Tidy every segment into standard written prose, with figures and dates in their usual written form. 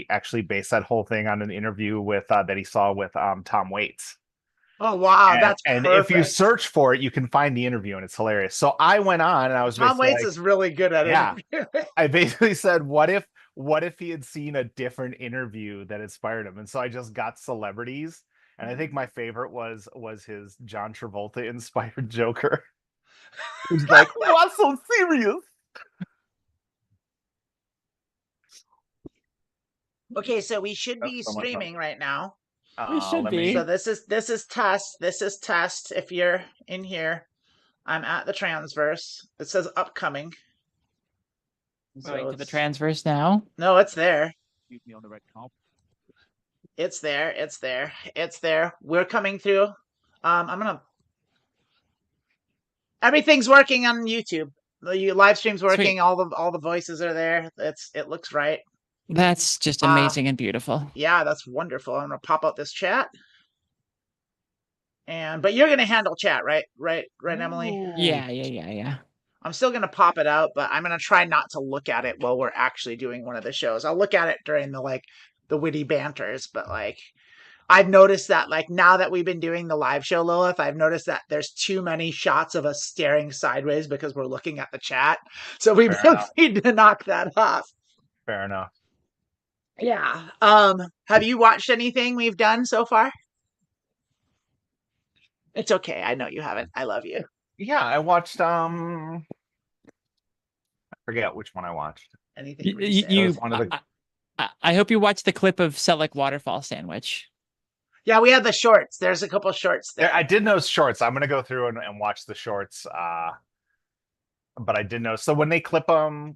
actually based that whole thing on an interview with that he saw with Tom Waits. Oh wow, And that's if you perfect. search for it, you can find the interview, and it's hilarious. So I went on, and I was Tom basically Waits like, is really good at yeah, interviewing. I basically said, what if he had seen a different interview that inspired him? And so I just got celebrities, and I think my favorite was his John Travolta inspired Joker. He's like, what's so serious? Okay, so we should That's be so much fun. streaming right now. We should Let So me. be. this is test. This is test. If you're in here, I'm at the transverse. It says upcoming. Going So to the it's transverse now. no, it's there. Keep me on the red comp. It's there. It's there. It's there. We're coming through. I'm gonna. Everything's working on YouTube. The live stream's Sweet. working. All the voices are there. It looks right. That's just amazing and beautiful. Yeah, that's wonderful. I'm gonna pop out this chat. But you're gonna handle chat, right? Right, Emily? Yeah. I'm still gonna pop it out, but I'm gonna try not to look at it while we're actually doing one of the shows. I'll look at it during the witty banters, but I've noticed that now that we've been doing the live show, Lilith, I've noticed that there's too many shots of us staring sideways because we're looking at the chat. So we Fair both enough. need to knock that off. Fair enough. Yeah. Have you watched anything we've done so far? It's okay. I know you haven't. I love you. Yeah, I watched I forget which one I watched. Anything You, recent? It was you one of the I hope you watched the clip of Selleck waterfall sandwich. Yeah, we have the shorts. There's a couple shorts there. I did know shorts. I'm gonna go through and watch the shorts. But I did know. So when you clip them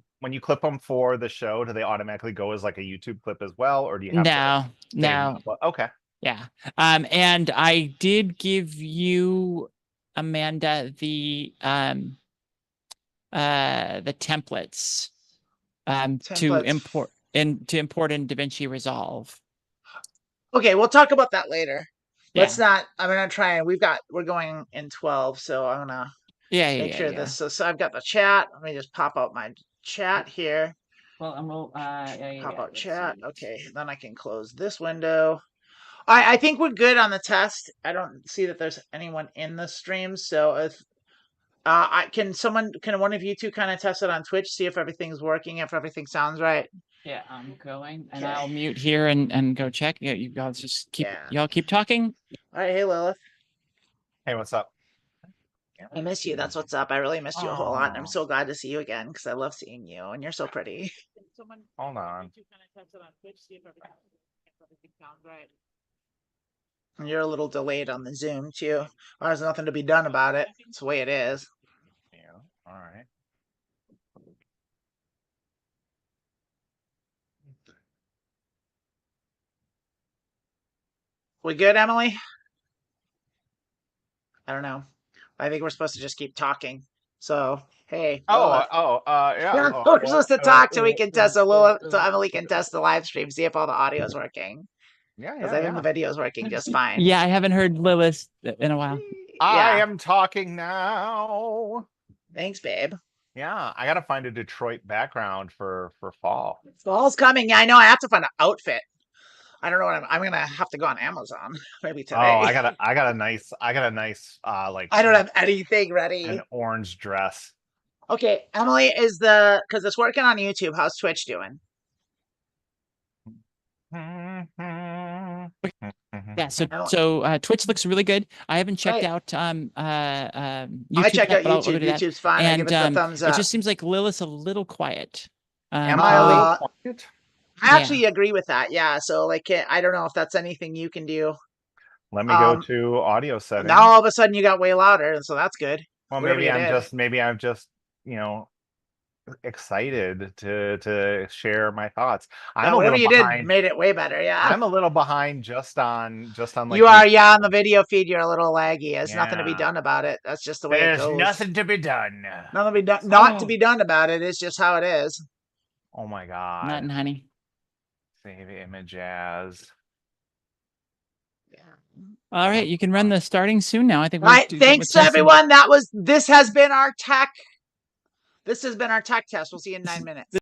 for the show, do they automatically go as like a YouTube clip as well, or do you have to like No, save them no. up? Okay. Yeah. And I did give you, Amanda, the templates to Templates. import in DaVinci Resolve. Okay, we'll talk about that later. Yeah. Let's not. I'm gonna try and we're going in 12, so I'm gonna make sure Yeah. this. So I've got the chat. Let me just pop out my chat here. Well, I'm Pop out Let's chat. see. Okay, then I can close this window. I think we're good on the test. I don't see that there's anyone in the stream, so if can one of you two kind of test it on Twitch, see if everything's working, if everything sounds right. Yeah, I'm going, and Okay. I'll mute here and go check. Yeah, you guys just Yeah. y'all keep talking. All right, hey Lilith. Hey, what's up? I miss you. That's what's up. I really missed you a whole lot, and I'm Oh, so glad to see you again because I love seeing you, and you're so pretty. hold on. And you're a little delayed on the Zoom too. Well, there's nothing to be done about it. It's the way it is. Yeah. All right. We good, Emily? I don't know. I think we're supposed to just keep talking. So, hey, Lilith. Yeah. We're supposed to talk so we can test so Emily can test the live stream, see if all the audio is working. Because I think the video is working just fine. Yeah, I haven't heard Lilith in a while. I Yeah. am talking now. Thanks, babe. Yeah, I gotta find a Detroit background for fall. Fall's coming. Yeah, I know. I have to find an outfit. I don't know what I'm gonna have to go on Amazon maybe today. Oh, I got a nice like I don't have anything ready. an orange dress. Okay, Emily because it's working on YouTube. How's Twitch doing? Yeah, so Twitch looks really good. I haven't checked out YouTube. I checked out YouTube. YouTube's fine. I give it the thumbs up. It just seems like Lilith's a little quiet. Am I a little quiet? I actually agree with that. Yeah. So I don't know if that's anything you can do. Let me go to audio settings. Now all of a sudden you got way louder, and so that's good. Well, maybe I'm just excited to share my thoughts. Whatever you did made it way better. Yeah. I'm a little behind just on like you are. Yeah, on the video feed you're a little laggy. There's nothing to be done about it. That's just the way it goes. There's nothing to be done. Nothing to be done. Not to be done about it. It's just how it is. Oh my god. Nothing, honey. Save image as. Yeah. All right, you can run the starting soon now. I think. All right, thanks everyone. This has been our tech. This has been our tech test. We'll see you in 9 minutes.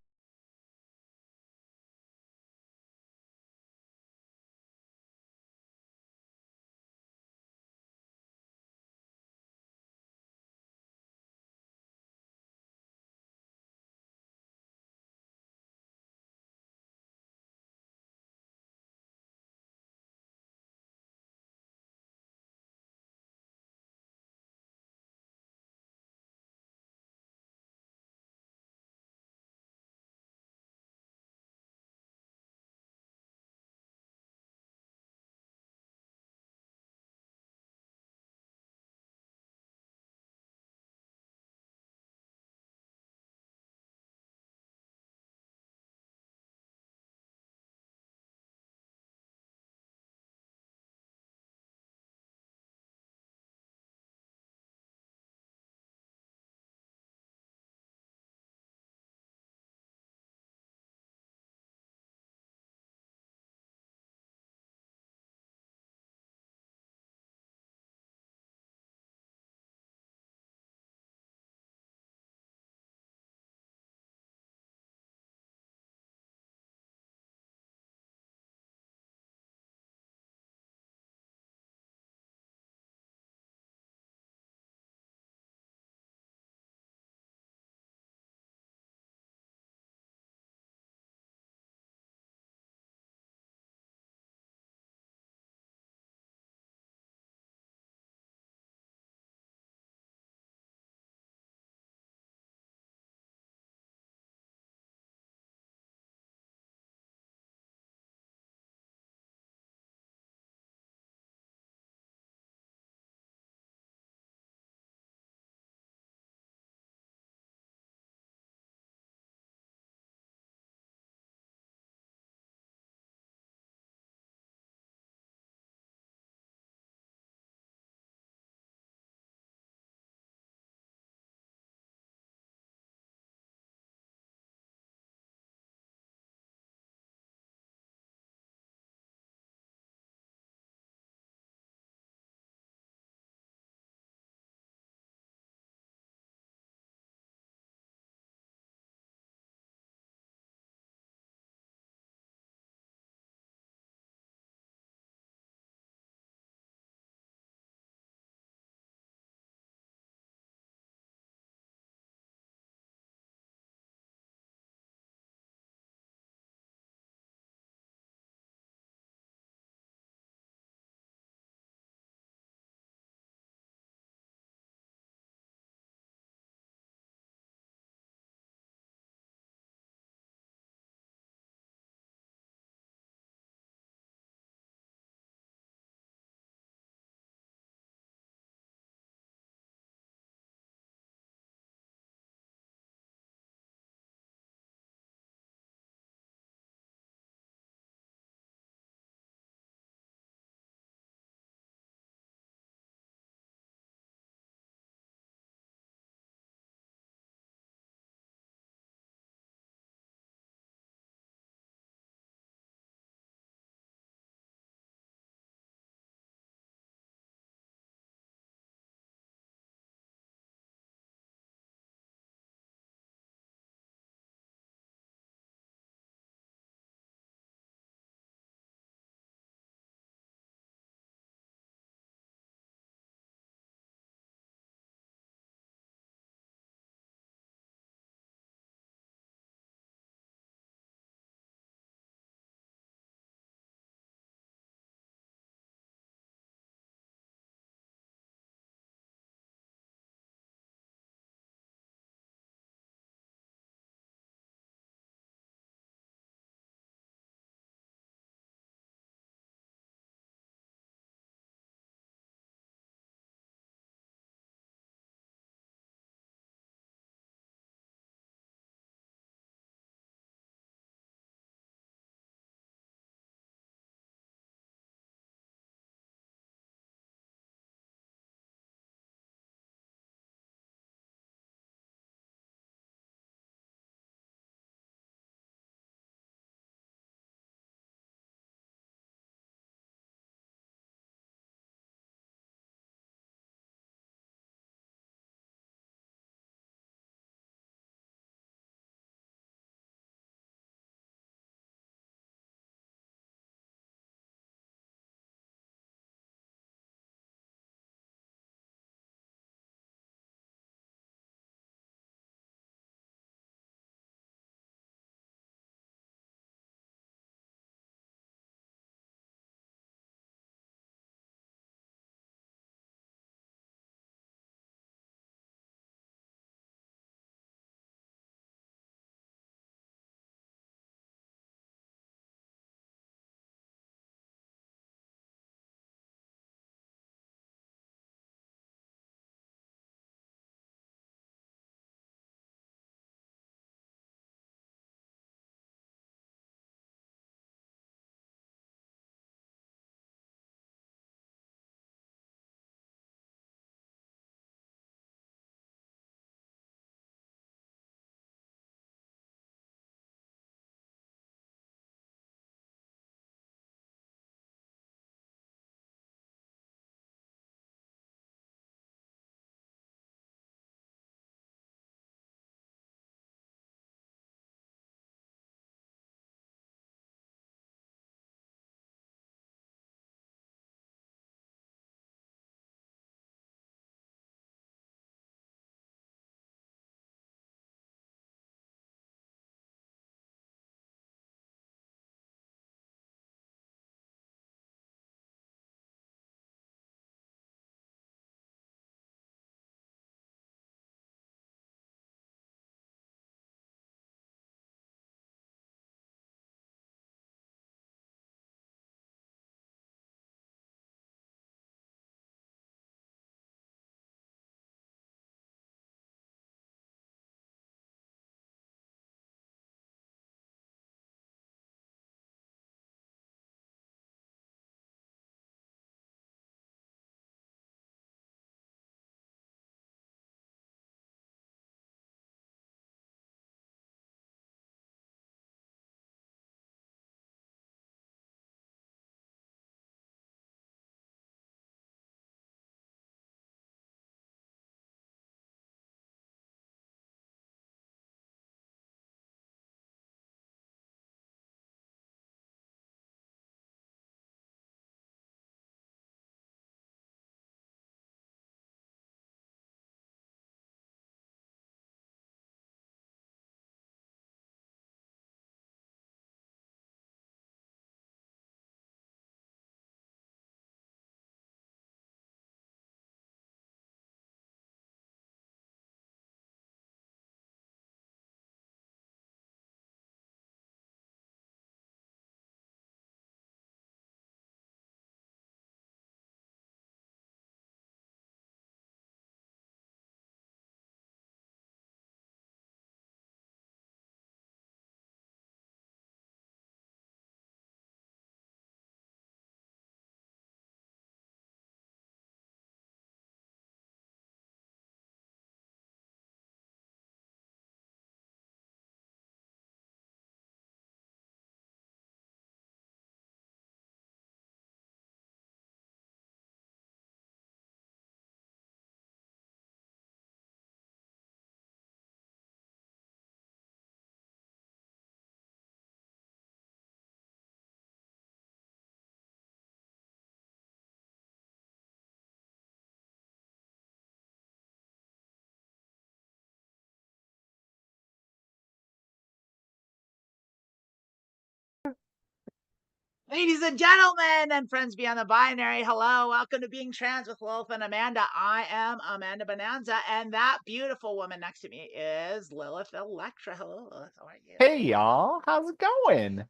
Ladies and gentlemen, and friends beyond the binary, hello, welcome to Being Trans with Lilith and Amanda. I am Amanda Bonanza, and that beautiful woman next to me is Lilith Electra. Hello, Lilith, how are you? Hey, y'all, how's it going?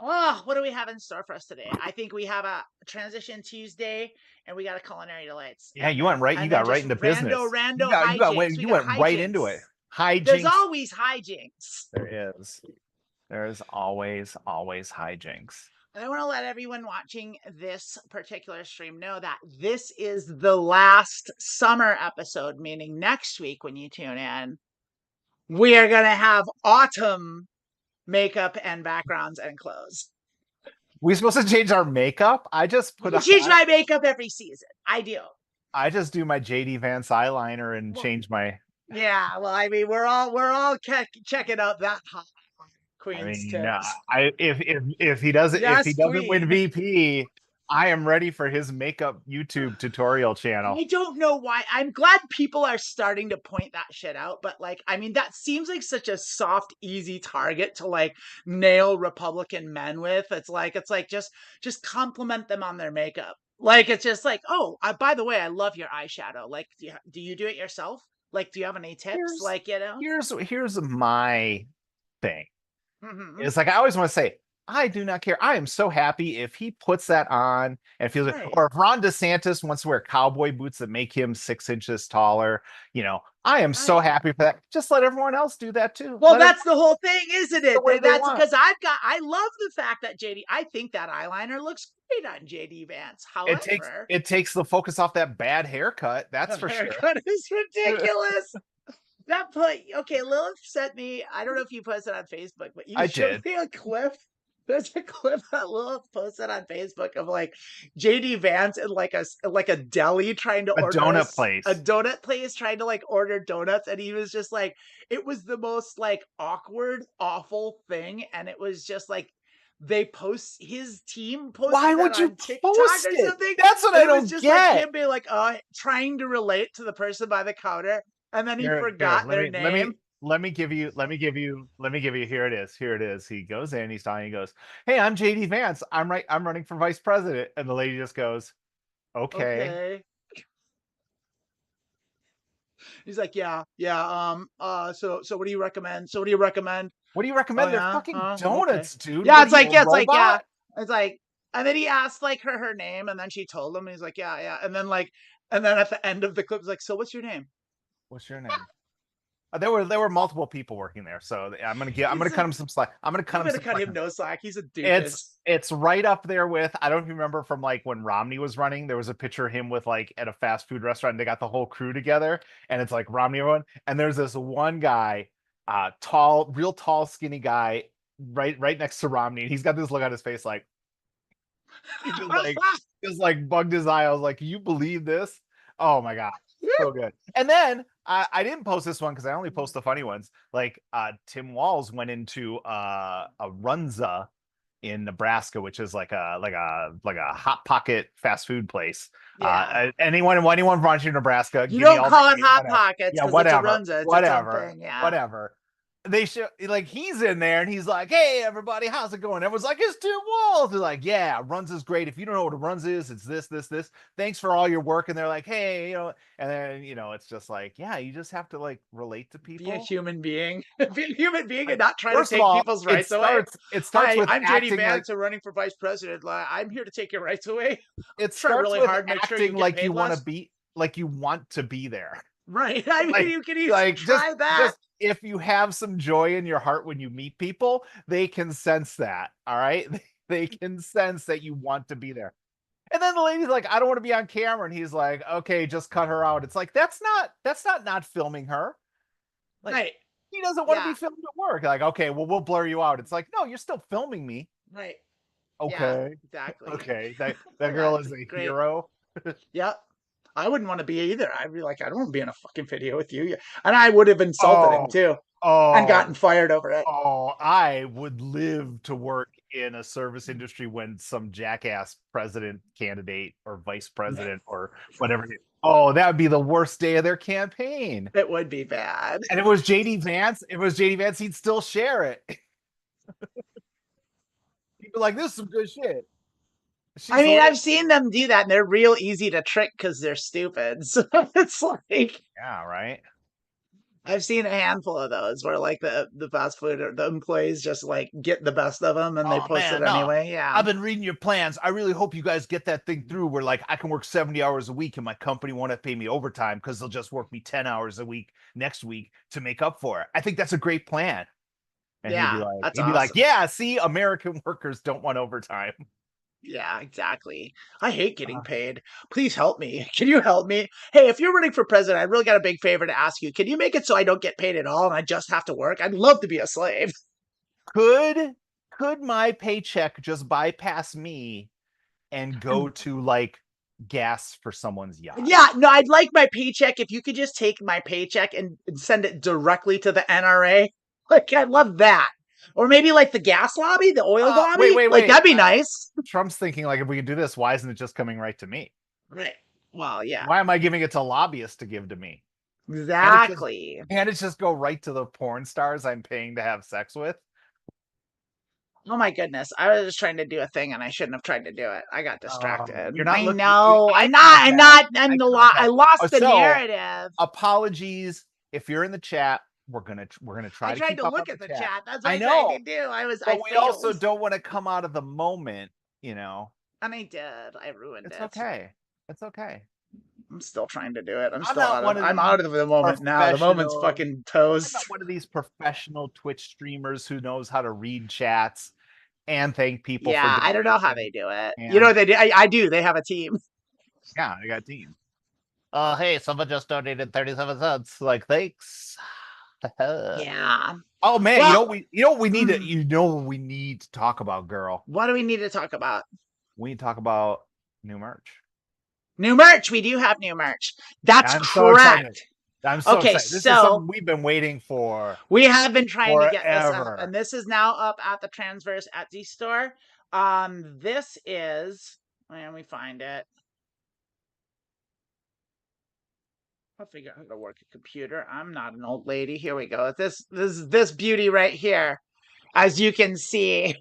Oh, what do we have in store for us today? I think we have a Transition Tuesday, and we got a Culinary Delights. Yeah, you went right. You got right into business. Rando You hijinks. went right into it. Hijinks. There's always hijinks. There is. There's always hijinks. And I want to let everyone watching this particular stream know that this is the last summer episode, meaning next week when you tune in, we are going to have autumn makeup and backgrounds and clothes. We supposed to change our makeup? I just put. I change my makeup every season. I do. I just do my JD Vance eyeliner and change my. Yeah, well, I mean, we're all checking out that hot Queen's tips. If he doesn't win VP, I am ready for his makeup YouTube tutorial channel. I don't know why. I'm glad people are starting to point that shit out, but like, I mean, that seems like such a soft, easy target to like nail Republican men with. It's like just compliment them on their makeup. Like, it's just like, oh, by the way, I love your eyeshadow. Like, do you do it yourself? Like, do you have any tips? Here's my thing. Mm-hmm. It's like I always want to say, I do not care. I am so happy if he puts that on and feels like, or if Ron DeSantis wants to wear cowboy boots that make him 6 inches taller, I am so happy for that. Just let everyone else do that too. Well, that's the whole thing, isn't it? That's because I love the fact that I think that eyeliner looks great on JD Vance. However, it takes the focus off that bad haircut. That's for sure. Haircut is ridiculous. Lilith sent me, I don't know if you posted on Facebook, but you showed me a clip. There's a clip that Lilith posted on Facebook of like JD Vance in like a deli trying to order a donut place trying to like order donuts, and he was just like, it was the most like awkward, awful thing, and it was just like his team posted Why would that you on TikTok post or something. That's what I don't was just get. Like him being like, trying to relate to the person by the counter. And then he forgot their name. Let me give you. Here it is. He goes in. He's talking. He goes, "Hey, I'm JD Vance. I'm running for vice president." And the lady just goes, "Okay." He's like, "Yeah. So what do you recommend? What do you recommend? They're fucking donuts, dude. Yeah, it's like, It's like, and then he asked like her name, and then she told him. And he's like, yeah. And then at the end of the clip, he's like, "So what's your name?" What's your name? There were multiple people working there, so I'm gonna cut him some slack. I'm gonna cut him no slack. He's a doofus. It's right up there with, I don't remember from like when Romney was running. There was a picture of him with like at a fast food restaurant. And they got the whole crew together, and it's like Romney everyone. And there's this one guy, real tall, skinny guy, right next to Romney, and he's got this look on his face like he just like bugged his eye. I was like, "You believe this? Oh my god." So good. And then I didn't post this one because I only post the funny ones. Like Tim Walz went into a Runza in Nebraska, which is like a hot pocket fast food place. Yeah. Anyone from Nebraska, you don't call it hot pockets. Yeah, whatever. It's a Runza. It's whatever. They show like he's in there and he's like, "Hey everybody, how's it going?" Everyone's like, "It's Tim Walz." They're like, "Yeah, Runs is great. If you don't know what a Runs is, it's this. Thanks for all your work." And they're like, "Hey, and then it's just like, yeah, you just have to like relate to people. Be a human being. Be a human being and not try to take people's rights away. It starts with I'm JD Vance, I'm running for vice president. I'm here to take your rights away. It starts really with hard, acting like you want to be there. Right. I mean, you can try that. Just if you have some joy in your heart when you meet people, they can sense that. All right. They can sense that you want to be there. And then the lady's like, "I don't want to be on camera." And he's like, "Okay, just cut her out." It's like, that's not filming her. Like, right. He doesn't want to be filmed at work. Like, okay, well, we'll blur you out. It's like, no, you're still filming me. Right. Okay. Yeah, exactly. Okay. That girl is a hero. Yep. I wouldn't want to be either. I'd be like, I don't want to be in a fucking video with you. And I would have insulted him too. And gotten fired over it. Oh, I would live to work in a service industry when some jackass president candidate or vice president or whatever. Oh, that would be the worst day of their campaign. It would be bad. And it was JD Vance. He'd still share it. He'd be like, "This is some good shit." I mean, I've seen them do that, and they're real easy to trick because they're stupid. So it's like, yeah, right. I've seen a handful of those where like the fast food or the employees just like get the best of them and they Oh post it man, no. anyway. Yeah. I've been reading your plans. I really hope you guys get that thing through where like I can work 70 hours a week and my company won't have to pay me overtime because they'll just work me 10 hours a week next week to make up for it. I think that's a great plan. And Yeah, that's he'd be like, awesome. yeah, see, American workers don't want overtime. Yeah, exactly. I hate getting paid. Please help me. Can you help me? Hey, if you're running for president, I really got a big favor to ask you. Can you make it so I don't get paid at all and I just have to work? I'd love to be a slave. Could my paycheck just bypass me and go to like gas for someone's yacht? Yeah, no, I'd like my paycheck if you could just take my paycheck and send it directly to the NRA. Like, I love that. Or maybe like the gas lobby, the oil lobby. Wait. Like, that'd be nice. Trump's thinking like, if we can do this, why isn't it just coming right to me? Right. Well, yeah. Why am I giving it to lobbyists to give to me? Exactly. Can't it just go right to the porn stars I'm paying to have sex with? Oh my goodness. I was just trying to do a thing and I shouldn't have tried to do it. I got distracted. You're not I looking. know. I lost the narrative. Apologies if you're in the chat. We're gonna try. I to tried keep to up look on at the chat. chat. That's what I I know. tried to do. But we also don't want to come out of the moment, you know. And I did. I ruined it. It's okay. It's okay. I'm still trying to do it. I'm out of the moment now. The moment's fucking toast. I'm not one of these professional Twitch streamers who knows how to read chats and thank people. Yeah, I don't know how they do it. And, you know what they do? I do. They have a team. Yeah, I got a team. Hey, someone just donated 37 cents. Like, thanks. Yeah. Oh man, well, you know what we need to talk about, girl. What do we need to talk about? We need to talk about new merch. New merch. We do have new merch. That's correct. I'm so excited. This is something we've been waiting for. We have been trying to get this up, and this is now up at the Transverse Etsy store. This is, and we find it. I'll figure out how to work a computer. I'm not an old lady. Here we go. This beauty right here, as you can see.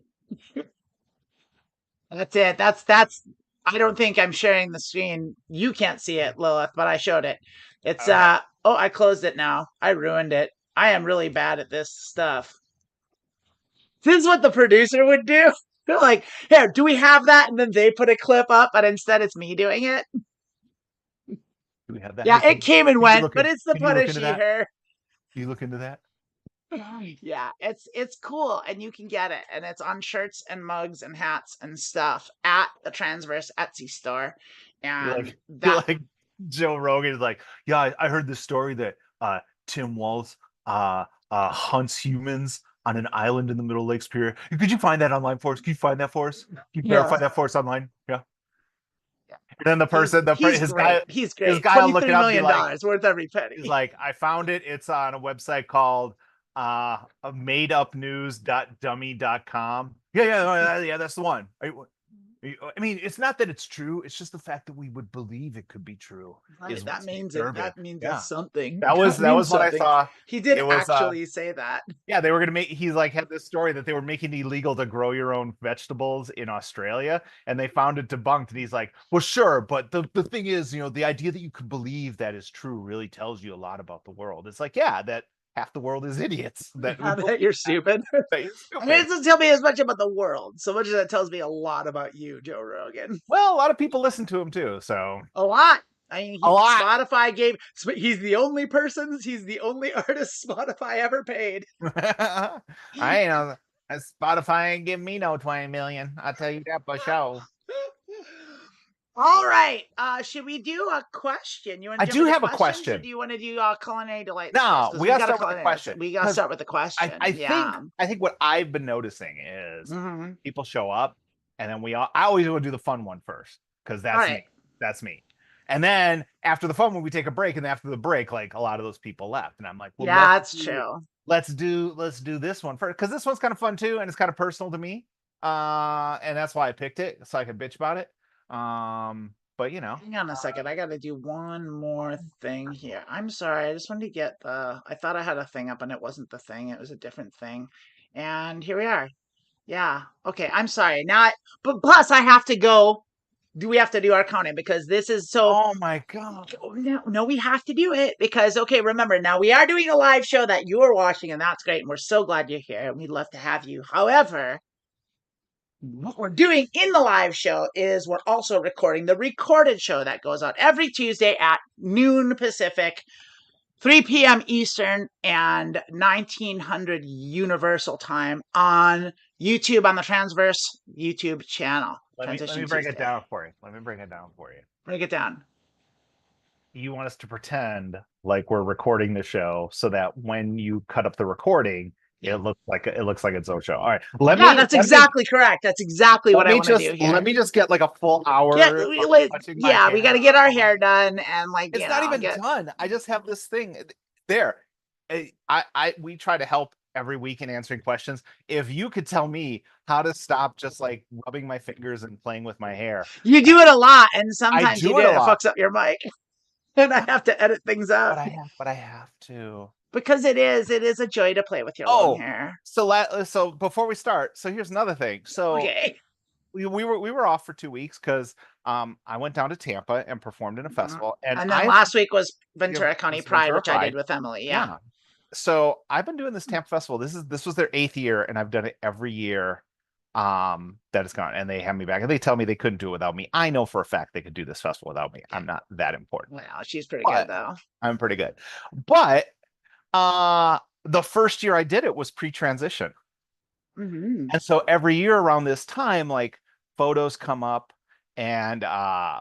That's it. That's. I don't think I'm sharing the screen. You can't see it, Lilith, but I showed it. It's Oh, I closed it now. I ruined it. I am really bad at this stuff. This is what the producer would do. They're like, here, do we have that? And then they put a clip up, but instead it's me doing it. Do we have that? Yeah, it came and went, but it's the Punisher. Can you look into that? Yeah, it's cool, and you can get it, and it's on shirts and mugs and hats and stuff at the Transverse Etsy store. And you're like Joe Rogan is like, yeah, I heard this story that Tim Walz hunts humans on an island in the middle of Lake Superior. Could you find that online for us? Can you find that for us? Can you verify that for us online? Yeah. And then the person, he's great. His guy will look it up, $23 million worth every penny. He's like, I found it. It's on a website called madeupnews.dummy.com. Yeah, that's the one. I mean, it's not that it's true. It's just the fact that we would believe it could be true. Right, that means that's something. That was what I saw. He did actually say that. Yeah, they were gonna make. He's like had this story that they were making it illegal to grow your own vegetables in Australia, and they found it debunked. And he's like, well, sure, but the thing is, the idea that you could believe that is true really tells you a lot about the world. It's like, yeah, that half the world is idiots. That you're stupid. I mean, it doesn't tell me as much about the world, so much as it tells me a lot about you, Joe Rogan. Well, a lot of people listen to him too, so a lot. I mean, Spotify gave. He's the only artist Spotify ever paid. I know. Spotify ain't giving me no 20 million. I'll tell you that for sure. All right. Should we do a question? I do have a question. Or do you want to do culinary delights? No, we got to start with the question. We got to start with the question. I think what I've been noticing is people show up, and then I always want to do the fun one first because that's me. That's me. And then after the fun one, we take a break, and after the break, like a lot of those people left, and I'm like, well, yeah, that's true. Let's do this one first because this one's kind of fun too, and it's kind of personal to me. And that's why I picked it so I could bitch about it. But hang on a second, I gotta do one more thing here. I'm sorry, I just wanted to get I thought I had a thing up and it wasn't the thing, it was a different thing. And here we are. Yeah. Okay. I'm sorry. But plus I have to go. Do we have to do our counting because this is so? Oh my God. No, we have to do it because okay. Remember, now we are doing a live show that you are watching, and that's great. And we're so glad you're here, and we'd love to have you. However, what we're doing in the live show is we're also recording the recorded show that goes out every Tuesday at noon Pacific, 3 p.m. Eastern, and 1900 Universal Time on YouTube on the Transverse YouTube channel. Let me Transition break it Tuesday. down for you. Let me break it down for you. Break it down. You want us to pretend like we're recording the show so that when you cut up the recording, Yeah. it looks like its own show. All right. That's exactly correct. That's exactly what I want to do here. Let me just get like a full hour touching my yeah, hair. we got to get our hair done and like It's not even done. I just have this thing there. We try to help every week in answering questions. If you could tell me how to stop just like rubbing my fingers and playing with my hair. You do it a lot, and sometimes do you do it a it. It lot. fucks up your mic, and I have to edit things out. But I have to. Because it is a joy to play with your long hair. So before we start, so here's another thing. So Okay. we were off for 2 weeks because I went down to Tampa and performed in a festival, and then last week was Ventura County Pride, Ventura which I did with Emily. Yeah. So I've been doing this Tampa festival. This was their 8th year, and I've done it every year. That it's gone, and they have me back, and they tell me they couldn't do it without me. I know for a fact they could do this festival without me. I'm not that important. Well, she's pretty good though. I'm pretty good, but the first year I did it was pre-transition. Mm-hmm. And so every year around this time, like photos come up and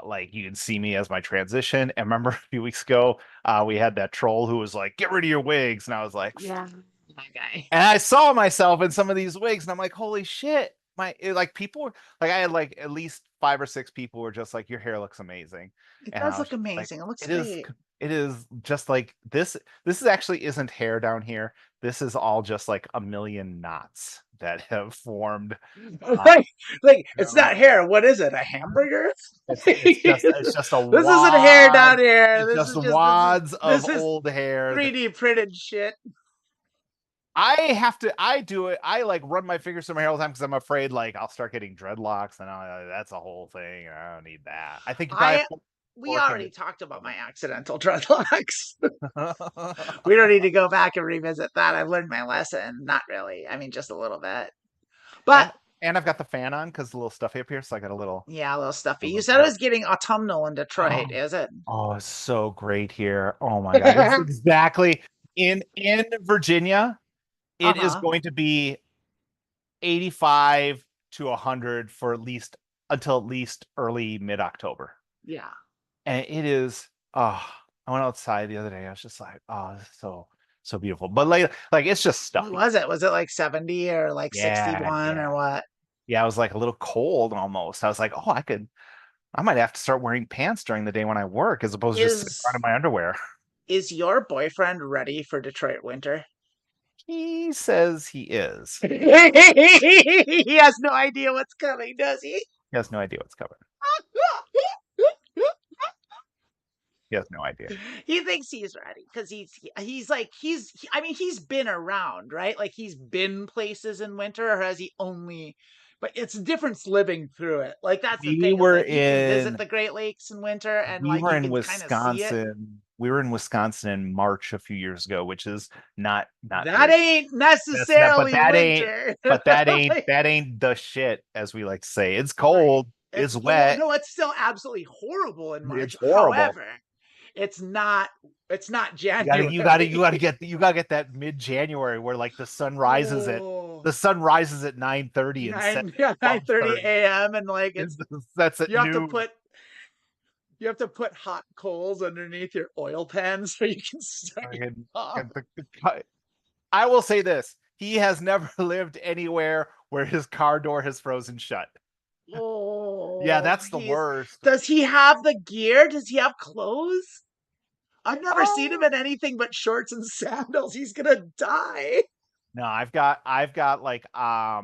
like you can see me as my transition. And remember a few weeks ago, we had that troll who was like, get rid of your wigs. And I was like, yeah, my guy. And I saw myself in some of these wigs and I'm like, holy shit. Like people were like, I had like at least 5 or 6 people were just like, your hair looks amazing. It does look amazing. It looks great. It is just like this is actually isn't hair down here. This is all just like a million knots that have formed. It's not hair. What is it? A hamburger? It's just a wad. This isn't hair down here. It's just wads of old hair. 3D printed shit. I do it. I like run my fingers through my hair all the time because I'm afraid like I'll start getting dreadlocks and that's a whole thing. I don't need that. I think we already talked about my accidental dreadlocks. We don't need to go back and revisit that. I've learned my lesson. Not really. I mean, just a little bit. But and I've got the fan on because a little stuffy up here, so I got a little stuffy. You said it was getting autumnal in Detroit, is it? Oh, it's so great here. Oh my god. It's exactly in Virginia. It is going to be 85 to 100 for until at least early mid-October. Yeah. And it is I went outside the other day. I was just like, oh, this is so beautiful. But like it's just stuff. What was it? Was it like 70 or like 61 or what? Yeah, it was like a little cold almost. I was like, oh, I might have to start wearing pants during the day when I work as opposed to just sitting around in my underwear. Is your boyfriend ready for Detroit winter? He says he is. He has no idea what's coming, does he? He has no idea what's coming. He has no idea. He thinks he's ready because he's been around, right? Like he's been places in winter, or has he only? But it's a difference living through it. Like that's the thing. You can visit the Great Lakes in winter, and we were in Wisconsin. We were in Wisconsin in March a few years ago, which is not that ain't necessarily winter. That ain't the shit, as we like to say. It's cold. It's wet. No, it's still absolutely horrible in March. It's horrible. However, it's not January. You gotta get that mid-January where like the sun rises at 9:30 and 9:30 a.m. and like that's at noon. You have to put hot coals underneath your oil pan so you can start. I will say this: he has never lived anywhere where his car door has frozen shut. Oh, yeah, that's the worst. Does he have the gear? Does he have clothes? I've never seen him in anything but shorts and sandals. He's gonna die. No, I've got like I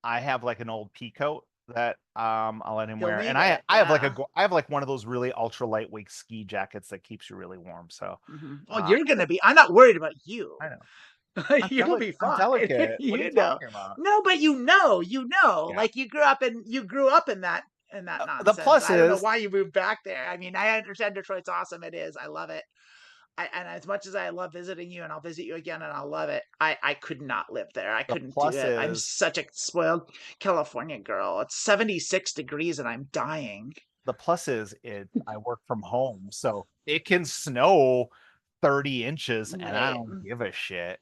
have like an old pea coat that I'll let him wear, and I have like one of those really ultra lightweight ski jackets that keeps you really warm. So you're gonna be. I'm not worried about you. I know. You'll be I'm fine. delicate. What are you You know. talking about? No, but Yeah. like you grew up in that The nonsense. plus I don't know is why you moved back there. I mean, I understand Detroit's awesome. It is. I love it. And as much as I love visiting you and I'll visit you again and I'll love it, I could not live there. I the couldn't do plus it. I'm is such a spoiled California girl. It's 76 degrees and I'm dying. the plus is it I work from home, so it can snow 30 inches and I Right. don't give a shit.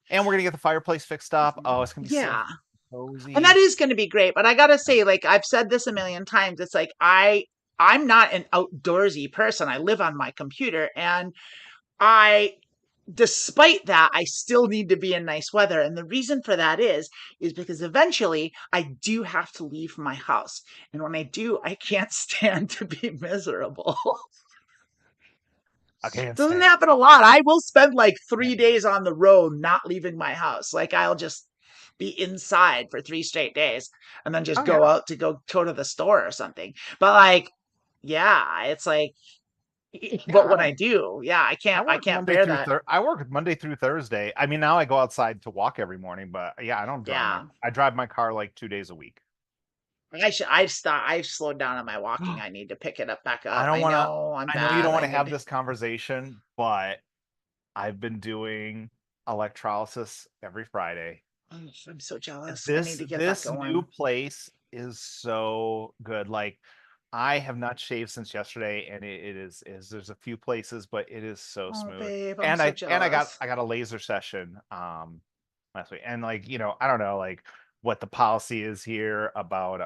And we're gonna get the fireplace fixed up. Oh, it's gonna be so Yeah. And that cozy. is going to be great. But I got to say, like I've said this a million times, it's like I'm not an outdoorsy person. I live on my computer and I despite that, I still need to be in nice weather. And the reason for that is because eventually I do have to leave my house. And when I do, I can't stand to be miserable. I can't Doesn't stand. happen a lot. I will spend like 3 days on the road not leaving my house. Like I'll just be inside for 3 straight days and then just Oh yeah. go out to go to the store or something. But like, yeah, it's like, but when I do, yeah, I can't bear that. I work Monday through Thursday. I mean, now I go outside to walk every morning, but yeah, Yeah. I drive my car like 2 days a week. I've slowed down on my walking. I need to pick it up back I up. don't I want to. know I'm I know you don't bad. want I to have need this conversation, but I've been doing electrolysis every Friday. oh, I'm so jealous. I need to get that This new going. place is so good. Like I have not shaved since yesterday, and it is there's a few places, but it is so Oh, smooth. babe, I'm And so I jealous. got a laser session last week, and like I don't know like what the policy is here about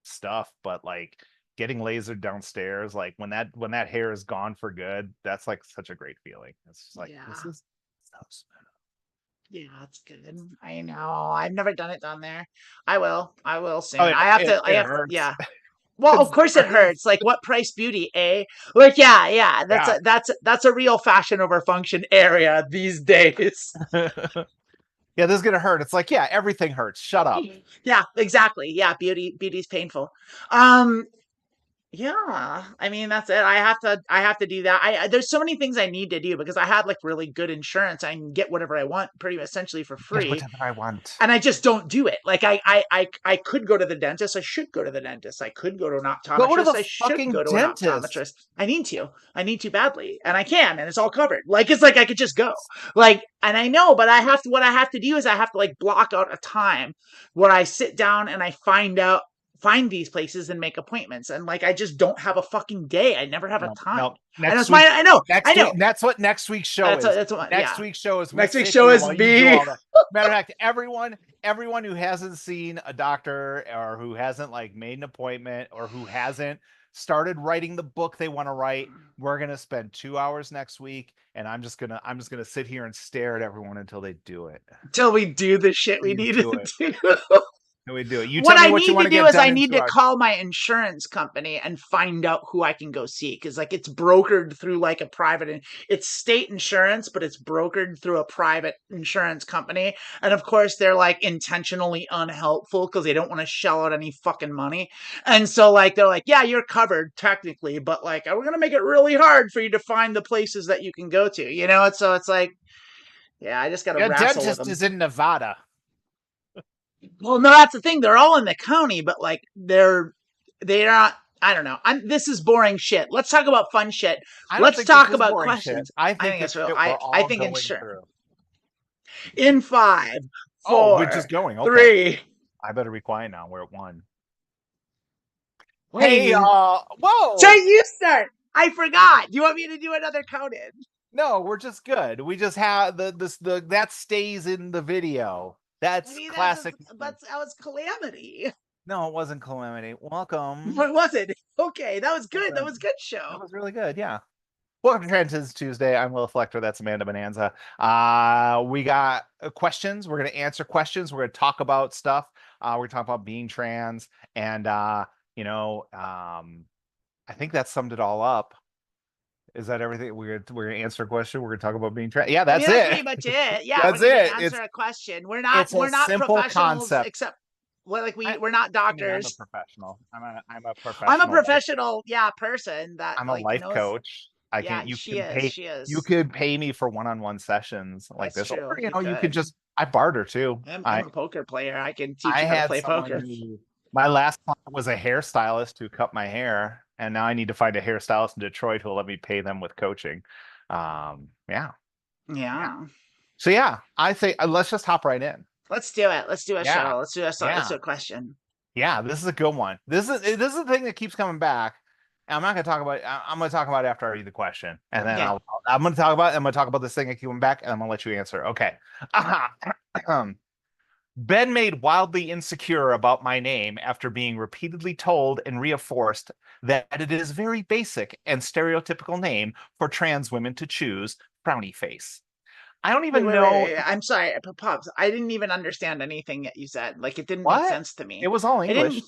stuff, but like getting lasered downstairs, like when that hair is gone for good, that's like such a great feeling. It's just like this Yeah. is so smooth. Yeah, that's good. I know. I've never done it down there. I will. I will Oh soon. yeah, I it have, hurts. yeah. Well, of It's course it gross. hurts. Like what price beauty, eh? Like, yeah. Yeah. That's a real fashion over function area these days. Yeah, this is gonna hurt. It's like, yeah, everything hurts. Shut up. Yeah, exactly. Yeah, beauty's painful. Um, Yeah, I mean that's it. I have to do that. There's so many things I need to do because I had like really good insurance. I can get whatever I want pretty essentially for Get free. whatever I want. And I just don't do it. Like I could go to the dentist. I should go to the dentist. I could go to an Go to optometrist. the I should fucking go to an dentist. optometrist. I need to. I need to badly. And I can, and it's all covered. Like it's like I could just go. Like, and I know, but I have to what I have to do is I have to like block out a time where I sit down and I find these places and make appointments. And like I just don't have a fucking day. I never have a time. No. And that's why I know. I know. That's what next week's show is. That's what Next yeah. week's show is we Next week's sit show here is while you do me. all that. Matter of fact, everyone who hasn't seen a doctor or who hasn't like made an appointment or who hasn't started writing the book they want to write, we're gonna spend 2 hours next week, and I'm just gonna sit here and stare at everyone until they do it. Till we do the shit we You need do to it. do. And we do it. You What tell me I what you need want to to do get is done I in need 2 to hours. call my insurance company and find out who I can go see because like it's brokered through like a private it's state insurance but it's brokered through a private insurance company and of course they're like intentionally unhelpful because they don't want to shell out any fucking money and so like they're like yeah you're covered technically but like we're going to make it really hard for you to find the places that you can go to so it's like yeah I just got to Your wrestle with dentist them. is in Nevada. Well, no, that's the thing. They're all in the county, but like they're not. I don't know. This is boring shit. Let's talk about fun shit. I don't Let's think this talk is about boring shit. questions. I I think think it's it's real. shit we're I all think going insurance. through. In 5, Oh, we're just 4, going. Okay. 3. I better be quiet now. We're at 1. Wait, Hey, whoa! so you start. I forgot. Do you want me to do another count in? No, we're just good. We just have the that stays in the video. That's classic. That was calamity. No, it wasn't Calamity. Welcome. What was it? Okay, that was good. That Listen, was good That show. was really good. Yeah. Welcome to Trends Tuesday. I'm Lilith Flector. That's Amanda Bonanza. We got questions. We're going to answer questions. We're going to talk about stuff. We're going to talk about being trans. And, I think that summed it all up. Is that everything? We're going to answer a question. We're going to talk about being trans. Yeah, that's That's it. pretty much it. Yeah, That's we're gonna it. answer a question. We're It's a not simple professionals concept. except well, like we're I not mean, doctors. I'm a professional. I'm a professional. I'm a professional, person that I'm a life knows. coach. I Yeah, can. You she can is. pay. She You is. could pay me for one-on-one sessions like That's this, or true. You you could could. just. I barter too. I'm a poker player. I can teach I you how to had play someone poker. who my last client was a hairstylist who cut my hair, and now I need to find a hairstylist in Detroit who will let me pay them with coaching. Yeah, yeah. Yeah. So yeah, I say let's just hop right in. Let's do it. Let's do a Yeah, show. Let's do yeah, a question. yeah. This is a good one. This is the thing that keeps coming back. And I'm not going to talk about it. I'm going to talk about it after I read the question, and then Okay. I'm going to talk about. I'm going to talk about this thing that keeps coming back, and I'm going to let you answer. Okay. Ben made wildly insecure about my name after being repeatedly told and reinforced that it is a very basic and stereotypical name for trans women to choose, frowny face. I don't Wait, even wait, wait, know wait. I'm sorry, Pops. I didn't even understand anything that you said. Like, it didn't make what. sense to It me. was all It didn't. English.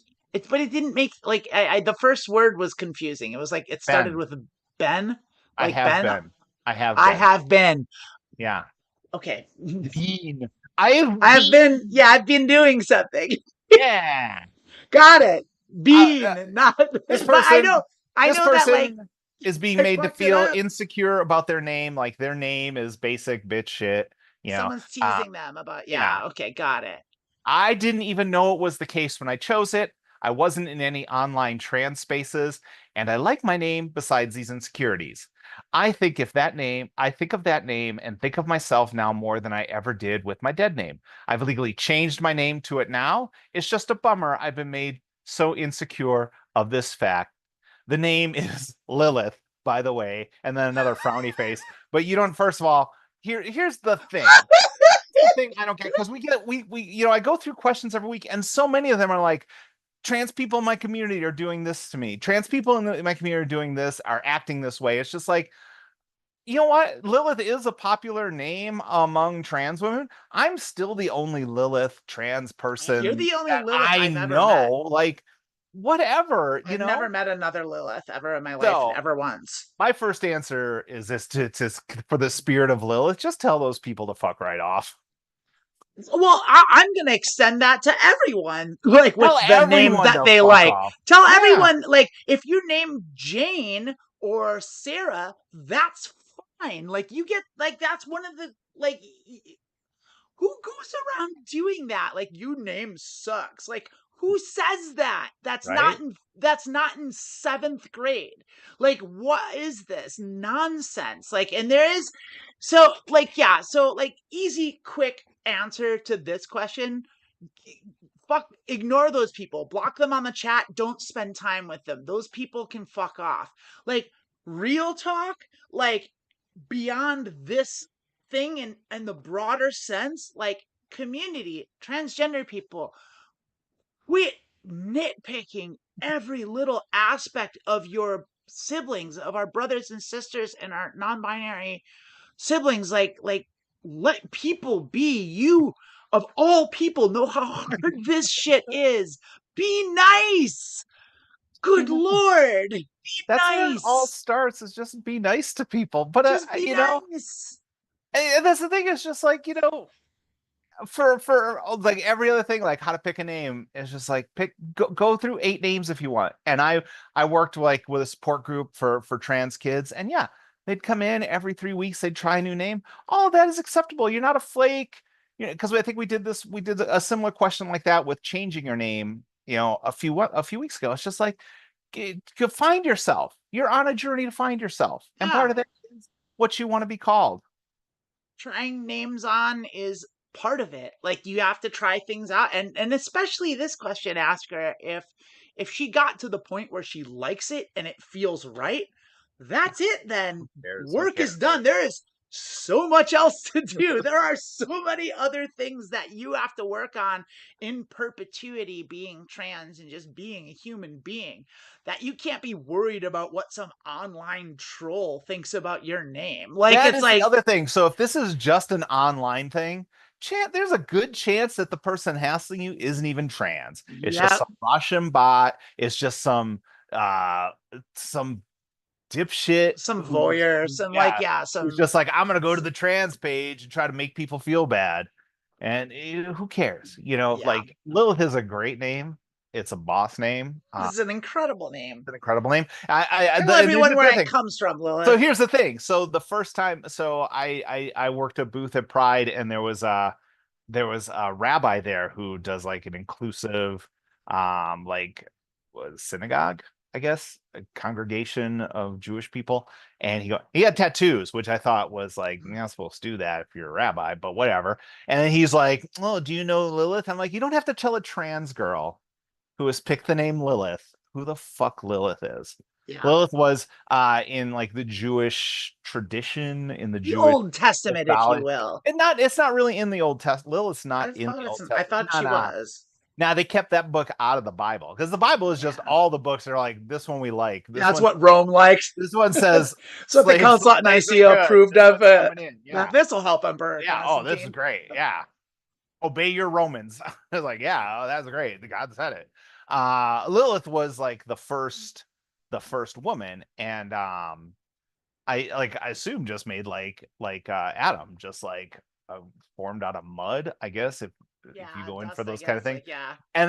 But it didn't make like the first word was confusing. It was like it started Ben. with Ben, I like have Ben. been. I have I been. have been. Yeah. Okay. Bean. I have I've been. been. Yeah, I've been doing something. Yeah. Got it. Uh, Bean, not. But this I person know. I this know that like person is being I made to fucked it feel up. insecure about their name, like their name is basic bitch shit, you know. Someone's Uh, teasing them about. yeah. Yeah. Okay. Got it. I didn't even know it was the case when I chose it. I wasn't in any online trans spaces, and I like my name besides these insecurities. I think of that name and think of myself now more than I ever did with my dead name. I've legally changed my name to it now. It's just a bummer I've been made so insecure of this fact. The name is Lilith, by the way, and then another frowny face. But you don't, first of all, here's the thing. The thing I don't get, because I go through questions every week, and so many of them are like, trans people in my community are doing this to me. Trans people in my community are doing this, are acting this way. It's just like, you know what? Lilith is a popular name among trans women. I'm still the only Lilith trans You're person the only that Lilith I I've ever met. know. Like, whatever, I've never met another Lilith ever in my life, So ever once. my first answer is this to for the spirit of Lilith, just tell those people to fuck right off. Well, I'm gonna extend that to everyone, like with Tell the name everyone that to they fuck like. off. Tell Yeah, everyone, like, if you name Jane or Sarah, that's fine. Like, you get like that's one of the like who goes around doing that? Like, you name sucks. Like, who says that? right? That's not in seventh grade. Like, what is this nonsense? Like, and there is so like yeah, so like easy, quick answer to this question. Fuck, ignore those people. Block them on the chat. Don't spend time with them. Those people can fuck off. Like, real talk, like beyond this thing in the broader sense, like community, transgender people, we nitpicking every little aspect of your siblings, of our brothers and sisters and our non-binary siblings, like let people be. You of all people know how hard this shit is. Be nice. You Good know, lord. Be that's where it all nice. starts, is just be nice to people. But Just be nice. and that's the thing. It's just like, for like every other thing, like how to pick a name, it's just like go through 8 names if you want. And I worked like with a support group for trans kids, and yeah, they'd come in every 3 weeks, they'd try a new name. All of that is acceptable. You're not a flake, because I think we did a similar question like that with changing your name, a few weeks ago. It's just like, find yourself. You're on a journey to find yourself, and part Yeah. of that is what you want to be called. Trying names on is part of it. Like, you have to try things out, and especially this question asker, if she got to the point where she likes it and it feels right, that's it. Then Who work cares? is done. There is so much else to do. There are so many other things that you have to work on in perpetuity, being trans and just being a human being, that you can't be worried about what some online troll thinks about your name. Like, That it's is the like, other thing. So if this is just an online thing, there's a good chance that the person hassling you isn't even trans. It's just yep, some Russian bot. It's just some dipshit some voyeur, some like, yeah, yeah, who's some just like, I'm gonna go to the trans page and try to make people feel bad. And who cares? yeah. Like Lilith is a great name. It's a boss name. This is an incredible name. It's an incredible name. Tell everyone where it comes from, Lilith. So here's the thing. So the first time, so I worked a booth at Pride, and there was a rabbi there who does like an inclusive, like synagogue, I guess, a congregation of Jewish people, and he had tattoos, which I thought was like, you're not supposed to do that if you're a rabbi, but whatever. And then he's like, "Oh, do you know Lilith?" I'm like, "You don't have to tell a trans girl who has picked the name Lilith who the fuck Lilith is." Yeah. Lilith was in like the Jewish tradition, in the Jewish Old Testament, mythology. if you will. And it's not really in the Old Testament. Lilith's not in the Old Testament. I thought she was. Now they kept that book out of the Bible, because the Bible is just all the books that are like, this one we like. That's what Rome likes. This one says so the Council at Nicaea approved of. This will help Emperor. Yeah. Oh, this is great. Yeah. Obey your Romans. I was like, yeah, that's great. The God said it. Lilith was like the first woman, and I assume just made like Adam, just like formed out of mud, I guess, if you go in for those kind of things. Yeah. And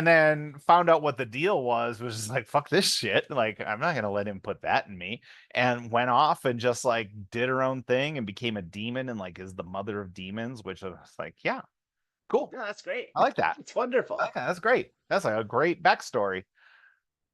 then found out what the deal was just like, fuck this shit. Like, I'm not gonna let him put that in me. And went off and just like did her own thing and became a demon, and like is the mother of demons, which I was like, yeah, cool. Yeah, that's great. I like that. It's wonderful. Okay, that's great. That's like a great backstory.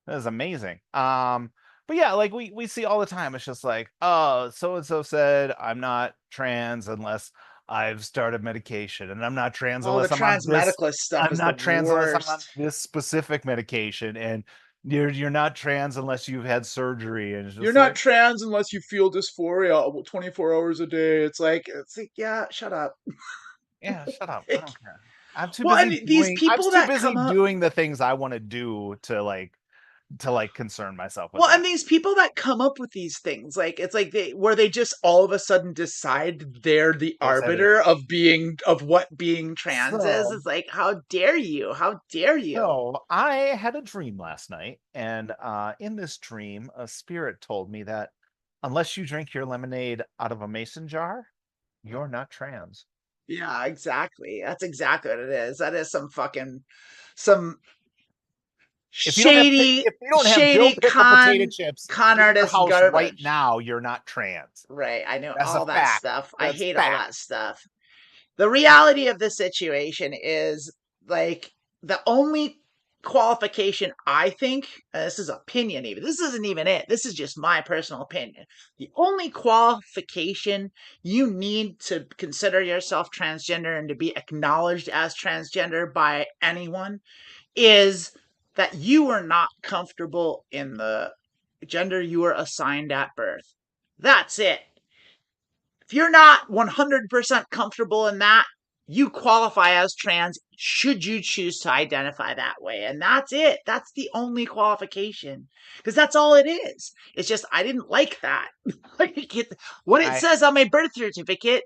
That is amazing. But yeah, like we see all the time. It's just like, oh, so and so said I'm not trans unless I've started medication, and I'm not trans unless I'm on this stuff. I'm not trans unless I'm on this specific medication, and you're not trans unless you've had surgery, and you're not trans unless you feel dysphoria 24 hours a day. It's like, yeah, shut up. Yeah, shut up. I don't care. I'm too busy doing the things I want to do to concern myself with. Well, and these people that come up with these things, like, it's like they just all of a sudden decide they're the arbiter of what being trans is. It's like, how dare you? How dare you? So I had a dream last night, and in this dream, a spirit told me that unless you drink your lemonade out of a mason jar, you're not trans. Yeah, exactly. That's exactly what it is. That is some shady con artist garbage right now. You're not trans, right? I know all that stuff. I hate all that stuff. The reality of the situation is, like, the only qualification, I think, this is opinion, even this isn't even it, this is just my personal opinion, the only qualification you need to consider yourself transgender and to be acknowledged as transgender by anyone is that you are not comfortable in the gender you were assigned at birth. That's it. If you're not 100% comfortable in that, you qualify as trans should you choose to identify that way. And that's it. That's the only qualification. Because that's all it is. It's just, I didn't like that. What it says on my birth certificate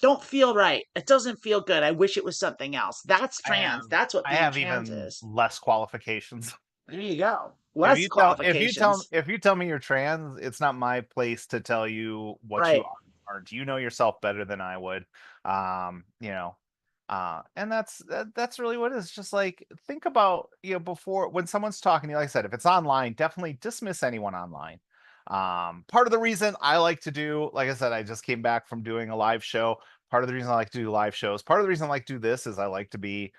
don't feel right. It doesn't feel good. I wish it was something else. That's trans. That's what being trans is. Less qualifications. There you go. Less qualifications. If you tell me you're trans, it's not my place to tell you what you are. Do you know yourself better than I would? And that's really what it is. Just like, think about, before, when someone's talking to you, like I said, if it's online, definitely dismiss anyone online. Part of the reason I like to do, like I said, I just came back from doing a live show. Part of the reason I like to do live shows, part of the reason I like to do this is I like to be,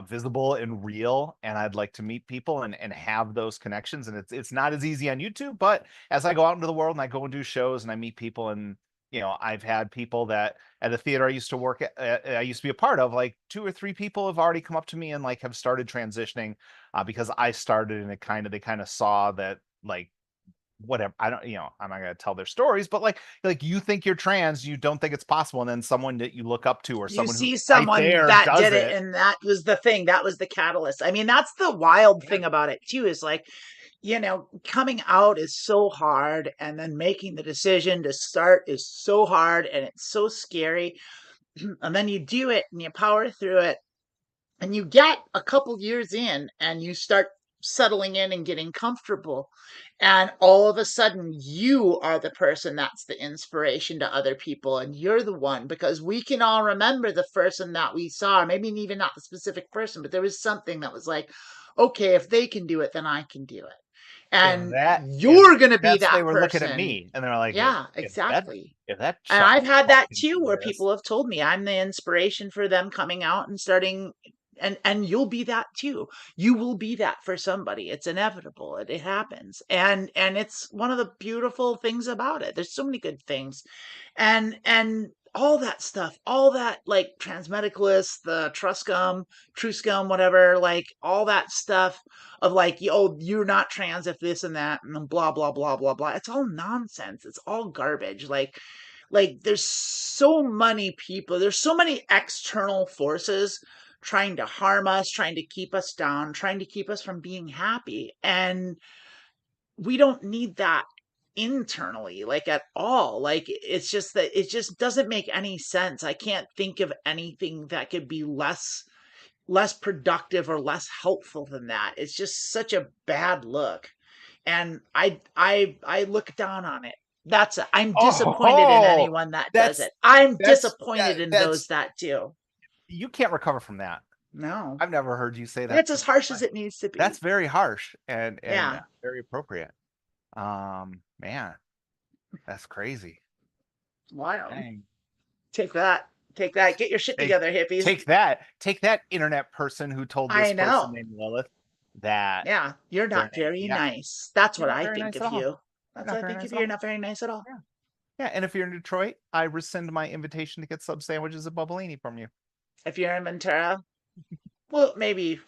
visible and real, and I'd like to meet people and have those connections. And it's not as easy on YouTube, but as I go out into the world and I go and do shows and I meet people, and I've had people that at a theater I used to work at, I used to be a part of, like 2 or 3 people have already come up to me and like have started transitioning because I started, and they kind of saw that, like, whatever, I don't, I'm not gonna tell their stories, but like you think you're trans, you don't think it's possible, and then someone that you look up to, or someone that did it, and that was the thing, that was the catalyst. I mean, that's the wild thing about it too, is like, coming out is so hard, and then making the decision to start is so hard, and it's so scary. And then you do it and you power through it, and you get a couple years in and you start settling in and getting comfortable. And all of a sudden, you are the person that's the inspiration to other people. And you're the one, because we can all remember the person that we saw, or maybe even not the specific person, but there was something that was like, okay, if they can do it, then I can do it. And you're going to be they that were looking at person. me and they're like, Yeah, if that exactly. And child I've had that can too, do where this. people have told me I'm the inspiration for them coming out and starting, and you'll be that too. You will be that for somebody. It's inevitable. It happens. And it's one of the beautiful things about it. There's so many good things. And all that stuff, all that, like transmedicalists, the Truscum, whatever, like all that stuff of like, oh, you're not trans if this and that and blah blah blah blah blah. It's all nonsense. It's all garbage. Like there's so many people, there's so many external forces trying to harm us, trying to keep us down, trying to keep us from being happy. And we don't need that internally, like at all. Like it's just that it just doesn't make any sense. I can't think of anything that could be less productive or less helpful than that. It's just such a bad look. And I look down on it. I'm disappointed in anyone that does it. I'm disappointed in those that do. You can't recover from that. No. I've never heard you say that. It's as harsh as it needs to be. That's very harsh and Yeah. very appropriate. Man, that's crazy. Wild. Dang. Take that. Get your shit together, hippies. Take that, internet person who told this person named Lilith that. Yeah, you're not very nice. That's what I think of you. That's what I think of you. You're not very nice at all. Yeah, and if you're in Detroit, I rescind my invitation to get sub sandwiches at Bubblini from you. If you're in Ventura, well, maybe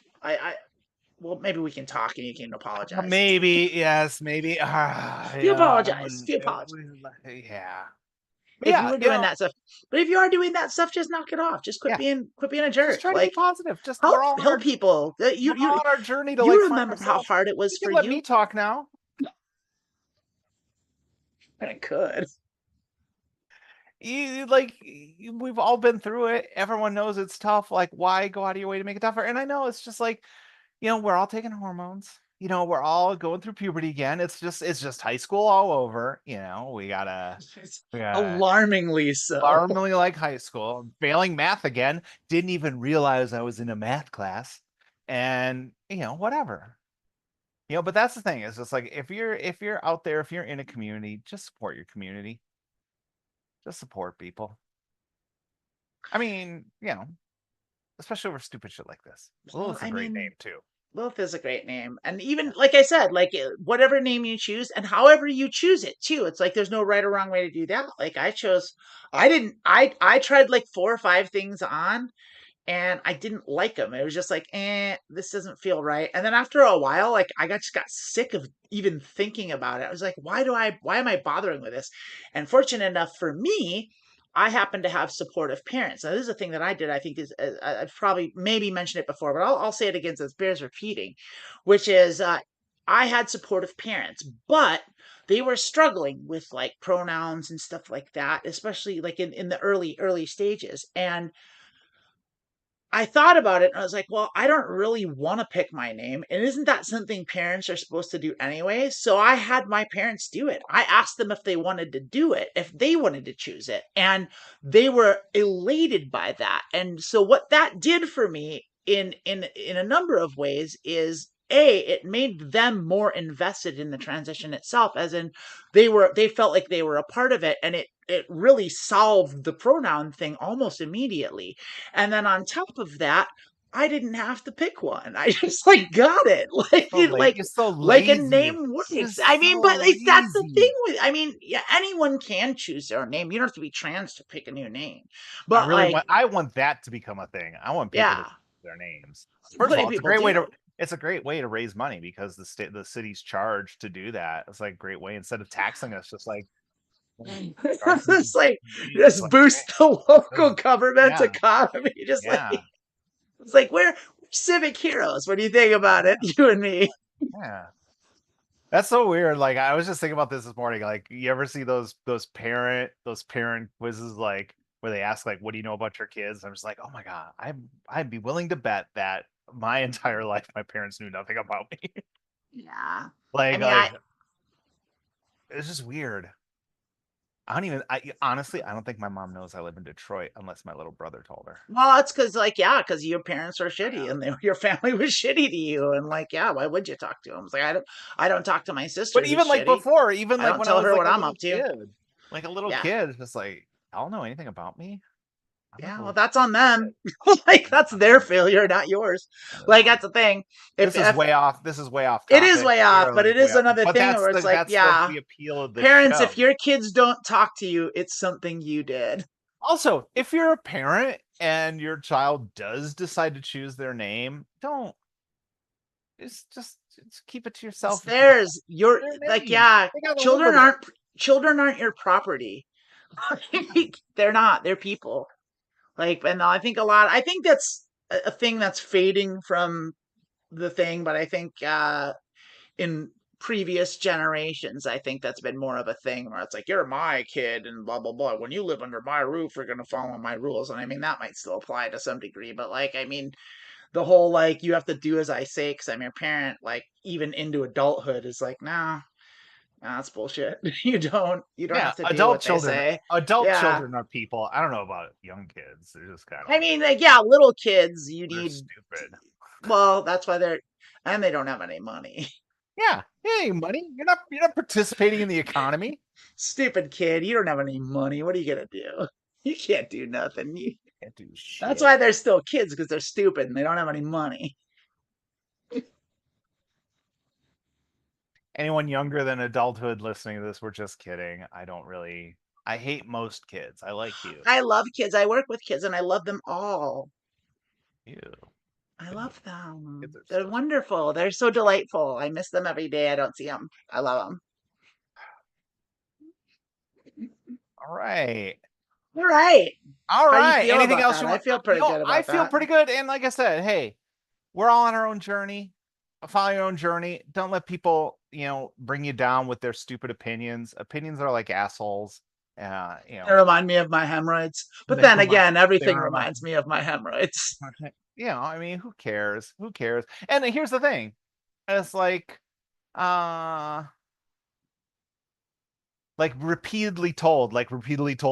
maybe we can talk and you can apologize. Maybe, yes, maybe. You apologize. Yeah. If you were doing that stuff, but if you are doing that stuff, just knock it off. Just quit being a jerk. Just try to be positive. Just help people. You on our journey to you remember how hard it was for you. Let me talk now. I could. We've all been through it. Everyone knows it's tough. Like, why go out of your way to make it tougher? And I know it's just like, we're all taking hormones. We're all going through puberty again. It's just high school all over. We gotta alarmingly so. Alarmingly like high school. Failing math again. Didn't even realize I was in a math class. And whatever. But that's the thing. It's just like if you're out there, if you're in a community, just support your community. Just support people. I mean, especially over stupid shit like this. Lilith's a great name too. Lilith is a great name. And even, like I said, like whatever name you choose and however you choose it too, it's like there's no right or wrong way to do that. Like I tried like 4 or 5 things on and I didn't like them. It was just like, this doesn't feel right. And then after a while, like I just got sick of even thinking about it. I was like, why am I bothering with this? And fortunate enough for me, I happen to have supportive parents. Now, this is a thing that I did. I think is I've probably maybe mentioned it before, but I'll say it again so it bears repeating, which is I had supportive parents, but they were struggling with like pronouns and stuff like that, especially like in the early stages. And I thought about it and I was like, well, I don't really want to pick my name. And isn't that something parents are supposed to do anyway? So I had my parents do it. I asked them if they wanted to do it, if they wanted to choose it. And they were elated by that. And so what that did for me in a number of ways is it made them more invested in the transition itself, as in they felt like they were a part of it, and it really solved the pronoun thing almost immediately. And then on top of that, I didn't have to pick one. I just like got it. Like like a name works. I mean, but like that's the thing with anyone can choose their own name. You don't have to be trans to pick a new name. But I want that to become a thing. I want people to choose their names. First of all, it's a great way to raise money because the city's charged to do that. It's like a great way instead of taxing us, just like it's like just boost the local government's economy. Just like it's like we're civic heroes. What do you think about it, you and me? Yeah, that's so weird. Like I was just thinking about this morning. Like you ever see those parent quizzes like where they ask like, "What do you know about your kids?" I'm just like, oh my god, I'd be willing to bet that my entire life, my parents knew nothing about me. Yeah. Like, I mean, it's just weird. Honestly, I don't think my mom knows I live in Detroit unless my little brother told her. well, it's because, like, yeah, because your parents are shitty and your family was shitty to you, and like, yeah, why would you talk to them? It's like I don't talk to my sister. But Who's even like shitty. before, even I like don't when I tell was her like what a I'm little up to. kid, like a little Yeah. kid, it's just like, I don't know anything about me. Yeah, well, that's on them. Like, that's their failure, not yours. Like, that's the thing. This is way off. This is way off it is topic. way off, We're but like it way is off. another But thing where it's like, that's yeah, the appeal of the parents, show. if your kids don't talk to you, it's something you did. Also, if you're a parent and your child does decide to choose their name, don't just keep it to yourself. It's theirs. You're Their like, name. yeah, They gotta live with it. children aren't your property. They're not. They're people. Like, and I think I think that's a thing that's fading from the thing, but I think in previous generations, I think that's been more of a thing where it's like, you're my kid and blah blah blah. When you live under my roof, you're gonna follow my rules. And I mean, that might still apply to some degree, but like, I mean, the whole like, you have to do as I say because I'm your parent, like, even into adulthood is like, nah, that's bullshit. You don't Yeah, have to do what they say. adult Yeah. children are people. I don't know about young kids. They're just kind of I mean, like, yeah, little kids, you they're need, stupid. well, that's why and they don't have any money. Yeah, hey, money. You're not participating in the economy. Stupid kid, you don't have any money. What are you gonna do? You can't do nothing. Can't do shit. That's why they're still kids, because they're stupid and they don't have any money. Anyone younger than adulthood listening to this, we're just kidding. I hate most kids. I like you. I love kids. I work with kids and I love them all. You. I love them. Kids are They're so wonderful. They're so delightful. I miss them every day. I don't see them. I love them. all right. All right. All How right. do you feel Anything about else that? you I want? feel pretty good about I feel that. pretty good. And like I said, hey, we're all on our own journey. Follow your own journey. Don't let people, bring you down with their stupid opinions. Opinions are like assholes. They remind me of my hemorrhoids. But They then remind- again, they everything remind- reminds me of my hemorrhoids. I mean, who cares? Who cares? And here's the thing. It's like repeatedly told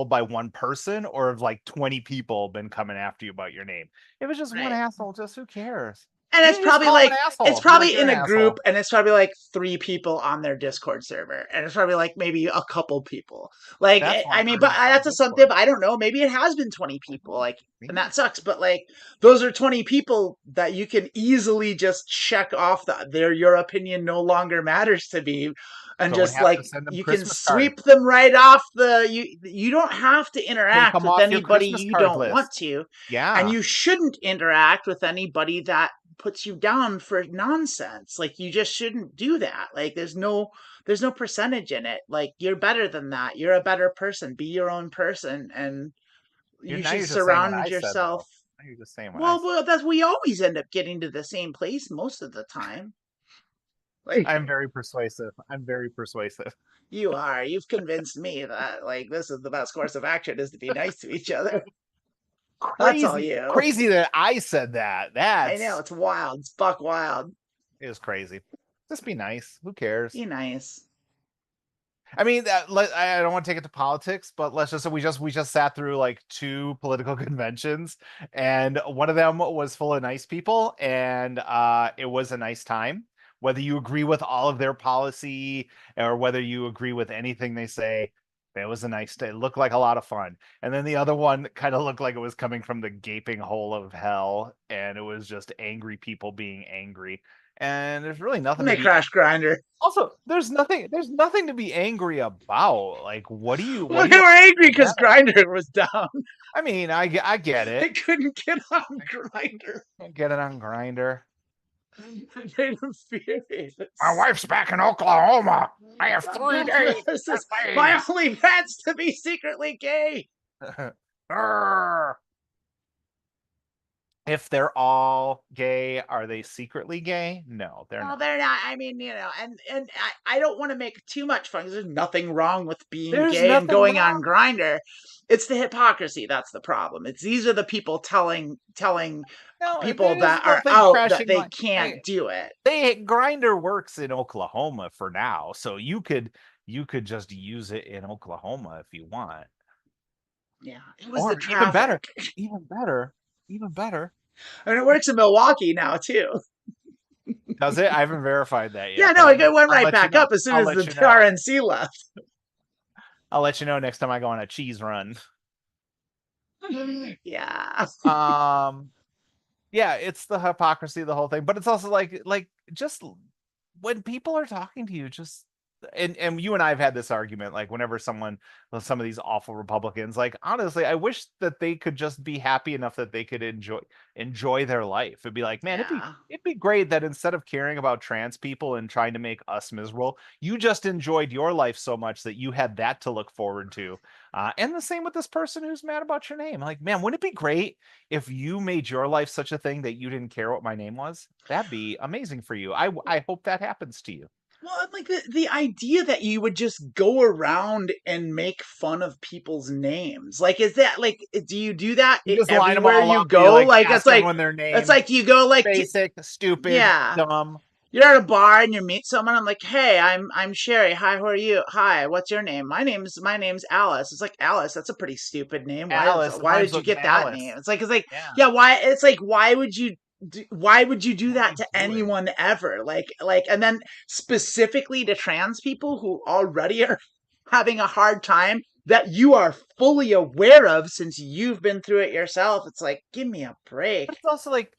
by one person, or have like 20 people been coming after you about your name. If it's just one asshole, just who cares? And it's You just probably call him like, an asshole. it's Be like, probably "You're in an a group, asshole." and it's probably like 3 people on their Discord server, and it's probably like maybe a couple people. Like, That's why I I'm mean, pretty but much on that's Discord. assumptive. I don't know. Maybe it has been 20 people. Like, and that sucks. But like, those are 20 people that you can easily just check off that your opinion no longer matters to me, and Don't just have like, to send them you can Christmas cards. sweep them right off you don't have to interact them with off your anybody Christmas you card don't want list. to. Yeah. And you shouldn't interact with anybody that puts you down for nonsense. Like, you just shouldn't do that. Like, there's no percentage in it. Like, you're better than that. You're a better person. Be your own person, and you Now should you're just saying what surround I said, though. yourself. Now you're just saying what I said. Well, that's, we always end up getting to the same place most of the time. Like, I'm very persuasive. I'm very persuasive. you are. You've convinced me that, like, this is the best course of action, is to be nice to each other. That's all you. Crazy that I said that. I know, it's wild. It's buck wild. It was crazy. Just be nice. Who cares? Be nice. I mean, I don't want to take it to politics, but let's just say we just sat through like 2 political conventions, and one of them was full of nice people, and it was a nice time. Whether you agree with all of their policy or whether you agree with anything they say, it was a nice day. It looked like a lot of fun. And then the other one kind of looked like it was coming from the gaping hole of hell, and it was just angry people being angry. And there's really nothing. They crash Grinder. Also, there's nothing to be angry about. Like, what do you? Well, they were angry because Grinder was down. I mean, I get it. They couldn't get on Grinder. Get it on Grinder. It made them furious. My wife's back in Oklahoma. I have 3 days. My only pet's to be secretly gay. If they're all gay, are they secretly gay? No, they're Well, not. they're not. I mean, and I don't want to make too much fun because there's nothing wrong with being There's gay and nothing going on wrong. Grinder. It's the hypocrisy that's the problem. It's these are the people telling No, people there's that the whole are thing out that crashing they like can't do it. Grinder works in Oklahoma for now, so you could just use it in Oklahoma if you want. Yeah, it was the Or even better, traffic. even better, even better. I mean, it works in Milwaukee now too. Does it? I haven't verified that Yeah, yet, but no, it went I'll right let you back know. up as soon I'll as let the you know. RNC left. I'll let you know next time I go on a cheese run. Yeah. Yeah, it's the hypocrisy of the whole thing, but it's also like just when people are talking to you, just and you and I have had this argument, like whenever some of these awful Republicans, like honestly, I wish that they could just be happy enough that they could enjoy their life. It'd be like, man, Yeah. it'd be great that instead of caring about trans people and trying to make us miserable, you just enjoyed your life so much that you had that to look forward to. And the same with this person who's mad about your name. Like, man, wouldn't it be great if you made your life such a thing that you didn't care what my name was? That'd be amazing for you. I hope that happens to you. Well, like the idea that you would just go around and make fun of people's names. Like, is that like, do you do that You just line them everywhere all you up and you go? like Like, ask everyone their it's name. like you go like, Basic, stupid, yeah, dumb. you're at a bar and you meet someone. I'm like, hey, I'm Sherry. Hi, who are you? Hi, what's your name? My name's Alice. It's like, Alice. That's a pretty stupid name. Alice Why rhymes did you with get that name? malice. It's like Yeah. yeah. Why? It's like why would you do What are that you to doing? anyone ever? And then specifically to trans people who already are having a hard time that you are fully aware of since you've been through it yourself. It's like, give me a break. But it's also like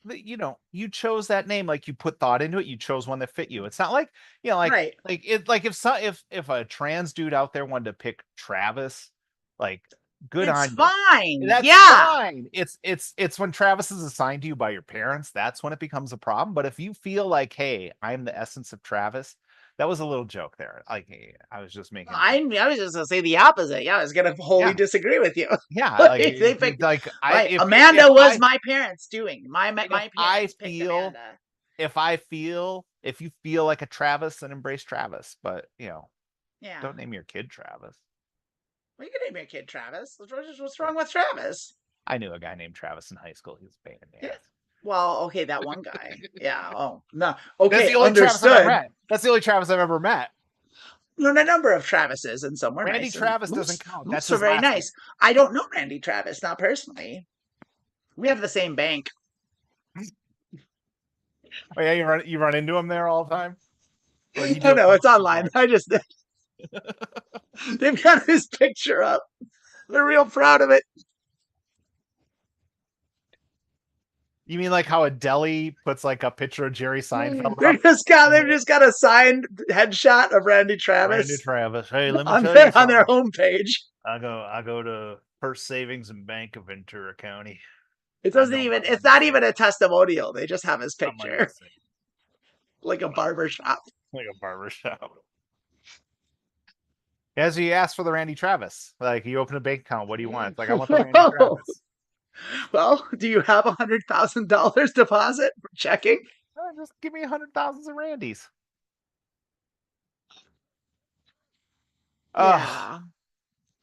you chose that name, like you put thought into it. You chose one that fit you. It's not like Right. if a trans dude out there wanted to pick Travis, like good It's on you. fine. That's Yeah. fine. It's when Travis is assigned to you by your parents, that's when it becomes a problem. But if you feel like, hey, I'm the essence of Travis, that was a little joke there. Like, hey, I was just making I was just gonna say the opposite. Yeah, I was gonna wholly yeah, disagree with you. yeah. Like, Like they picked like I like if Amanda was my parents doing. if My I parents picked feel Amanda. if you feel like a Travis, then embrace Travis. But Yeah. don't name your kid Travis. Well, you can name your kid Travis. What's wrong with Travis? I knew a guy named Travis in high school. He was a pain in the Yeah. ass. Well, okay, that one guy. Yeah. Oh no. That's Okay, the only Travis I've ever understood. met. That's the only Travis I've ever met. No, a number of Travises, and some were Randy nice, and Travis doesn't count. That's most were his very last name. nice. I don't know Randy Travis, not personally. We have the same bank. Oh yeah, you run into him there all the time. Or do you Oh do it no, it's promotion online. for I just they've got his picture up. They're real proud of it. You mean like how a deli puts like a picture of Jerry Seinfeld up? They've just got a signed headshot of Randy Randy Travis Travis. Hey, let me on tell you their something. homepage. I go to First Savings and Bank of Ventura County. It I doesn't know even my it's money's not safe. even a testimonial. They just have his My money's picture. safe. Like a barber shop. Like a barber shop. As you ask for the Randy Travis, like you open a bank account, what do you want? It's like I want the Randy Travis. Well, do you have $100,000 deposit for checking? Just give me 100,000 of Randys. Yeah.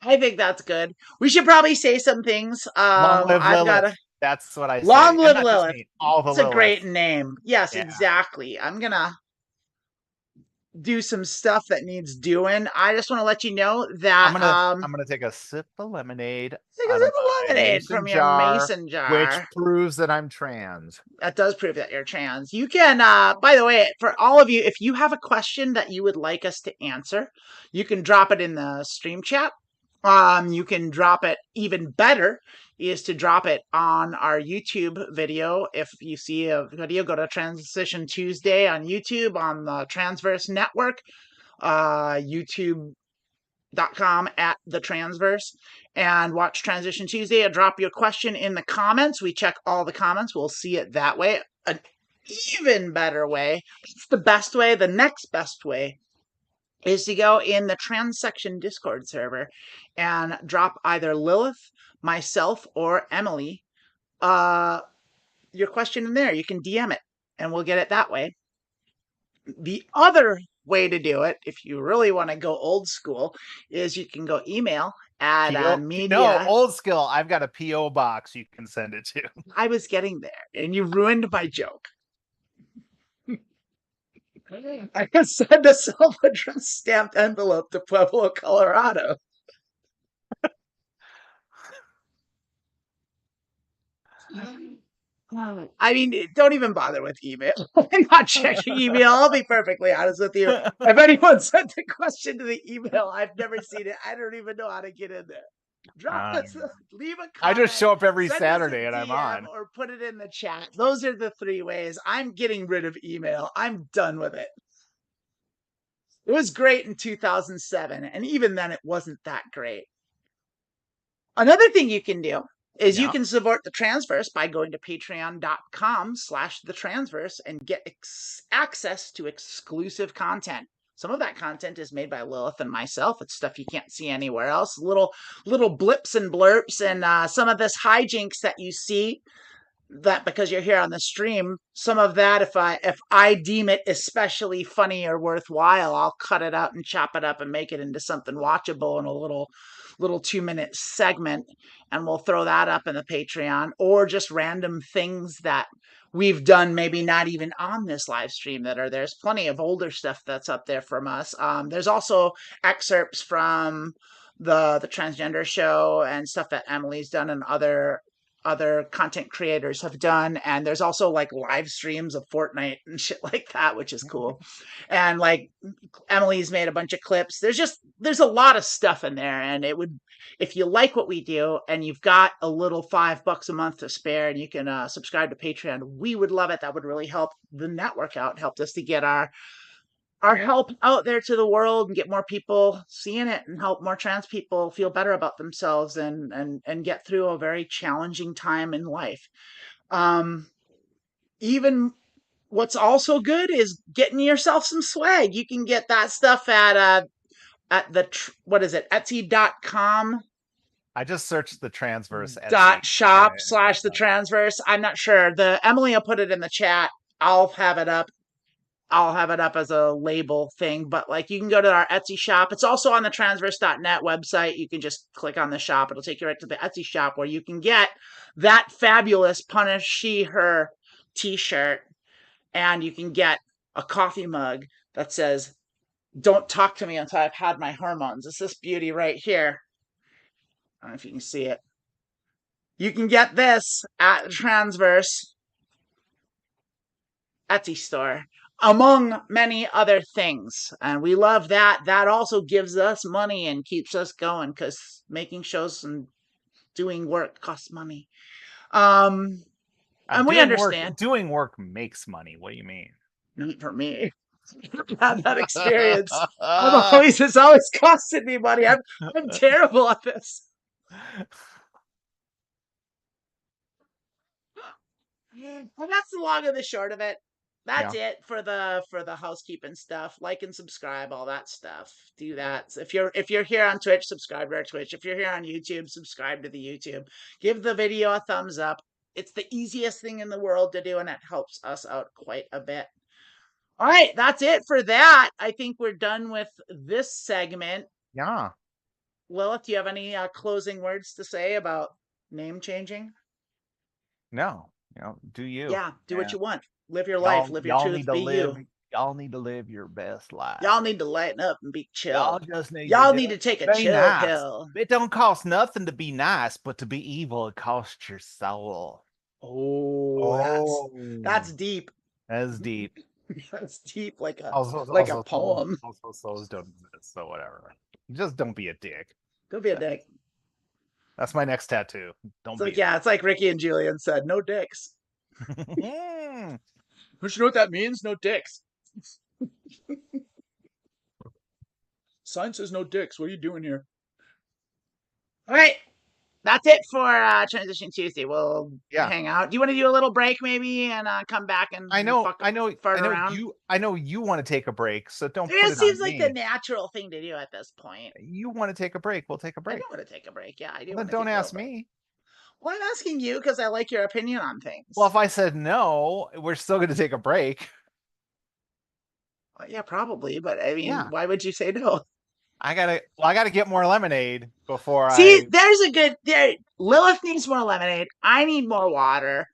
I think that's good. We should probably say some things. Long live I've got Lilith. to That's what I long say. And live not just Lilith. me, all the It's a great Liliths. name. Yes, Yeah. exactly. I'm gonna do some stuff that needs doing. I just want to let you know that I'm gonna take a sip of lemonade take a out of sip of my lemonade mason from your jar, mason which jar. proves that I'm trans. That does prove that you're trans. You can, by the way, for all of you, if you have a question that you would like us to answer, you can drop it in the stream chat. You can drop it even better is to drop it on our YouTube video. If you see a video, go to Transition Tuesday on YouTube on the Transverse Network, youtube.com at the Transverse, and watch Transition Tuesday and drop your question in the comments. We check all the comments. We'll see it that way. An even better way, it's the best way, the next best way is to go in the Transection Discord server and drop either Lilith, myself, or Emily your question in there. You can DM it, and we'll get it that way. The other way to do it, if you really want to go old school, is you can go email at No, media. old skill. I've got a PO box you can send it to. I was getting there, and you ruined my joke. I can send a self-addressed stamped envelope to Pueblo, Colorado. I mean, don't even bother with email. I'm not checking email. I'll be perfectly honest with you. If anyone sent a question to the email, I've never seen it. I don't even know how to get in there. Drop us, leave a comment. I just show up every send Saturday us a and I'm DM on. or put it in the chat. Those are the 3 ways. I'm getting rid of email. I'm done with it. It was great in 2007, and even then it wasn't that great. Another thing you can do is you can support the Transverse by going to patreon.com/thetransverse and get access to exclusive content. Some of that content is made by Lilith and myself. It's stuff you can't see anywhere else. Little blips and blurps, and some of this hijinks that you see, that because you're here on the stream, some of that, if I deem it especially funny or worthwhile, I'll cut it out and chop it up and make it into something watchable in a little 2-minute segment, and we'll throw that up in the Patreon, or just random things that we've done, maybe not even on this live stream, that are there's plenty of older stuff that's up there from us. There's also excerpts from the transgender show and stuff that Emily's done and other content creators have done, and there's also like live streams of Fortnite and shit like that, which is cool. And like Emily's made a bunch of clips. There's a lot of stuff in there, and it would, if you like what we do and you've got a little $5 a month to spare and you can subscribe to Patreon, we would love it. That would really help the network out, helped us to get our help out there to the world and get more people seeing it, and help more trans people feel better about themselves and get through a very challenging time in life. Even what's also good is getting yourself some swag. You can get that stuff at the what is it, Etsy.com. I just searched the Transverse .shop/the Transverse. I'm not sure. Emily will put it in the chat. I'll have it up as a label thing, but like you can go to our Etsy shop. It's also on the transverse.net website. You can just click on the shop. It'll take you right to the Etsy shop, where you can get that fabulous Punish She Her t-shirt, and you can get a coffee mug that says, "Don't talk to me until I've had my hormones." It's this beauty right here. I don't know if you can see it. You can get this at the Transverse Etsy store, among many other things. And we love that. That also gives us money and keeps us going, because making shows and doing work costs money. And we understand. Doing work makes money. What do you mean? Not for me. Had that experience. It's always costed me money. I'm terrible at this. And that's the long and the short of it. That's it for the housekeeping stuff. Like and subscribe, all that stuff. Do that. If you're here on Twitch, subscribe to our Twitch. If you're here on YouTube, subscribe to the YouTube. Give the video a thumbs up. It's the easiest thing in the world to do, and it helps us out quite a bit. All right, that's it for that. I think we're done with this segment. Yeah. Lilith, do you have any closing words to say about name changing? No. Do you? Yeah, do what you want. Live your life. Live your truth. Be you. Y'all need to live your best life. Y'all need to lighten up and be chill. Y'all need to take a chill pill. It don't cost nothing to be nice, but to be evil, it costs your soul. That's deep. That's deep. That's deep, like a poem. Also, souls don't exist, so whatever. Just don't be a dick. Don't be a dick. That's my next tattoo. It's like Ricky and Julian said, no dicks. Don't you know what that means? No dicks. Sign says no dicks. What are you doing here? All right. That's it for Transition Tuesday. We'll hang out. Do you want to do a little break maybe and come back and I know you want to take a break, so don't put it on me. It seems like the natural thing to do at this point. You want to take a break, we'll take a break. I do want to take a break. Yeah, I do. Then don't ask me. Well, I'm asking you because I like your opinion on things. Well, if I said no, we're still going to take a break. Well, yeah, probably. But I mean, Yeah. why would you say no? I gotta get more lemonade before See, there's a good there. Lilith needs more lemonade. I need more water.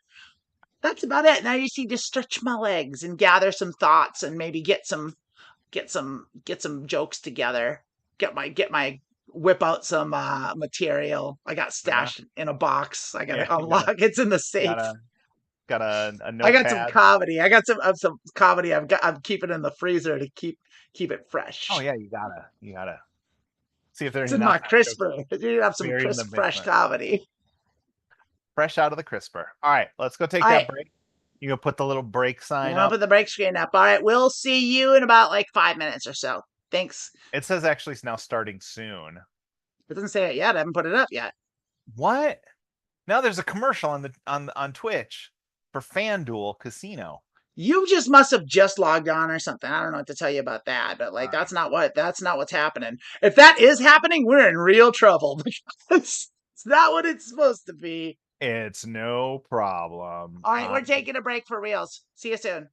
That's about it. Now you see, just stretch my legs and gather some thoughts and maybe get some jokes together. Get my whip out some material. I got Yeah. stashed in a box. I Yeah. gotta unlock. It's in the safe. Got a I got some notepad. comedy. I got some comedy. I'm keeping in the freezer to keep it fresh. Oh yeah, you gotta see if there are It's any in my knockback jokes crisper. You have some buried in the crisp, fresh basement. comedy. Fresh out of the crisper. All right, let's go take All that right. break. You go put the little break I'm sign gonna up. put the break screen up. All right. We'll see you in about like 5 minutes or so. Thanks. It says actually it's now starting soon. It doesn't say it yet. I haven't put it up yet. What? Now there's a commercial on Twitch for FanDuel Casino. You just must have just logged on or something. I don't know what to tell you about that, but like All that's not what's happening. If that is happening, we're in real trouble because it's not what it's supposed to be. It's no problem. All right, we're taking a break for reals. See you soon.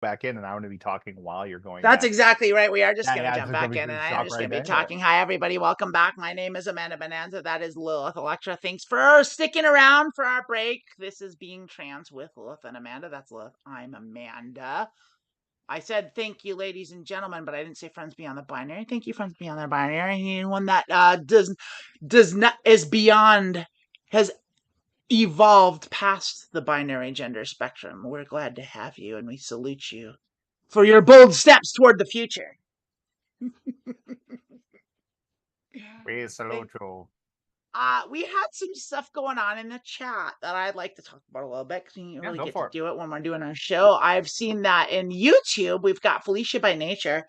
back in, and I want to be talking while you're going. That's back. exactly right. We are just going to Yeah, jump just back we in, can and I am stop just right going to be there. talking. Hi, everybody. Welcome back. My name is Amanda Bonanza. That is Lilith Electra. Thanks for sticking around for our break. This is Being Trans with Lilith and Amanda. That's Lilith. I'm Amanda. I said thank you, ladies and gentlemen, but I didn't say friends beyond the binary. Thank you, friends beyond the binary. Anyone that does not is beyond has evolved past the binary gender spectrum. We're glad to have you, and we salute you for your bold steps toward the future. We salute you. We had some stuff going on in the chat that I'd like to talk about a little bit because we really go get for to it. do it when we're doing our show. I've seen that in YouTube. We've got Felicia by Nature.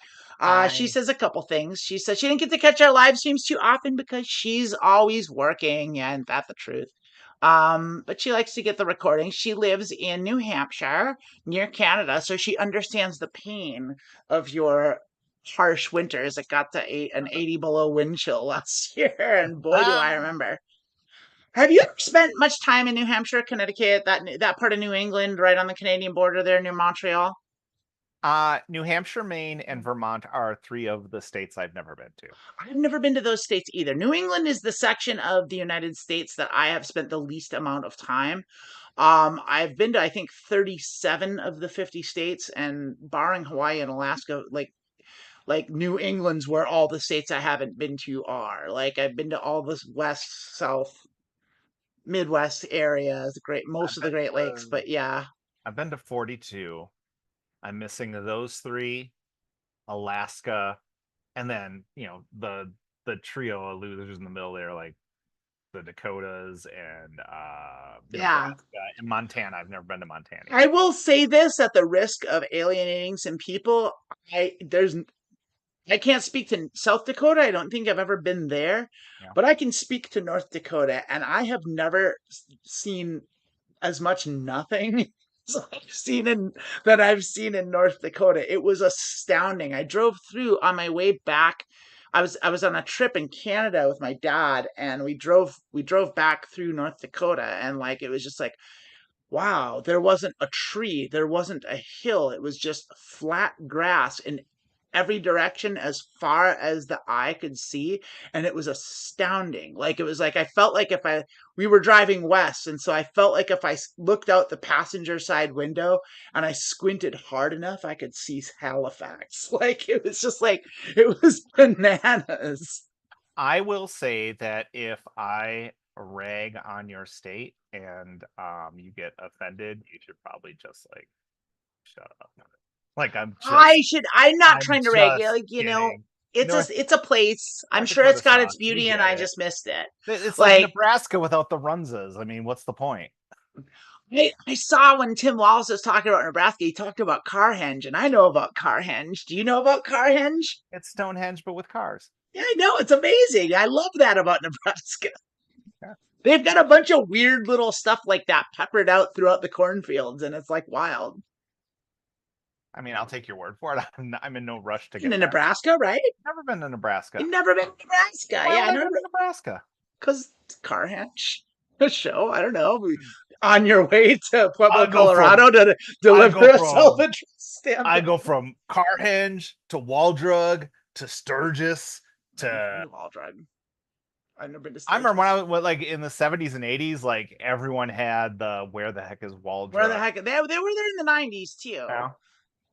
She says a couple things. She says she didn't get to catch our live streams too often because she's always working. Yeah, and that's the truth. But she likes to get the recordings. She lives in New Hampshire, near Canada, so she understands the pain of your harsh winters. It got to an 80 below wind chill last year, and boy, do I remember. Have you ever spent much time in New Hampshire, Connecticut, that part of New England, right on the Canadian border there near Montreal? New Hampshire, Maine, and Vermont are 3 of the states I've never been to. I've never been to those states either. New England is the section of the United States that I have spent the least amount of time. I've been to, I think, 37 of the 50 states, and barring Hawaii and Alaska, like New England's where all the states I haven't been to are. Like I've been to all the West, South, Midwest areas, most of the Great Lakes, but yeah. I've been to 42. I'm missing those 3, Alaska, and then the trio of losers in the middle there, like the Dakotas and Nebraska and Montana. I've never been to Montana. I will say this at the risk of alienating some people. I can't speak to South Dakota. I don't think I've ever been there, but I can speak to North Dakota, and I have never seen as much nothing that I've seen in North Dakota. It was astounding. I drove through on my way back. I was on a trip in Canada with my dad, and we drove back through North Dakota, and like it was just like, wow, there wasn't a tree, there wasn't a hill. It was just flat grass in every direction as far as the eye could see, and it was astounding. Like it was like I felt like we were driving west, and so I felt like if I looked out the passenger side window and I squinted hard enough, I could see Halifax. Like it was just like it was bananas. I will say that if I rag on your state and you get offended, you should probably just like shut up. Like I'm not trying to rag you. Like, it's a place. I'm sure it's got its beauty, and I just missed it. It's like Nebraska without the Runzas. I mean, what's the point? I saw when Tim Wallace was talking about Nebraska, he talked about Carhenge, and I know about Carhenge. Do you know about Carhenge? It's Stonehenge, but with cars. Yeah, I know. It's amazing. I love that about Nebraska. Yeah. They've got a bunch of weird little stuff like that peppered out throughout the cornfields, and it's like wild. I mean, I'll take your word for it. I'm in no rush to get to Nebraska, right? Never been to Nebraska. You've never been to Nebraska? Why I've never been to Nebraska. Because Carhenge, the show. I don't know. On your way to Pueblo, Colorado, to deliver a self-addressed stamp. I go from Carhenge to Waldrug to Sturgis to Waldrug. I've never been to Sturgis. I remember when I was like in the 70s and 80s, like everyone had the where the heck is Waldrug? Where the heck? They were there in the 90s too.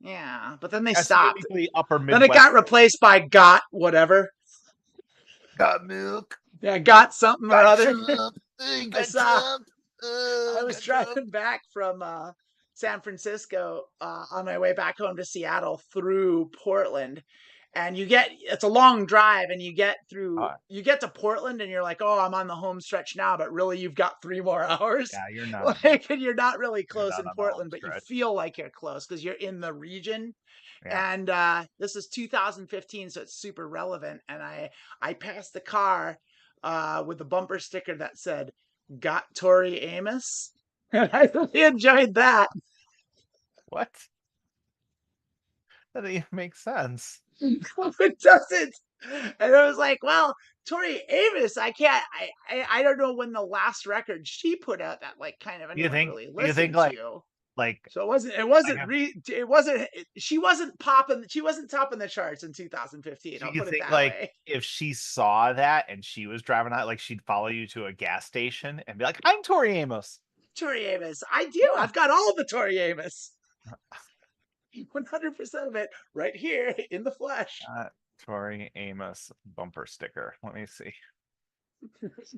Yeah, but then they stopped. Upper Midwest. Then it got replaced by Got whatever. Got milk. Yeah, Got something or other. I was driving back from San Francisco on my way back home to Seattle through Portland. And it's a long drive, and you get to Portland, and you're like, oh, I'm on the home stretch now, but really you've got 3 more hours. Yeah, you're not. And you're not really close in Portland, but you feel like you're close because you're in the region. Yeah. And this is 2015, so it's super relevant. And I passed the car with a bumper sticker that said, "Got Tori Amos," and I really enjoyed that. What? That doesn't even make sense. It doesn't. And I was like, well, Tori Amos, I don't know when the last record she put out that like kind of anyone really listened to. Like, So it wasn't she wasn't topping the charts in 2015. do I'll you put it think that like way. if she saw that and she was driving out, like she'd follow you to a gas station and be like, "I'm Tori Amos." Tori Amos. I do. Yeah. I've got all the Tori Amos. 100% of it right here in the flesh. Tori Amos bumper sticker. Let me see.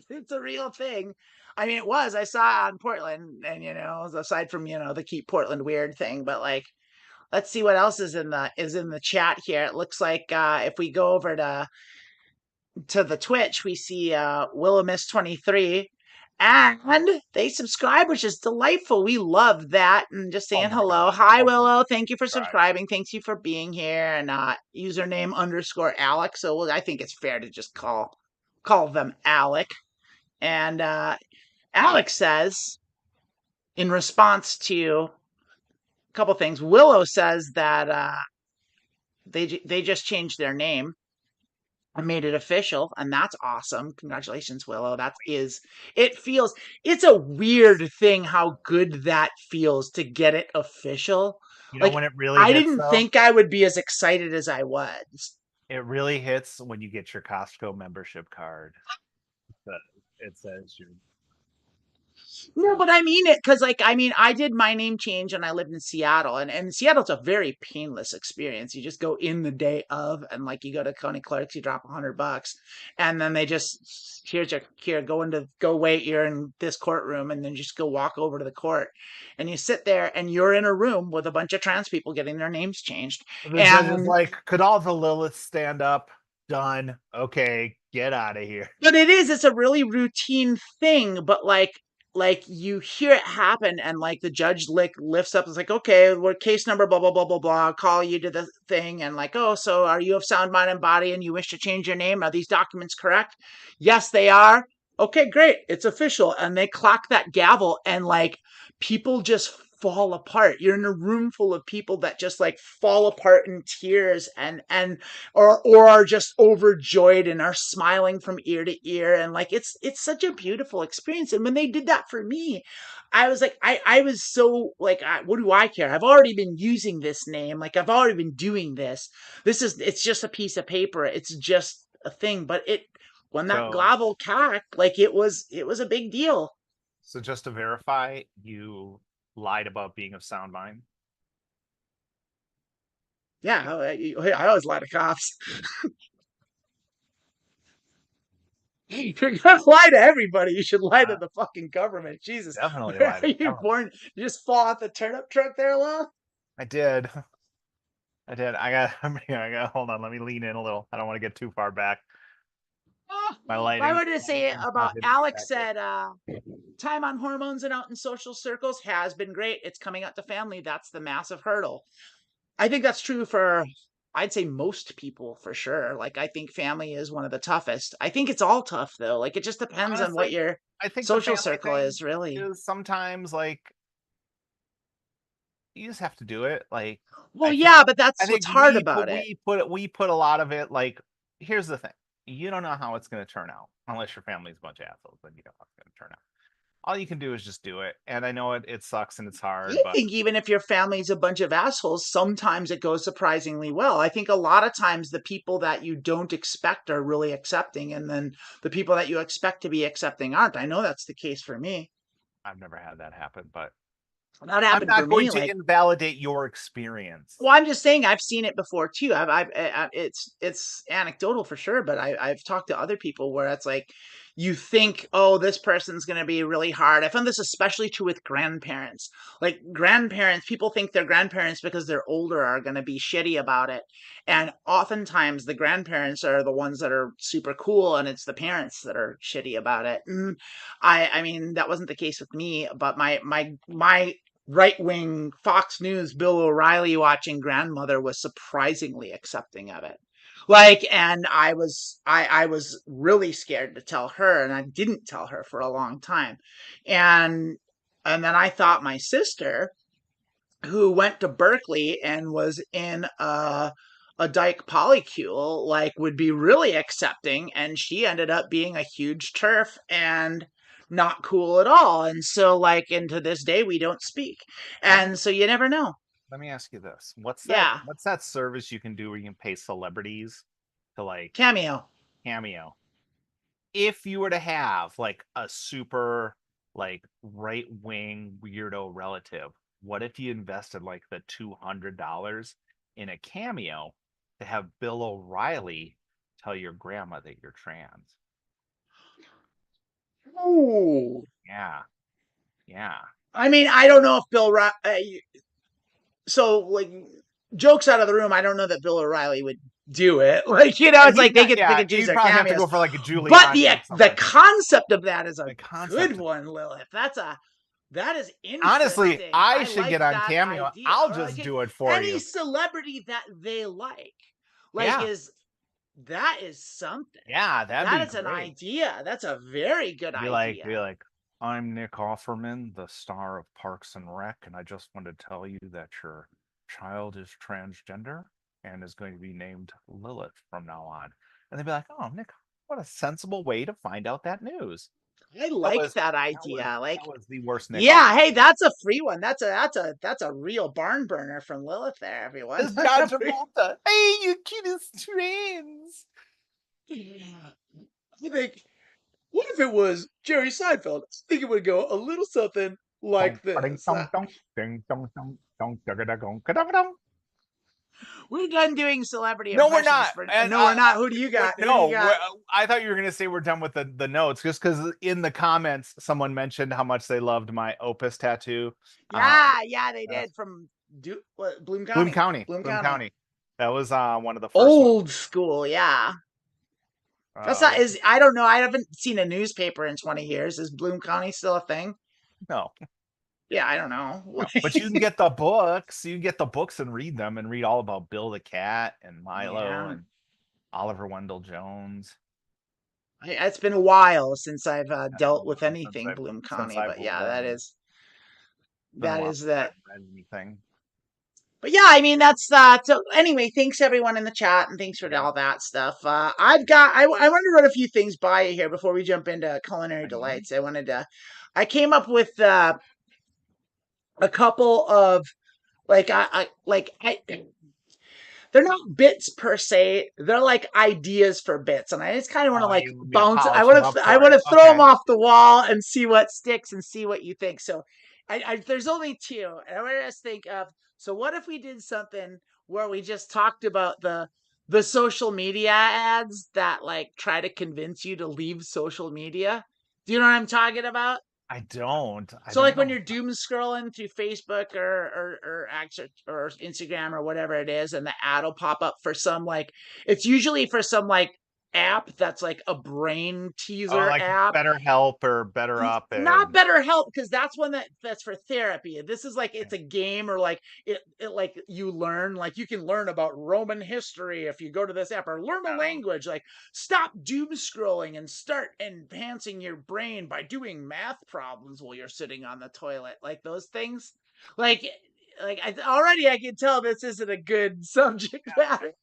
It's a real thing. I mean, it was. I saw it on Portland, and aside from the keep Portland weird thing, but like, let's see what else is in the chat here. It looks like if we go over to the Twitch, we see Willow Miss 23, and they subscribe, which is delightful. We love that. And just Oh saying my hello. God. Hi, Oh, Willow. Thank you for subscribe. subscribing. Thanks you for being here. And username _Alex. So I think it's fair to just call them Alec. And Alex says, in response to a couple things, Willow says that they just changed their name. I made it official, and that's awesome. Congratulations, Willow. It's a weird thing how good that feels to get it official. You know Like, when it really I hits didn't though? think I would be as excited as I was. It really hits when you get your Costco membership card. It says you're No, but I mean it because, like, I did my name change and I lived in Seattle, and Seattle's a very painless experience. You just go in the day of, and like, you go to County Clerks, you drop $100, and then they just go wait. You're in this courtroom, and then just go walk over to the court, and you sit there, and you're in a room with a bunch of trans people getting their names changed. the judge is And like, could all the Liliths stand up? Done. Okay, get out of here. but it's a really routine thing, but like you hear it happen, and like the judge lifts up, it's like, okay, what case number, blah blah blah blah blah, I'll call you to the thing, and like, oh, so are you of sound mind and body and you wish to change your name? Are these documents correct? Yes, they are. Okay, great, it's official. And they clock that gavel, and like, people just fall apart. You're in a room full of people that just like fall apart in tears, or are just overjoyed and are smiling from ear to ear, and like, it's such a beautiful experience. And when they did that for me, I was like, I was so like, what do I care? I've already been using this name, like, I've already been doing this. It's just a piece of paper, it's just a thing. But when that So, gavel cocked, like, it was a big deal. so just to verify, you lied about being of sound mind. Yeah, I always lie to cops. If you're gonna lie to everybody, you should lie to the fucking government. Jesus, Definitely where lied are to the you government. born? You just fall off the turnip truck there, Lo? I did. I did. I got. Hold on. Let me lean in a little. I don't want to get too far back. My lighting. I wanted to say about Didn't Alex exactly. said, time on hormones and out in social circles has been great. It's coming out to family. That's the massive hurdle. I think that's true for, I'd say, most people, for sure. Like, I think family is one of the toughest. I think it's all tough, though. Like, it just depends on what Honestly, your I think the social family circle thing is, really. is sometimes like you just have to do it. Like, Well, I yeah, think but that's I what's think hard about it. we put a lot of it. Like, here's the thing: you don't know how it's going to turn out unless your family's a bunch of assholes. Then you know how it's going to turn out. All you can do is just do it. And I know it sucks and it's hard, I but think even if your family's a bunch of assholes, sometimes it goes surprisingly well. I think a lot of times the people that you don't expect are really accepting, and then the people that you expect to be accepting aren't. I know that's the case for me. I've never had that happen. But That I'm happened for not going me. to Like, invalidate your experience. well, I'm just saying I've seen it before too. It's anecdotal for sure, but I've talked to other people where it's like, you think, oh, this person's going to be really hard. I found this especially true with grandparents. Like, grandparents, people think their grandparents, because they're older, are going to be shitty about it. And oftentimes the grandparents are the ones that are super cool, and it's the parents that are shitty about it. And I mean, that wasn't the case with me, but my right-wing Fox News Bill O'Reilly watching grandmother was surprisingly accepting of it. Like, and I was really scared to tell her, and I didn't tell her for a long time. And then I thought my sister, who went to Berkeley and was in a dyke polycule, like, would be really accepting, and she ended up being a huge turf and not cool at all. And so like, and to this day, we don't speak. And so you never know. Let me ask you this. What's Yeah. that service you can do where you can pay celebrities to like Cameo. If you were to have like a super like right-wing weirdo relative, what if you invested like the $200 in a Cameo to have Bill O'Reilly tell your grandma that you're trans? Ooh. Yeah. I mean, I don't know if so like, jokes out of the room, I don't know that Bill O'Reilly would do it. Like, you know, it's like they could choose You'd their probably have to cameos. go for like a But Giuliani or the something. concept of that is a The good concept. one, Lilith. That is interesting. Honestly, I should like get on that Cameo. idea. I'll Or just like do it for any you. celebrity that they like Yeah. that is something. Yeah, that'd be That is an great. idea. That's a very good idea. Be like, I'm Nick Offerman, the star of Parks and Rec, and I just want to tell you that your child is transgender and is going to be named Lilith from now on. And they'd be like, oh, Nick, what a sensible way to find out that news. I like that idea. That was the worst Nick. Yeah, hey, that's a free one. That's a real barn burner from Lilith there, everyone. It's John Travolta. Hey, your kid is trans. I think, what if it was Jerry Seinfeld? I think it would go a little something like this. We're done doing celebrity No, impressions. we're not. No, we're not. Who do you got? I thought you were going to say we're done with the notes, just because in the comments someone mentioned how much they loved my Opus tattoo. Yeah, they did from Bloom County. Bloom County. That was one of the first old school. Yeah. That's not I don't know. I haven't seen a newspaper in 20 years. Is Bloom County still a thing? No. Yeah, I don't know. No, but you can get the books. You can get the books and read them and read all about Bill the Cat and Milo and Oliver Wendell Jones. It's been a while since I've dealt with anything Bloom County, but yeah, that is that. Anything. But yeah, I mean, that's so anyway, thanks everyone in the chat and thanks for all that stuff. I wanted to run a few things by you here before we jump into culinary delights. I came up with a couple of they're not bits per se. They're like ideas for bits, and I just kind of want to like bounce. I want to throw them off the wall and see what sticks and see what you think. So, there's only two, and I want to just think of. So, what if we did something where we just talked about the social media ads that like try to convince you to leave social media? Do you know what I'm talking about? I don't. So like when you're doom scrolling through Facebook or Instagram or whatever it is, and the ad will pop up for some it's usually for some app that's like a brain teaser app. BetterHelp or BetterUp. Not BetterHelp, because that's one that's for therapy. This is it's a game, or it you learn, you can learn about Roman history if you go to this app, or learn a language. Stop doom scrolling and start enhancing your brain by doing math problems while you're sitting on the toilet. Those things. I can tell this isn't a good subject matter.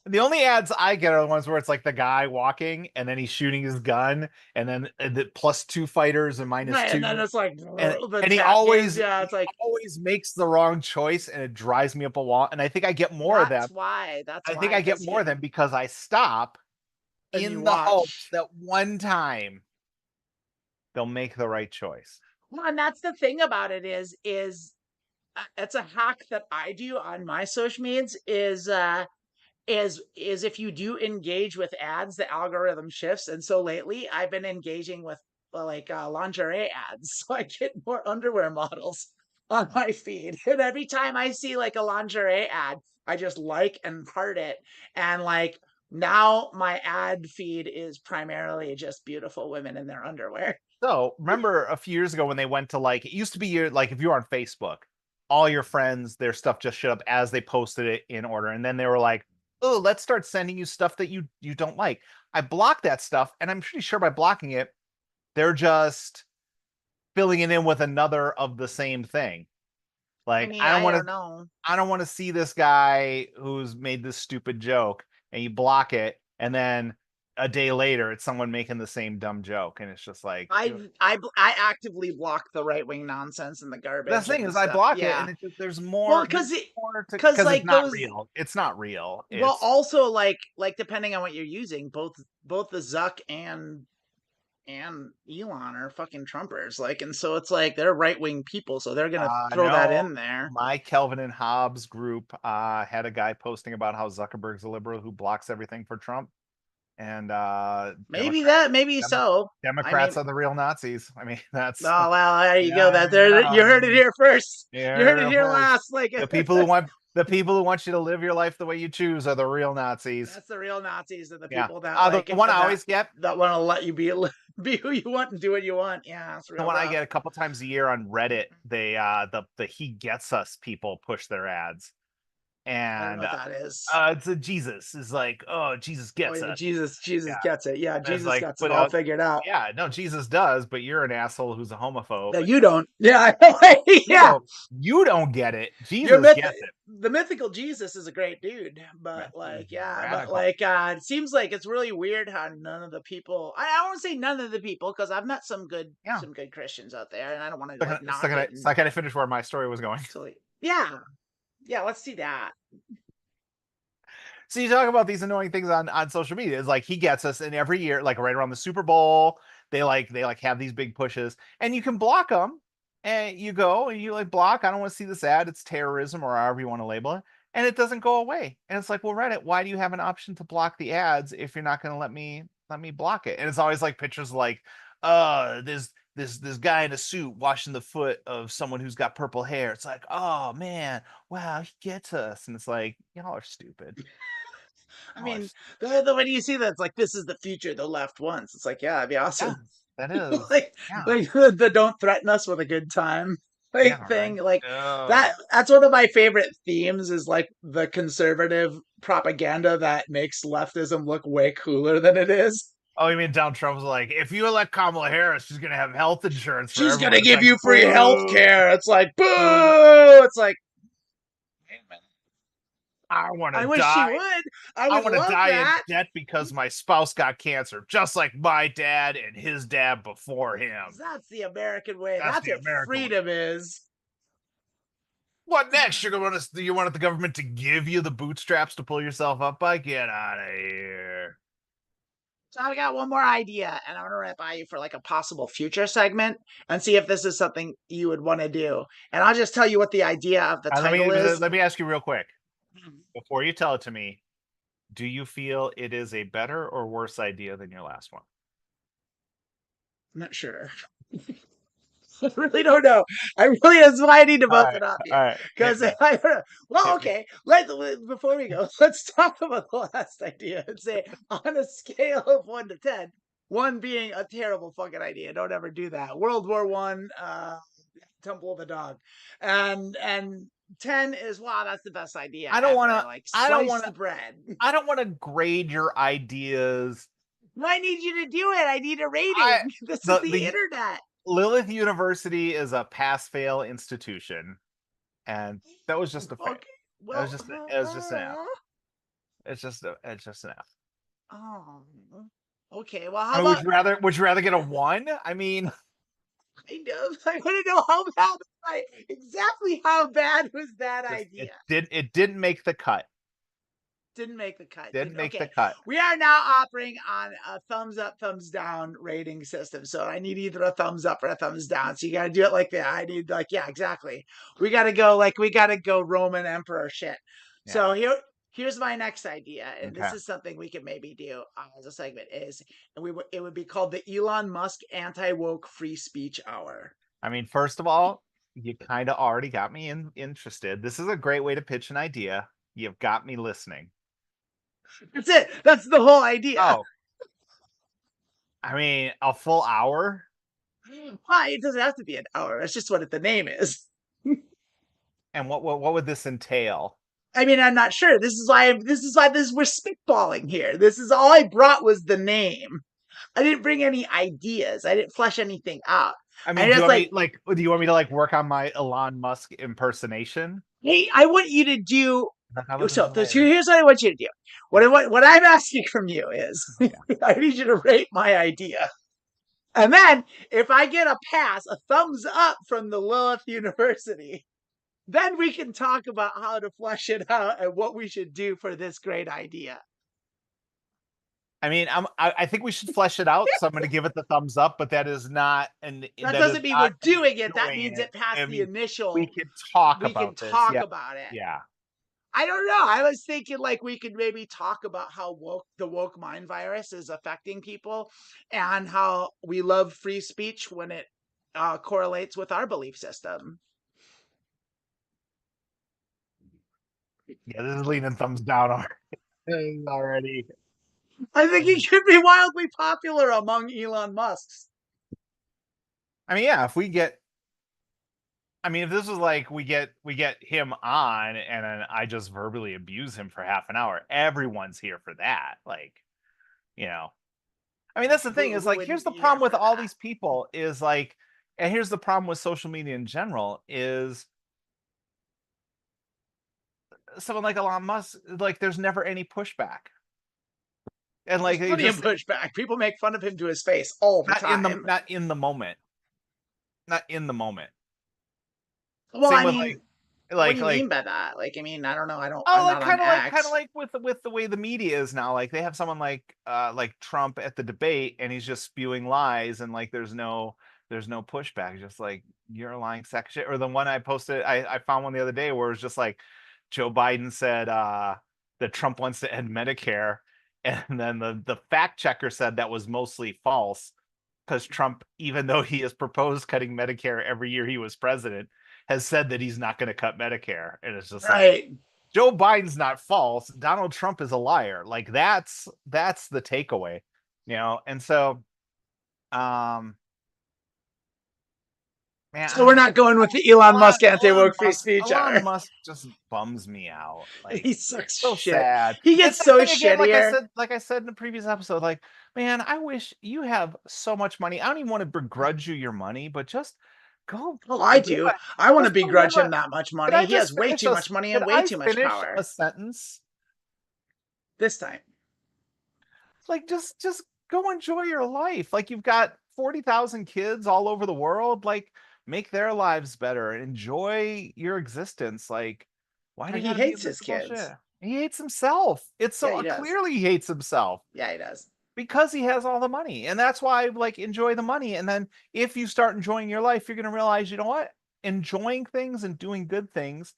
The only ads I get are the ones where it's like the guy walking and then he's shooting his gun and then the +2 fighters and -2. And then it's and he always always makes the wrong choice and it drives me up a wall. And I think I get more of them. That's why. I think I get more of them because I stop in the hopes that one time they'll make the right choice. Well, and that's the thing about it is it's a hack that I do on my social medias is if you do engage with ads, the algorithm shifts. And so lately I've been engaging with lingerie ads. So I get more underwear models on my feed. And every time I see a lingerie ad, I just like and heart it. And now my ad feed is primarily just beautiful women in their underwear. So remember a few years ago when they went to it used to be if you were on Facebook, all your friends, their stuff just showed up as they posted it in order. And then they were like, oh, let's start sending you stuff that you don't like. I blocked that stuff, and I'm pretty sure by blocking it, they're just filling it in with another of the same thing. I don't want to see this guy who's made this stupid joke, and you block it, and then a day later, it's someone making the same dumb joke, and it's just like I actively block the right wing nonsense and the garbage. that's the thing and is I stuff. block it, Yeah. and it's just, there's more. Well, because Because like it's not those. real. It's not real. Well, It's also like depending on what you're using, both the Zuck and Elon are fucking Trumpers. Like, and so it's like they're right wing people, so they're gonna throw that no. in there. My Kelvin and Hobbes group had a guy posting about how Zuckerberg's a liberal who blocks everything for Trump, and Maybe Democrats, so. Democrats are the real Nazis. I mean, that's Oh well, there you go. That yeah, there you heard it here first. You heard it here first. last. Like The people who want you to live your life the way you choose are the real Nazis. That's the real Nazis, and the Yeah. people that like the one I always get that want to let you be who you want and do what you want. Yeah, it's real. The one I get a couple times a year on Reddit, they the He Gets Us people push their ads. And I don't know what that is. It's a Jesus is like, oh, Jesus gets us. Jesus gets it. Yeah, Jesus like, gets it all figured out. Yeah, no, Jesus does, but you're an asshole who's a homophobe. No, you don't. Yeah, yeah. You don't get it. Jesus gets it. The mythical Jesus is a great dude, but like, yeah, radical. but like, it seems like it's really weird how none of the people. I won't say none of the people because I've met some good Christians out there, and I don't want to like knock it. So I kind of finish where my story was going. So, yeah. Yeah, let's see that. So you talk about these annoying things on social media. It's like He Gets Us, and every year, like right around the Super Bowl, they have these big pushes, and you can block them. And you go and you like block. I don't want to see this ad. It's terrorism, or however you want to label it, and it doesn't go away. And it's like, well, Reddit, why do you have an option to block the ads if you're not going to let me block it? And it's always like pictures like, there's this guy in a suit washing the foot of someone who's got purple hair. It's like, oh man, wow, He Gets Us. And it's like, y'all are stupid. I mean, the way you see that, it's like, this is the future the left wants. It's like, yeah, that'd be awesome. Yeah, that is like the don't threaten us with a good time thing. Right. Like that's one of my favorite themes is like the conservative propaganda that makes leftism look way cooler than it is. Oh, you mean Donald Trump was like, if you elect Kamala Harris, she's gonna have health insurance. She's gonna give you free health care. It's like, boo! It's like, I want to die. I wish she would. I want to die in debt because my spouse got cancer, just like my dad and his dad before him. That's the American way. That's what freedom is. What next? You want the government to give you the bootstraps to pull yourself up by? Get out of here. So I got one more idea, and I'm going to run it by you for like a possible future segment and see if this is something you would want to do. And I'll just tell you what the idea of the title is. Let me ask you real quick. Before you tell it to me, do you feel it is a better or worse idea than your last one? I'm not sure. I really don't know. That's why I need to bounce it off you. Because okay. Before we go, let's talk about the last idea and say on a scale of 1 to 10, 1 being a terrible fucking idea. Don't ever do that. World War I, Temple of the Dog, and 10 is wow, that's the best idea. I don't want to the bread. I don't want to grade your ideas. I need you to do it. I need a rating. This is the internet. Lilith University is a pass-fail institution, and that was just a fail. Okay, well, it was just an F. It's just an F. Oh, okay. Well, how about? Would you rather get a 1? I mean, I want to know how bad. Exactly how bad was that idea? It didn't make the cut. Didn't make the cut. Didn't make the cut. We are now operating on a thumbs up, thumbs down rating system. So I need either a thumbs up or a thumbs down. So you got to do it like that. I need yeah, exactly. We got to go Roman emperor shit. Yeah. So here's my next idea. And this is something we could maybe do as a segment it would be called the Elon Musk anti-woke free speech hour. I mean, first of all, you kind of already got me interested. This is a great way to pitch an idea. You've got me listening. That's it. That's the whole idea. Oh. I mean, a full hour? Why? It doesn't have to be an hour. That's just what the name is. And what would this entail? I mean, I'm not sure. This is why we're spitballing here. This is all I brought was the name. I didn't bring any ideas. I didn't flesh anything out. I mean, do you want me to work on my Elon Musk impersonation? Hey, I want you to do So here's what I want you to do. What I'm asking from you is, I need you to rate my idea. And then if I get a pass, a thumbs up from the Lilith University, then we can talk about how to flesh it out and what we should do for this great idea. I mean, I think we should flesh it out. So I'm going to give it the thumbs up, but that is not, and that doesn't mean we're doing it. That means it passed the initial. We can talk we about can this. talk Yeah. about it. Yeah. I don't know. I was thinking like we could maybe talk about how the woke mind virus is affecting people, and how we love free speech when it correlates with our belief system. Yeah, this is leaning thumbs down already. I think he should be wildly popular among Elon Musks. I mean, yeah, if this was like we get him on and then I just verbally abuse him for half an hour, everyone's here for that. Like, you know, I mean, that's the thing is like, here's the problem with all these people is like, and here's the problem with social media in general is someone like Elon Musk, like there's never any pushback. And like there's plenty of pushback. People make fun of him to his face all the time. Not in the moment. Well, I mean, what do you mean by that? Like, I mean, I don't know. I'm not kind on of like with the way the media is now. Like they have someone like Trump at the debate, and he's just spewing lies, and like there's no pushback. Just like, you're a lying sack of shit. Or the one I posted, I found one the other day where it was just like Joe Biden said that Trump wants to end Medicare, and then the fact checker said that was mostly false because Trump, even though he has proposed cutting Medicare every year he was president, has said that he's not going to cut Medicare. And it's just like, Joe Biden's not false. Donald Trump is a liar. Like that's the takeaway, you know? And so, man, so we're not going with the Elon Musk anti-woke free speech. Elon Musk just bums me out. Like, he sucks. So shit. sad. He gets so shittier. Again, like I said in the previous episode, like, man, I wish you have so much money. I don't even want to begrudge you your money, but just go. Well, I do. I want to begrudge him that much money. He has way too much money and way too much power. A sentence this time. Like, just go enjoy your life. Like, you've got 40,000 kids all over the world. Like, make their lives better and enjoy your existence. Like, why do he hates his kids? Bullshit? He hates himself. It's so clearly he hates himself. Yeah, he does. Because he has all the money. And that's why, like, enjoy the money. And then if you start enjoying your life, you're going to realize, you know what? Enjoying things and doing good things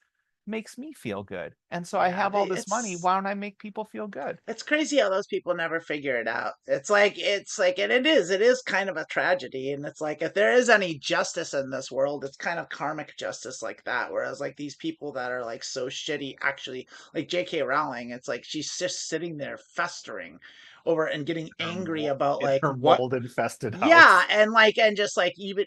makes me feel good. And so I have all this money. Why don't I make people feel good? It's crazy how those people never figure it out. It's like, and it is kind of a tragedy. And it's like, if there is any justice in this world, it's kind of karmic justice like that. Whereas like these people that are like so shitty, actually, like J.K. Rowling, it's like she's just sitting there festering over and getting angry about like her mold infested house. Yeah, and just like even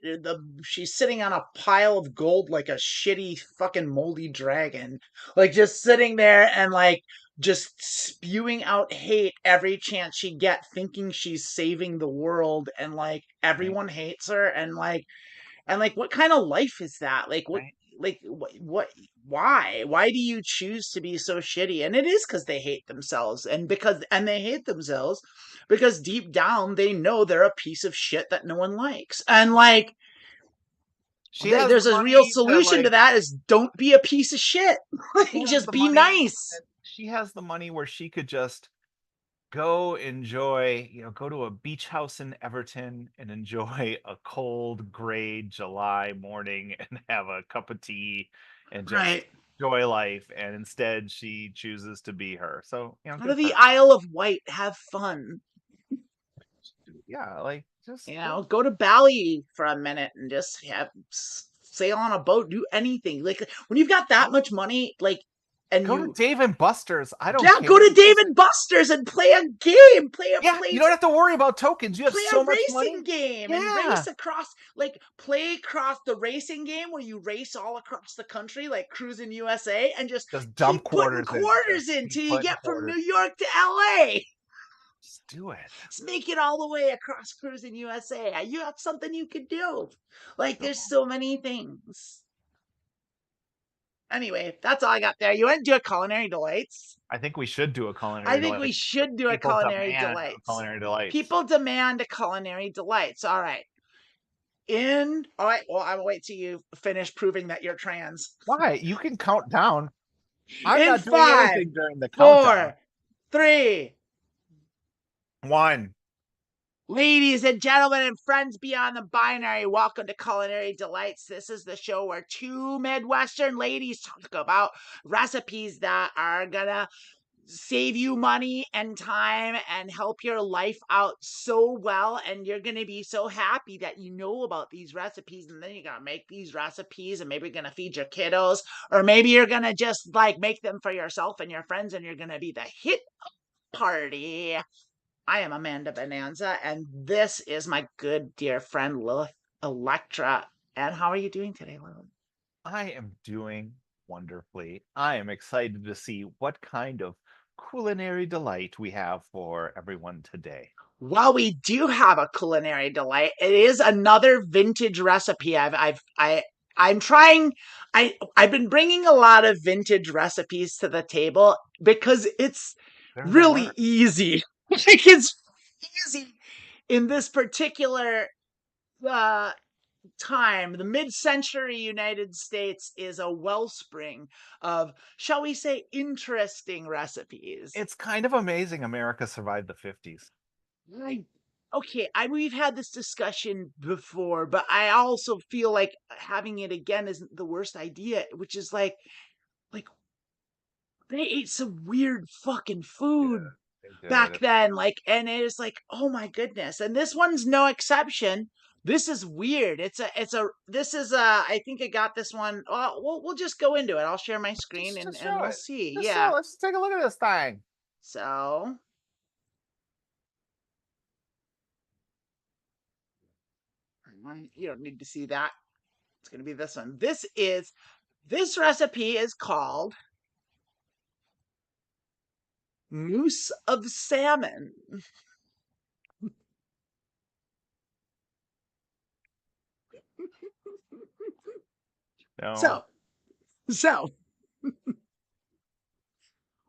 she's sitting on a pile of gold like a shitty fucking moldy dragon, like just sitting there and like just spewing out hate every chance she gets, thinking she's saving the world, and like everyone hates her, and like what kind of life is that? Like what? Right. Like what why do you choose to be so shitty? And it is because they hate themselves, and they hate themselves because deep down they know they're a piece of shit that no one likes. And like there's a real solution to that is don't be a piece of shit. Just be nice. She has the money where she could just go enjoy, go to a beach house in Everton and enjoy a cold, gray July morning and have a cup of tea and just enjoy life. And instead, she chooses to be her. So, go to the Isle of Wight, have fun. Yeah, like just go to Bali for a minute and just sail on a boat, do anything. Like when you've got that much money, like. And go to Dave and Buster's. I don't. Yeah, go to Dave and Buster's and play a game. You don't have to worry about tokens. You have so much money. Play a racing game and race across. Like play across the racing game where you race all across the country, like Cruising USA, and just dump quarters in till you get from New York to LA. Just do it. Just make it all the way across Cruising USA. You have something you could do. Like there's so many things. Anyway, that's all I got there. You want to do a culinary delights? I think we should do a culinary I think delight. we should do a People culinary demand delights. culinary delights. People demand a culinary delights. All right. All right. Well, I will wait till you finish proving that you're trans. Why? You can count down. I'm In not doing 5, anything during the countdown. 4, 3. 1. Ladies and gentlemen and friends beyond the binary, welcome to Culinary Delights. This is the show where two Midwestern ladies talk about recipes that are gonna save you money and time and help your life out so well, and you're gonna be so happy that you know about these recipes, and then you're gonna make these recipes and maybe you're gonna feed your kiddos, or maybe you're gonna just like make them for yourself and your friends, and you're gonna be the hit party. I am Amanda Bonanza, and this is my good dear friend Lilith Electra. And how are you doing today, Lilith? I am doing wonderfully. I am excited to see what kind of culinary delight we have for everyone today. Well, we do have a culinary delight. It is another vintage recipe. I've been bringing a lot of vintage recipes to the table because it's really easy. Like, it's easy in this particular time. The mid-century United States is a wellspring of, shall we say, interesting recipes. It's kind of amazing America survived the 50s. We've had this discussion before, but I also feel like having it again isn't the worst idea, which is like they ate some weird fucking food back then, and it is like, oh my goodness. And this one's no exception. This is weird. I think I got this one. We'll just go into it. I'll share my screen and we'll see. Let's take a look at this thing. So you don't need to see that. It's going to be this one. This recipe is called mousse of salmon. No. So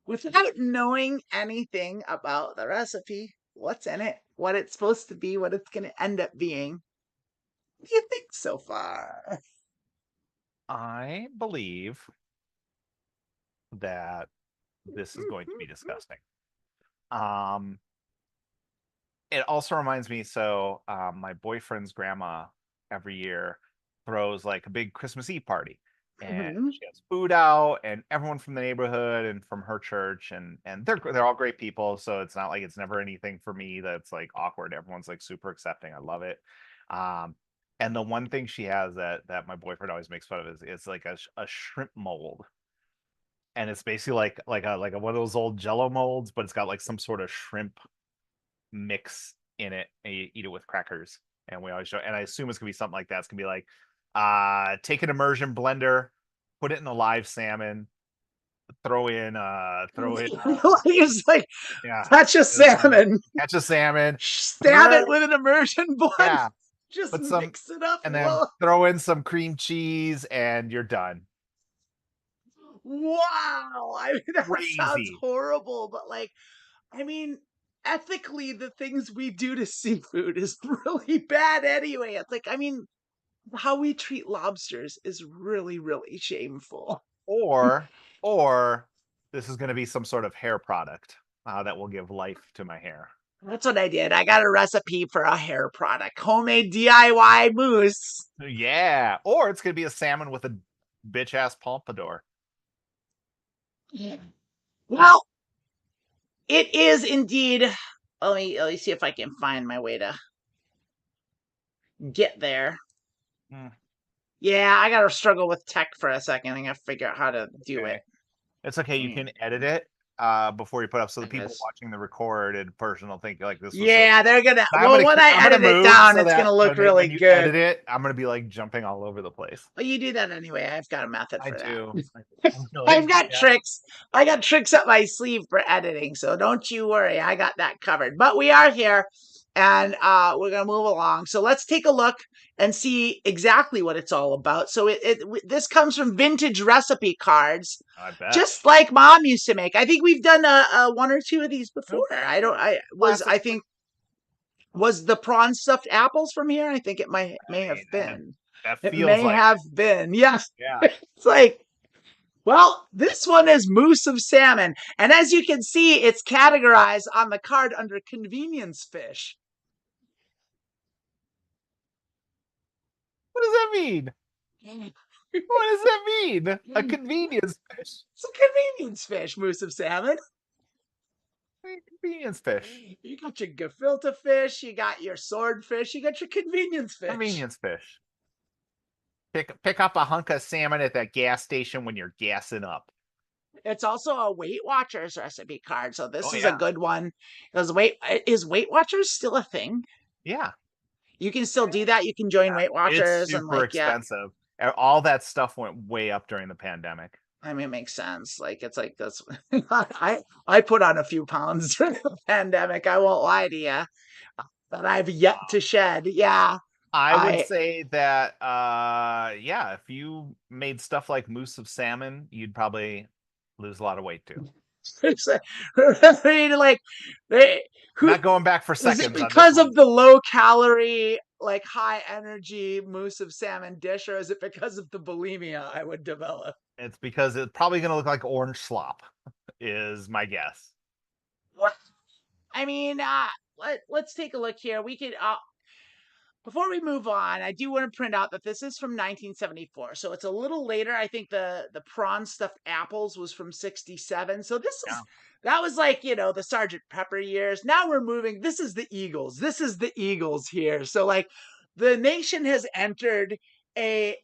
without knowing anything about the recipe, what's in it, what it's supposed to be, what it's going to end up being, what do you think so far? I believe that this is going to be disgusting. It also reminds me, my boyfriend's grandma every year throws like a big Christmas Eve party, and she has food out, and everyone from the neighborhood and from her church, and they're all great people, so it's not like it's never anything for me that's like awkward. Everyone's like super accepting. I love it. And the one thing she has that my boyfriend always makes fun of is like a shrimp mold, and it's basically like a one of those old Jello molds, but it's got like some sort of shrimp mix in it, and you eat it with crackers. And we always show, and I assume it's gonna be something like that. It's gonna be like, take an immersion blender, put it in the live salmon, throw in it's like, catch a salmon, stab it with an immersion blender, just mix it up, and then throw in some cream cheese, and you're done. Wow, I mean, that sounds horrible, but like, I mean, ethically, the things we do to seafood is really bad anyway. It's like, I mean, how we treat lobsters is really, really shameful. Or this is going to be some sort of hair product that will give life to my hair. That's what I did. I got a recipe for a hair product, homemade DIY mousse. Yeah, or it's going to be a salmon with a bitch ass pompadour. Yeah. Well, it is indeed. Let me see if I can find my way to get there. Yeah, I gotta struggle with tech for a second. I gotta figure out how to do it. It's okay. You can edit it before you put up, so the people watching the recorded version will think like this. They're gonna. When I edit it down, it's gonna look really good. Edit it. I'm gonna be like jumping all over the place. Well, you do that anyway. I've got a method for that. I do. I've got tricks. I got tricks up my sleeve for editing, so don't you worry. I got that covered. But we are here and we're gonna move along. So let's take a look and see exactly what it's all about. So this comes from vintage recipe cards, I bet. just like Mom used to make. I think we've done a one or two of these before. Classic. Was the prawn stuffed apples from here? I think it may have been. That It feels may like have been. Yes. Yeah. It's like, well, this one is mousse of salmon. And as you can see, it's categorized on the card under convenience fish. What does that mean? What does that mean? A convenience fish. It's a convenience fish, mousse of salmon. Convenience fish. You got your gefilte fish, you got your swordfish, you got your convenience fish. Convenience fish. Pick up a hunk of salmon at that gas station when you're gassing up. It's also a Weight Watchers recipe card, so this is yeah. a good one. Is Weight Watchers still a thing? Yeah. You can still do that. You can join Weight Watchers. It's super expensive. All that stuff went way up during the pandemic. I mean, it makes sense. Like, it's like that's I put on a few pounds during the pandemic. I won't lie to you, but I've yet to shed. Yeah. I would say that, yeah, if you made stuff like mousse of salmon, you'd probably lose a lot of weight too. Like, not going back for seconds. Is it because of the low calorie, like high energy mousse of salmon dish, or is it because of the bulimia I would develop? It's because it's probably going to look like orange slop, is my guess. What? I mean, let's take a look here. We could. Before we move on, I do want to print out that this is from 1974, so it's a little later. I think the prawn stuffed apples was from 67. So that was like, the Sergeant Pepper years. Now we're moving. This is the Eagles. This is the Eagles here. So like the nation has entered a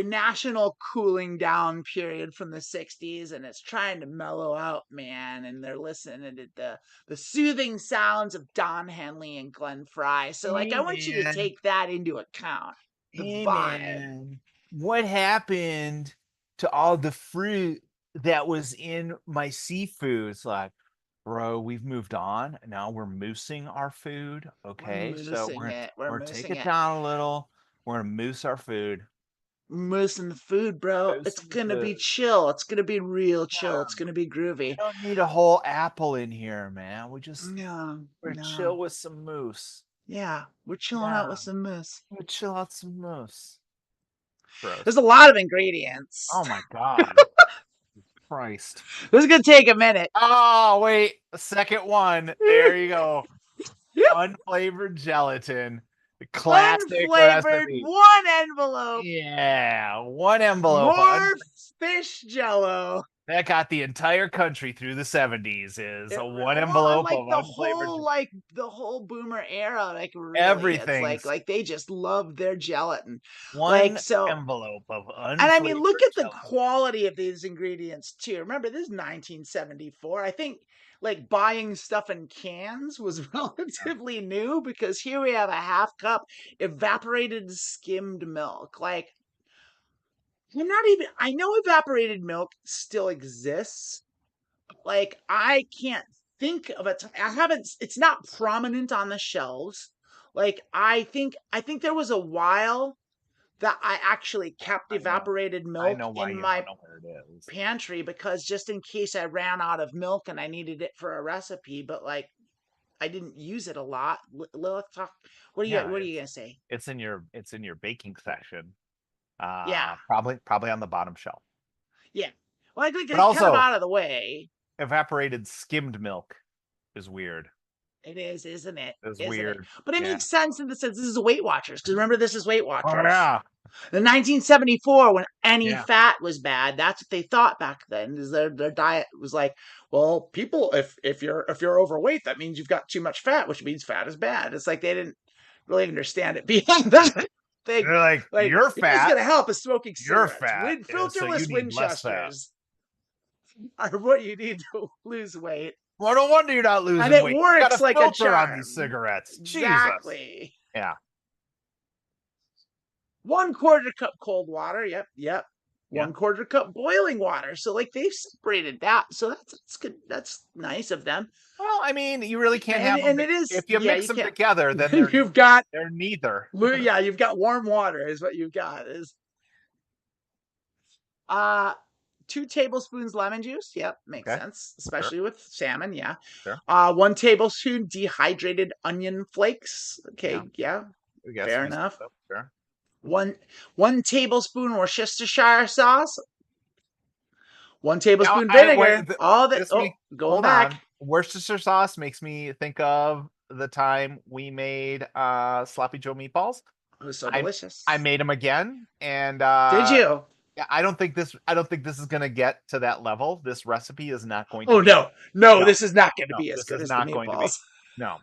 national cooling down period from the 60s, and it's trying to mellow out, man. And they're listening to the soothing sounds of Don Henley and Glenn Fry. So like, I want you to take that into account. The vibe. Man. What happened to all the fruit that was in my seafood? It's like, bro, we've moved on. Now we're moosing our food. Okay, so we're taking it down a little. We're gonna moose our food. Moosing the food, bro. It's gonna be chill. It's gonna be real chill. It's gonna be groovy. We don't need a whole apple in here, man. We're chill with some mousse. Yeah, we're chilling out with some mousse. We're chill out some mousse. Gross. There's a lot of ingredients. Oh my god. Christ. This is gonna take a minute. Oh wait, the second one. There you go. Unflavored gelatin. Classic recipe. One envelope. Yeah, one envelope. More fish jello. That got the entire country through the 70s. Is a one envelope of unflavored. The whole boomer era, like really, everything. Like they just love their gelatin. One envelope of unflavored. And I mean, look at the quality of these ingredients too. Remember, this is 1974. I think like buying stuff in cans was relatively new, because here we have a half cup evaporated skimmed milk. Like, I know evaporated milk still exists. Like, I can't think of it. It's not prominent on the shelves. Like, I think there was a while that I actually kept evaporated milk in my pantry, because just in case I ran out of milk and I needed it for a recipe, but like I didn't use it a lot. Lilith, what are you gonna say? It's in your baking section. Yeah, probably on the bottom shelf. Yeah, well, I think it's kind of out of the way. Evaporated skimmed milk is weird. It is, isn't it? It's weird. But it makes sense in the sense this is Weight Watchers. Because remember, this is Weight Watchers. Oh, yeah. In 1974, when any fat was bad, that's what they thought back then. Is their diet was like, well, people, if you're overweight, that means you've got too much fat, which means fat is bad. It's like they didn't really understand it beyond that. They're like you're fat. It's gonna help is smoking cigarettes. You're fat. Filterless Winchesters are what you need to lose weight. Well, no wonder you're not losing weight. And it works like a charm on these cigarettes. Exactly. Jesus. Yeah. 1/4 cup cold water. Yep. 1/4 cup boiling water. So like they've separated that. So that's good. That's nice of them. Well, I mean, you really can't have them. And it is, If you mix them can't. together, then you've got they're neither. yeah, you've got warm water is what you've got. Is 2 tablespoons lemon juice. Yep, makes sense, especially with salmon. Yeah. Sure. 1 tablespoon dehydrated onion flakes. Okay, yeah, fair enough. Sure. 1 tablespoon Worcestershire sauce. 1 tablespoon vinegar. All that. Going back. Worcestershire sauce makes me think of the time we made sloppy Joe meatballs. It was so delicious. I made them again, and did you? Yeah, I don't think this is going to get to that level. This recipe is not going to. Oh no, this is not going to be as good as the meatballs. No.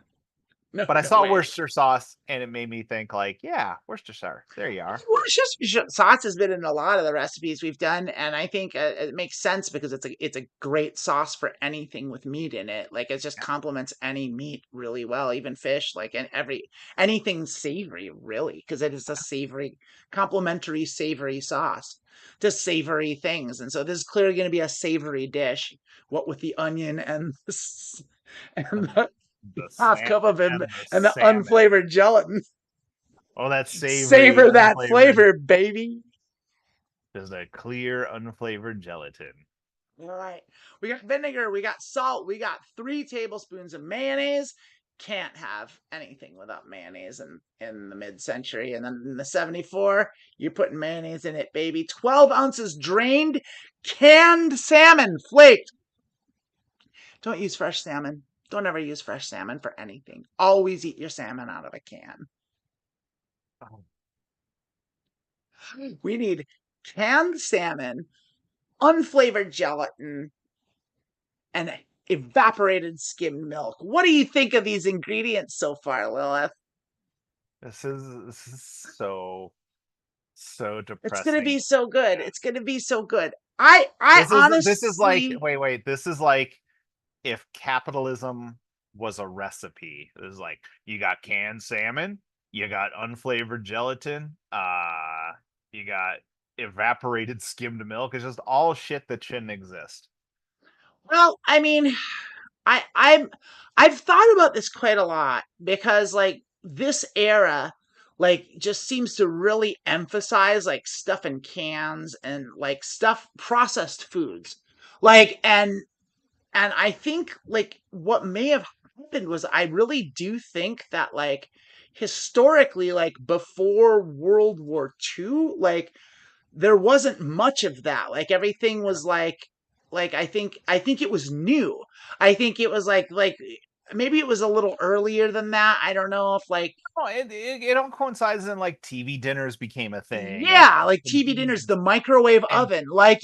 No, but I saw Worcestershire sauce, and it made me think like, yeah, Worcestershire. There you are. Worcestershire sauce has been in a lot of the recipes we've done, and I think it makes sense because it's a great sauce for anything with meat in it. Like it just complements any meat really well, even fish, like anything savory, really, because it is a savory, complementary savory sauce to savory things. And so this is clearly going to be a savory dish. What with the onion and the half cup of it and the unflavored gelatin. Oh, that's savory. Savor that flavor, baby. Just a clear, unflavored gelatin. All right. We got vinegar. We got salt. We got 3 tablespoons of mayonnaise. Can't have anything without mayonnaise in the mid-century. And then in the 74, you're putting mayonnaise in it, baby. 12 ounces drained canned salmon flaked. Don't use fresh salmon. Don't ever use fresh salmon for anything. Always eat your salmon out of a can. Oh. We need canned salmon, unflavored gelatin, and evaporated skimmed milk. What do you think of these ingredients so far, Lilith? This is so depressing. It's gonna be so good. It's gonna be so good. Honestly, this is like wait. This is like if capitalism was a recipe. It was like you got canned salmon, you got unflavored gelatin, you got evaporated skimmed milk. It's just all shit that shouldn't exist. Well, I mean, I've thought about this quite a lot because like this era like just seems to really emphasize like stuff in cans and like stuff processed foods. Like and I think like what may have happened was I really do think that like historically like before World War II like there wasn't much of that. Like everything was like I think it was new. I think it was like maybe it was a little earlier than that. I don't know if like it all coincides in like TV dinners became a thing. Yeah, like TV dinners, the microwave oven, like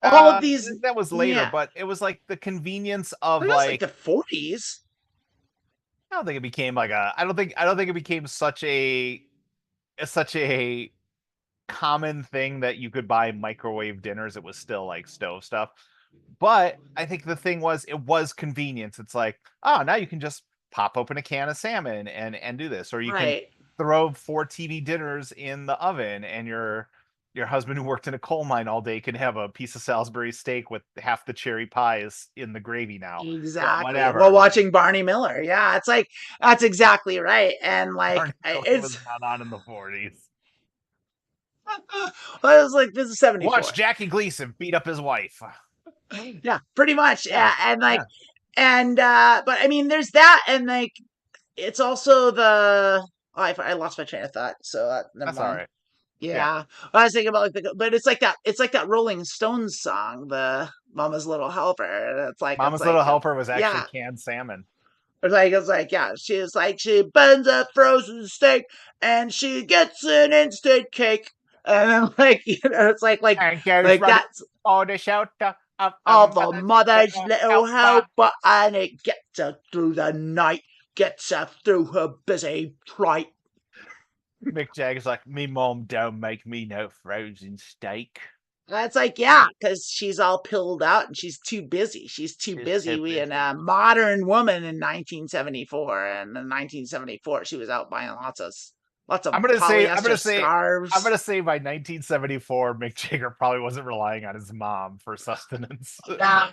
all of these. That was later, but it was like the convenience of like the 40s. I don't think it became like I don't think it became such a common thing that you could buy microwave dinners. It was still like stove stuff. But I think the thing was it was convenience. It's like, oh, now you can just pop open a can of salmon and do this, or you can throw 4 TV dinners in the oven, and your husband who worked in a coal mine all day can have a piece of Salisbury steak with half the cherry pies in the gravy now. Exactly. Whatever. While watching Barney Miller. Yeah, it's like that's exactly right. And like was not on in the 40s. Well, it was like this is 74. Watch Jackie Gleason beat up his wife. Yeah, pretty much. Yeah, and like and but I mean there's that, and like it's also the I lost my train of thought, so that's all right. Yeah. Well, I was thinking about like but it's like that Rolling Stones song, the Mama's Little Helper. It's like Mama's Little Helper was actually canned salmon. It's like she's like she burns a frozen steak and she gets an instant cake, and then like it's like that's all the shelter of the mother's little helper, and it gets her through the night, gets her through her busy plight. Mick Jagger's like, me mom don't make me no frozen steak. That's like, yeah, because she's all pilled out and she's too busy. She's too busy being a modern woman in 1974. And in 1974, she was out buying lots of Lots of I'm gonna polyester say scarves. I'm gonna say by 1974, Mick Jagger probably wasn't relying on his mom for sustenance. Nah,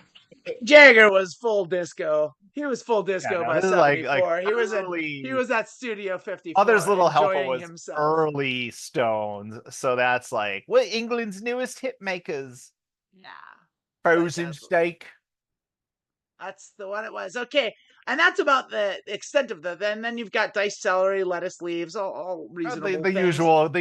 Jagger was full disco. He was full Yeah, disco no, by this is like 74. He early. was at Studio Others 54 Little Helper enjoying was himself. early Stones, so that's like what England's newest hit makers. Yeah. Frozen steak. That's the one it was. Okay. And that's about the extent of the then you've got diced celery, lettuce leaves, all reasonable The things.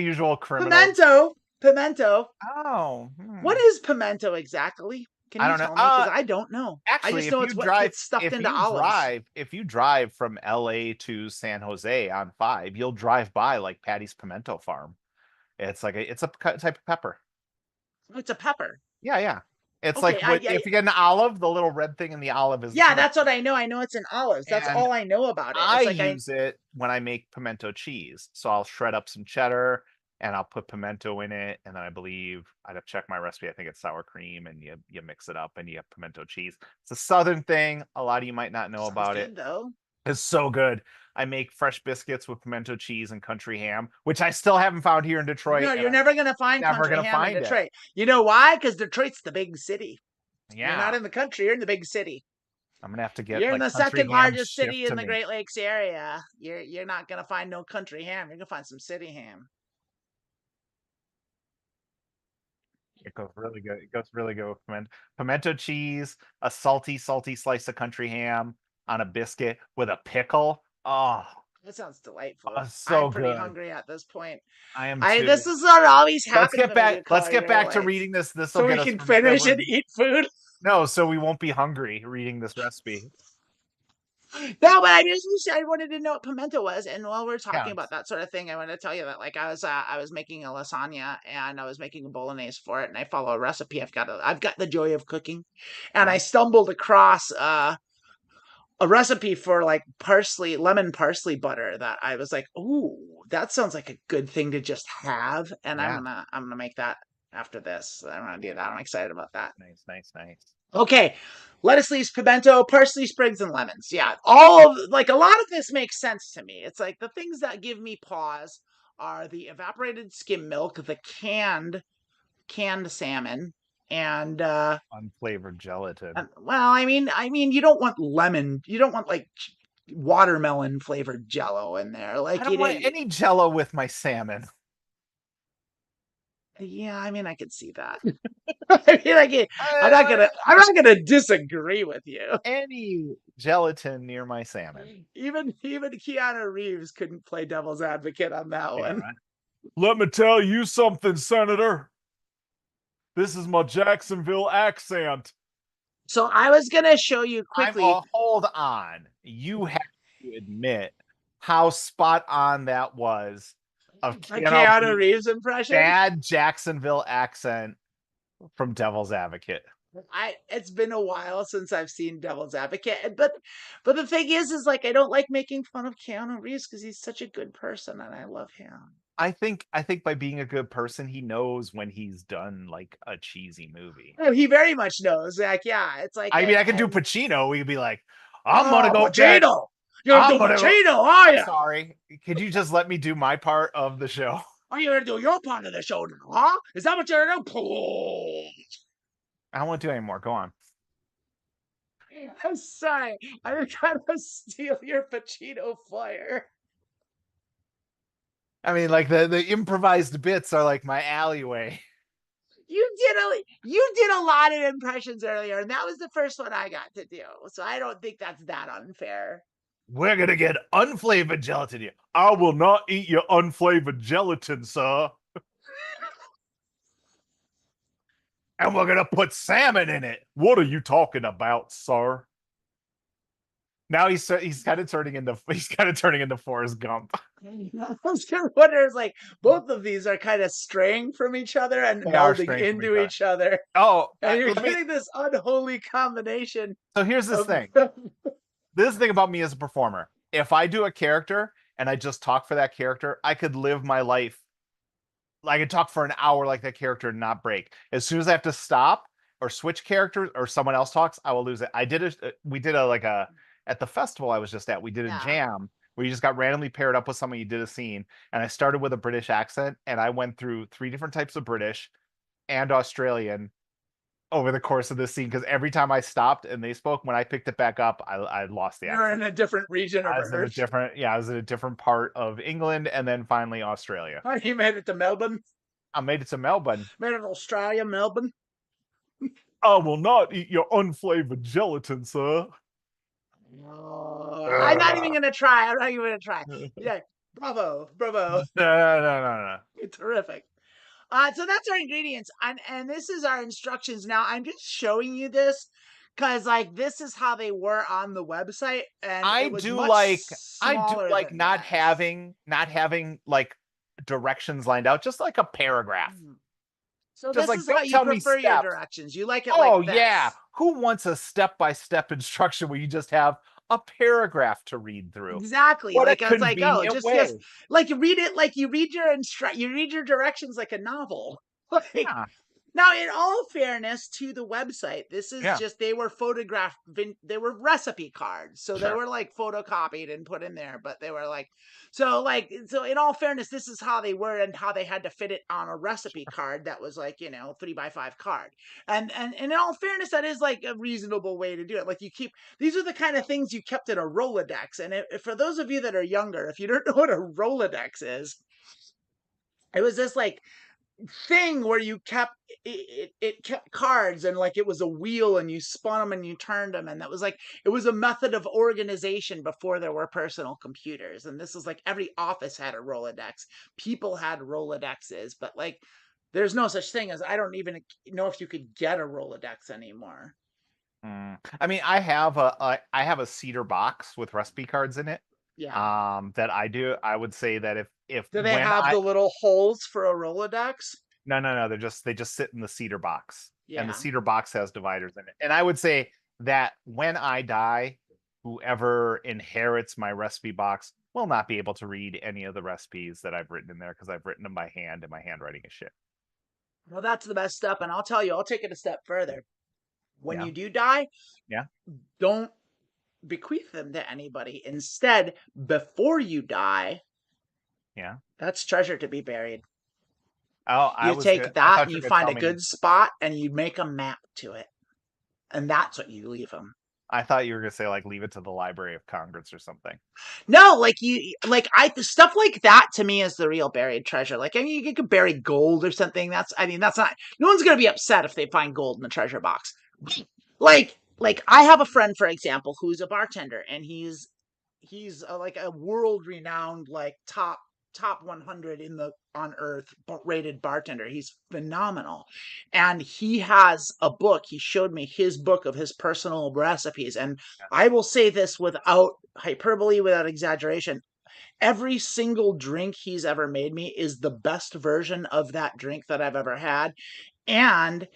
usual criminal. Pimento. Oh. What is pimento exactly? Can I you don't know. tell me? Because I don't know. I Actually, just know it's what gets stuffed into olives. if you drive from LA to San Jose on 5, you'll drive by like Patty's Pimento Farm. It's like it's a type of pepper. It's a pepper. Yeah. It's Okay, like if you get an olive, the little red thing in the olive is yeah, that's what I know. I know it's in olives. That's and all I know about it. I It's like use it when I make pimento cheese. So I'll shred up some cheddar and I'll put pimento in it. And then I believe I'd have to check my recipe. I think it's sour cream and you mix it up and you have pimento cheese. It's a Southern thing. A lot of you might not know sounds about good, it. though. It's so good. I make fresh biscuits with pimento cheese and country ham, which I still haven't found here in Detroit. No, you're never gonna find country ham in Detroit. You know why? Because Detroit's the big city. Yeah. You're not in the country, you're in the big city. I'm gonna have to get You're in like the country second ham largest shipped city to in the me. Great Lakes area. You're not gonna find no country ham. You're gonna find some city ham. It goes really good. It goes really good with pimento cheese, a salty slice of country ham on a biscuit with a pickle. Oh, That sounds delightful. so I'm pretty good. hungry at this point. I am too. This is what always happens. Let's get back to reading this. This will so get we us can from finish and eat food. No, so we won't be hungry reading this recipe. No, but I wanted to know what pimento was, and while we're talking about that sort of thing, I want to tell you that like I was making a lasagna and I was making a bolognese for it, and I follow a recipe. I've got the joy of cooking, and I stumbled across a recipe for like lemon parsley butter that I was like, ooh, that sounds like a good thing to just have, and I'm gonna make that after this. I'm gonna do that. I'm excited about that. Nice. Okay, lettuce leaves, pimento, parsley, sprigs, and lemons. Yeah, all of like a lot of this makes sense to me. It's like the things that give me pause are the evaporated skim milk, the canned salmon, and unflavored gelatin. Well, I mean, you don't want lemon. You don't want like watermelon flavored Jello in there. Like I don't want any Jello with my salmon. Yeah, I mean, I could see that. I'm not gonna disagree with you. Any gelatin near my salmon. Even Keanu Reeves couldn't play devil's advocate on that one. Right. Let me tell you something, Senator. This is my Jacksonville accent. So I was gonna show you quickly. Hold on. You have to admit how spot on that was. Of Keanu Reeves impression. Bad Jacksonville accent from Devil's Advocate. It's been a while since I've seen Devil's Advocate, but the thing is like I don't like making fun of Keanu Reeves because he's such a good person and I love him. I think by being a good person, he knows when he's done like a cheesy movie. Oh, he very much knows. Like, yeah, it's like I mean, I can do Pacino. We could be like, I'm gonna go Pacino. You're gonna do Pacino, are you? Sorry. Could you just let me do my part of the show? Are you gonna do your part of the show now, huh? Is that what you're gonna do? I don't want to do any more. Go on. I'm sorry. I'm trying to steal your Pacino fire. I mean, like the improvised bits are like my alleyway. You did a lot of impressions earlier, and that was the first one I got to do. So I don't think that's that unfair. We're gonna get unflavored gelatin here. I will not eat your unflavored gelatin, sir. And we're gonna put salmon in it. What are you talking about, sir? Now he's kind of turning into Forrest Gump. I was gonna wonder, it's like both of these are kind of straying from each other and melding into each other. Oh, and you're getting this unholy combination. So here's this thing. This is the thing about me as a performer. If I do a character and I just talk for that character, I could live my life. I could talk for an hour like that character and not break. As soon as I have to stop or switch characters or someone else talks, I will lose it. We did at the festival I was just at, we did a jam where you just got randomly paired up with someone, you did a scene, and I started with a British accent, and I went through 3 different types of British and Australian over the course of this scene, because every time I stopped and they spoke, when I picked it back up, I lost the You're accent. in a different region of I was in a Earth. different, I was in a different part of England, and then finally Australia. Oh, you made it to Melbourne? I made it to Melbourne. Made it to Australia, Melbourne? I will not eat your unflavored gelatin, sir. Oh, I'm not even going to try. I'm not even going to try. Yeah, bravo. No, no. Terrific. So that's our ingredients, and this is our instructions. Now I'm just showing you this because like this is how they were on the website, and I it was do much smaller like than not that. having like directions lined out, just like a paragraph. So Just this like, is don't how you tell me prefer your steps. directions. You like it Oh like this. yeah, who wants a step-by-step instruction where you just have a paragraph to read through? Exactly. What Like a it's like, oh, convenient just way. like you read it, like you read your directions like a novel. Like, Yeah, now, in all fairness to the website, this is yeah, just they were photographed. They were recipe cards, so they sure. were like photocopied and put in there. But they were like, so in all fairness, this is how they were and how they had to fit it on a recipe card that was like 3x5 card. And in all fairness, that is like a reasonable way to do it. Like these are the kind of things you kept in a Rolodex. And for those of you that are younger, if you don't know what a Rolodex is, it was this like thing where you kept it kept cards, and like it was a wheel, and you spun them and you turned them, and that was like it was a method of organization before there were personal computers. And this is like every office had a Rolodex, people had Rolodexes, but like there's no such thing as, I don't even know if you could get a Rolodex anymore. I mean, I have a cedar box with recipe cards in it. Yeah. That I would say that if Do they when have I the little holes for a Rolodex? no, they just sit in the cedar box, and the Yeah. cedar box has dividers in it. And I would say that when I die, whoever inherits my recipe box will not be able to read any of the recipes that I've written in there, because I've written them by hand and my handwriting is shit. Well, that's the best step, and I'll tell you, I'll take it a step further. When Yeah. you do die, Yeah. don't bequeath them to anybody. Instead, before you die, Yeah. that's treasure to be buried. Oh, You take I that thought and you you were gonna find tell a me. good spot and you make a map to it. And that's what you leave them. I thought you were gonna say like leave it to the Library of Congress or something. No, stuff like that to me is the real buried treasure. Like, I mean, you could bury gold or something. That's not, no one's going to be upset if they find gold in the treasure box. Like I have a friend, for example, who's a bartender, and he's like a world renowned, like top 100 on earth rated bartender. He's phenomenal, and he has a book. He showed me his book of his personal recipes, and I will say this without hyperbole, without exaggeration: every single drink he's ever made me is the best version of that drink that I've ever had. And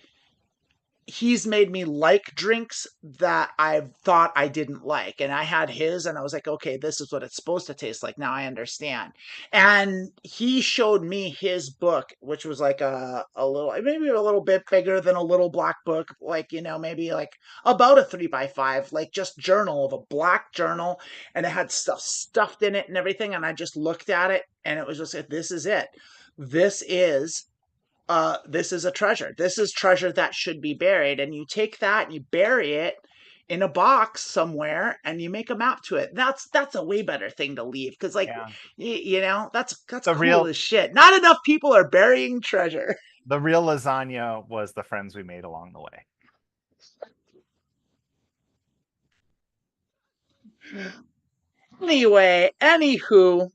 he's made me like drinks that I've thought I didn't like. And I had his and I was like, okay, this is what it's supposed to taste like. Now I understand. And he showed me his book, which was like maybe a little bit bigger than a little black book, like, maybe like about a 3x5, like just journal, of a black journal. And it had stuff stuffed in it and everything. And I just looked at it and it was just like, this is it. This is a treasure. This is treasure that should be buried. And you take that and you bury it in a box somewhere and you make a map to it. That's a way better thing to leave, because like that's The cool real as shit. Not enough people are burying treasure. the real lasagna was the friends we made along the way. Anyway, anywho,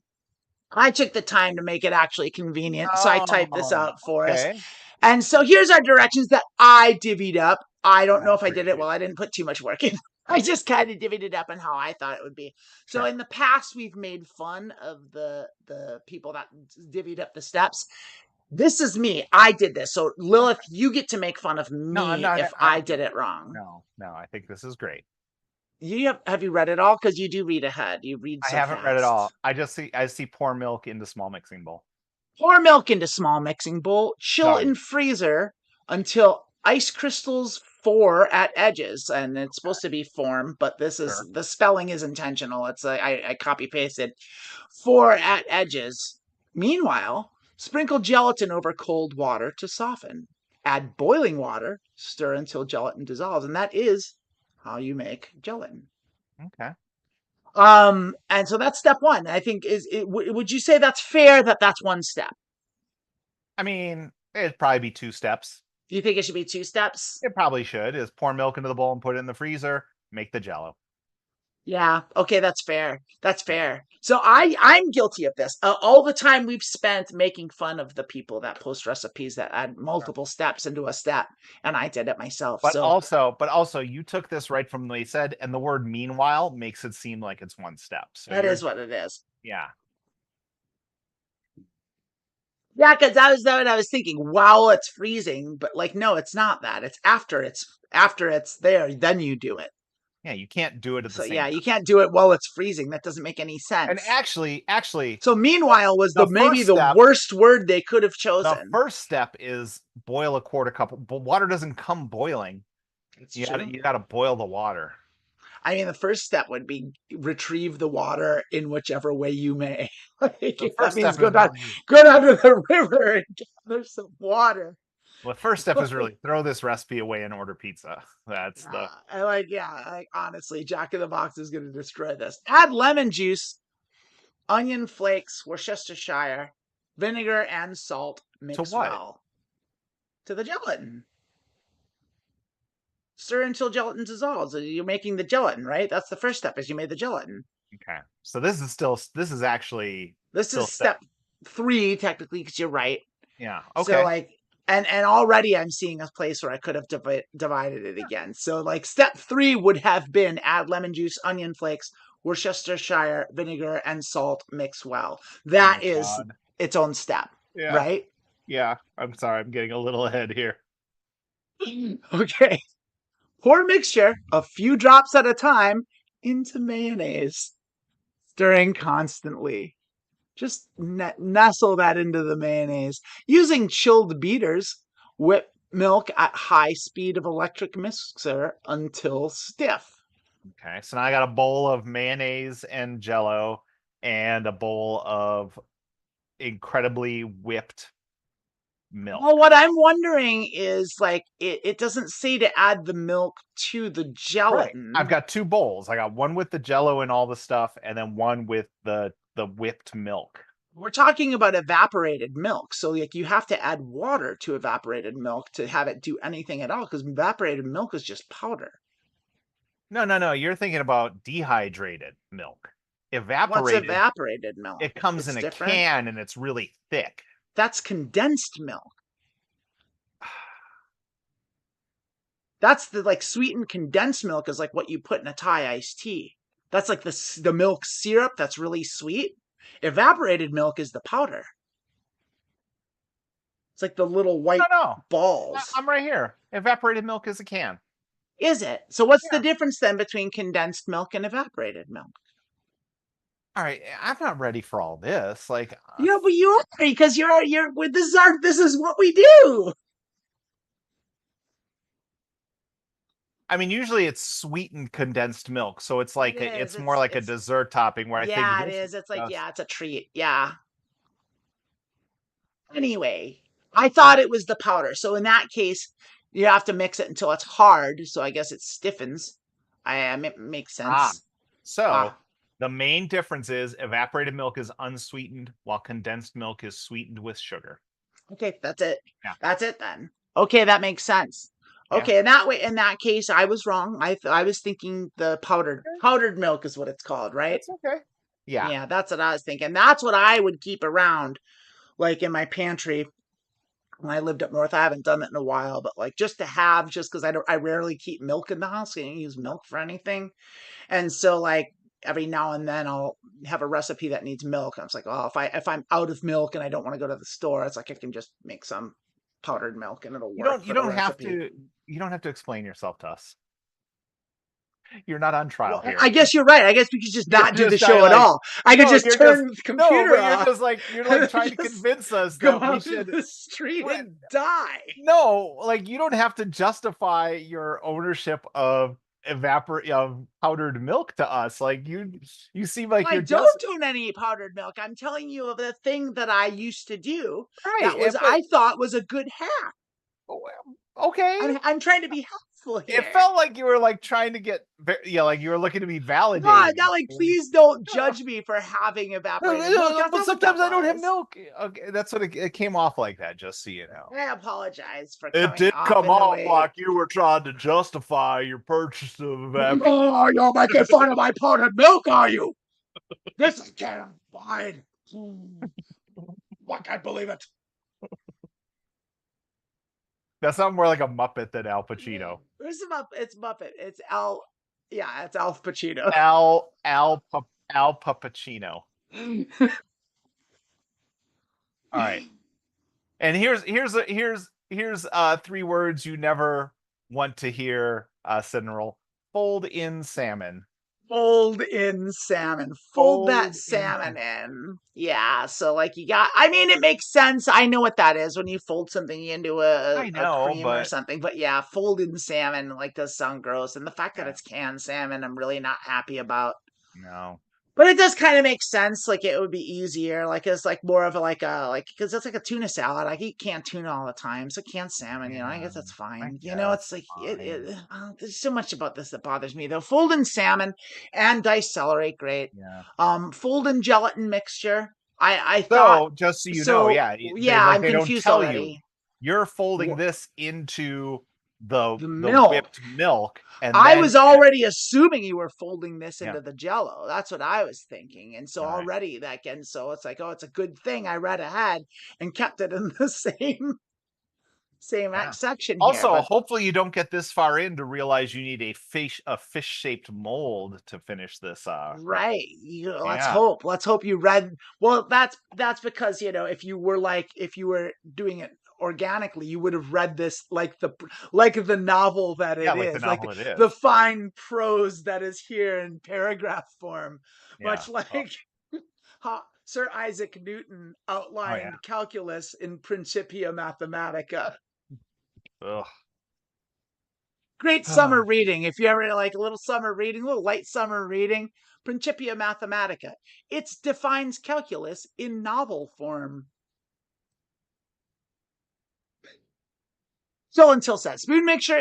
I took the time to make it actually convenient, so I typed this out for us. Okay. And so here's our directions that I divvied up. I don't know if I did it appreciate well. I didn't put too much work in. I just kind of divvied it up in how I thought it would be. So Sure. in the past, we've made fun of the people that divvied up the steps. This is me. I did this. So Lilith, you get to make fun of me if I did it wrong. No, I think this is great. Have you read it all? Because you do read ahead. You read so I haven't fast. read it all. I see pour milk into small mixing bowl. Pour milk into small mixing bowl. Chill in freezer until ice crystals 4 at edges, and it's supposed to be form, but this is Sure. the spelling is intentional. It's I copy pasted 4 at edges. Meanwhile, sprinkle gelatin over cold water to soften. Add boiling water, stir until gelatin dissolves, and that is how you make gelatin. Okay. And so that's step 1. I think would you say that's fair that that's one step? I mean, it'd probably be 2 steps. Do you think it should be 2 steps? It probably should. Is pour milk into the bowl and put it in the freezer, make the jello. Yeah. Okay, that's fair. That's fair. So I'm guilty of this. All the time we've spent making fun of the people that post recipes that add multiple steps into a step, and I did it myself. But So also you took this right from what they said, and the word meanwhile makes it seem like it's 1 step. So that is what it is. Yeah. Yeah, because that was what I was thinking. While it's freezing, but like, no, it's not that. It's after it's there, then you do it. Yeah, you can't do it at the So same yeah, time. you can't do it while it's freezing. That doesn't make any sense. And actually, so meanwhile was the maybe first the step- worst word they could have the chosen. first step is boil a quarter cup. But water doesn't come boiling. It's You true. gotta boil the water. I mean, the first step would be retrieve the water in whichever way you may. Like, The that first means step go is down, really, go down to the river and gather some water. well, the first step is really throw this recipe away and order pizza. That's the Honestly, Jack in the Box is going to destroy this. Add lemon juice, onion flakes, Worcestershire, vinegar, and salt. Mix what? well to the gelatin. Stir until gelatin dissolves. You're making the gelatin, right? That's the first step. Is you made the gelatin. Okay. So this is actually This still is step 3 technically, because you're right. Yeah. Okay. So like, and already I'm seeing a place where I could have divided it again. So like, step 3 would have been add lemon juice, onion flakes, Worcestershire vinegar, and salt. Mix well. That is God. its own step, Yeah. right? Yeah. I'm sorry. I'm getting a little ahead here. Okay. Pour mixture, a few drops at a time, into mayonnaise, stirring constantly. Just nestle that into the mayonnaise. Using chilled beaters, whip milk at high speed of electric mixer until stiff. Okay. So now I got a bowl of mayonnaise and jello and a bowl of incredibly whipped milk. Well, what I'm wondering is, like, it doesn't say to add the milk to the gelatin. Right. I've got 2 bowls. I got one with the jello and all the stuff, and then one with the whipped milk. We're talking about evaporated milk. So like, you have to add water to evaporated milk to have it do anything at all, because evaporated milk is just powder. No. You're thinking about dehydrated milk. What's Evaporated. evaporated milk? It comes It's in a different? can and it's really thick. That's condensed milk. That's the like sweetened condensed milk is like what you put in a Thai iced tea. That's like the milk syrup that's really sweet. Evaporated milk is the powder. It's like the little white No. balls. I'm right here. Evaporated milk is a can. Is it? So what's Yeah. the difference then between condensed milk and evaporated milk? All right, I'm not ready for all this. Like, Yeah, but you are, because this is what we do. I mean, usually it's sweetened condensed milk, so it's like it's more like a dessert topping. Where I think it is. It's like, yeah, it's a treat. Yeah. Anyway, I thought it was the powder. So in that case, you have to mix it until it's hard. So I guess it stiffens. It makes sense. So the main difference is evaporated milk is unsweetened, while condensed milk is sweetened with sugar. Okay, that's it. Yeah. That's it then. Okay, that makes sense. Okay, in that case, I was wrong. I was thinking the powdered milk is what it's called, right? That's okay. Yeah. Yeah, that's what I was thinking. That's what I would keep around, like in my pantry. When I lived up north, I haven't done it in a while, but like just to have, just because I rarely keep milk in the house. I don't use milk for anything, and so like every now and then I'll have a recipe that needs milk. And I was like, oh, if I'm out of milk and I don't want to go to the store, it's like I can just make some powdered milk and it'll work. You don't have to explain yourself to us. You're not on trial here. I guess you're right. I guess we could just You're not do the just show at like, all. I could no, just you're turn the no, computer but off. you're like trying to Just convince us go that we out should. to the street Wait, and die. No, like you don't have to justify your ownership of powdered milk to us. Like you seem like I you're don't just own any powdered milk. I'm telling you of the thing that I used to do right. that was But I thought was a good hack. okay. I'm trying to be helpful here. It felt like you were like trying to get, like you were looking to be No, validated. not like please don't judge me for having evaporated milk. That's But not what sometimes that I don't have was. milk. Okay, that's what it came off like that. Just so you know, I apologize for it coming did off come in the off way. like you were trying to justify your purchase of evaporated. Oh, you're making fun of my powdered milk, are you? This is can't abide. I can't believe it. That sounds more like a Muppet than Al Pacino. It's Muppet. It's Al. Yeah, it's Al Pacino. Al Pacino. All right. And here's 3 words you never want to hear, Sentinel. Fold in salmon. Fold in salmon. Fold that salmon in. Yeah. So like you got. I mean, it makes sense. I know what that is when you fold something into a cream or something. But yeah, fold in salmon like does sound gross. And the fact that it's canned salmon, I'm really not happy about. No. But it does kind of make sense. Like it would be easier. Like it's like more of a because it's like a tuna salad. I eat canned tuna all the time, so canned salmon. I guess that's fine. It's like there's so much about this that bothers me though. Fold in salmon and diced celery, great. Yeah. Fold in gelatin mixture. I thought just so you know, I'm confused already. You're folding this into the milk. whipped milk, and I was already assuming you were folding this into the Jello. That's what I was thinking, and so already so it's like, oh, it's a good thing I read ahead and kept it in the same section here. Also, hopefully you don't get this far in to realize you need a fish-shaped mold to finish this. Right. Let's hope. Let's hope you read. Well, that's because if you were doing it organically, you would have read this like the novel that it is, the fine prose that is here in paragraph form, much like Sir Isaac Newton outlined calculus in Principia Mathematica. Ugh. Great summer reading. If you ever like a little summer reading, a little light summer reading, Principia Mathematica. It defines calculus in novel form. So until said, spoon mixture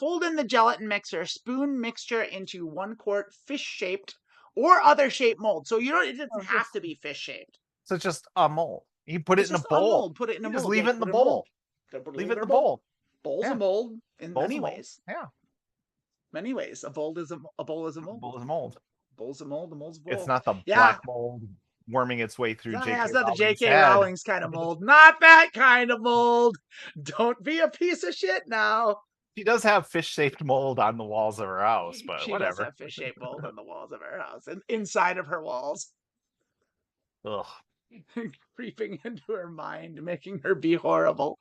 fold in the gelatin mixer, spoon mixture into 1 quart fish-shaped or other shaped mold. So it doesn't have to be fish-shaped. So it's just a mold. You put it in a bowl. Put it in a mold. Just leave it in the bowl. Leave it in the bowl. Bowl's a mold in many ways. Yeah. Many ways. A bowl is a mold. A bowl is a mold. Bowl's a mold. A mold's a bowl. It's not the black mold worming its way through J.K. It's not the J.K. Rowling's kind of mold. Not that kind of mold. Don't be a piece of shit now. She does have fish-shaped mold on the walls of her house, but she whatever. She does have fish-shaped mold on the walls of her house and inside of her walls. Ugh. Creeping into her mind, making her be horrible.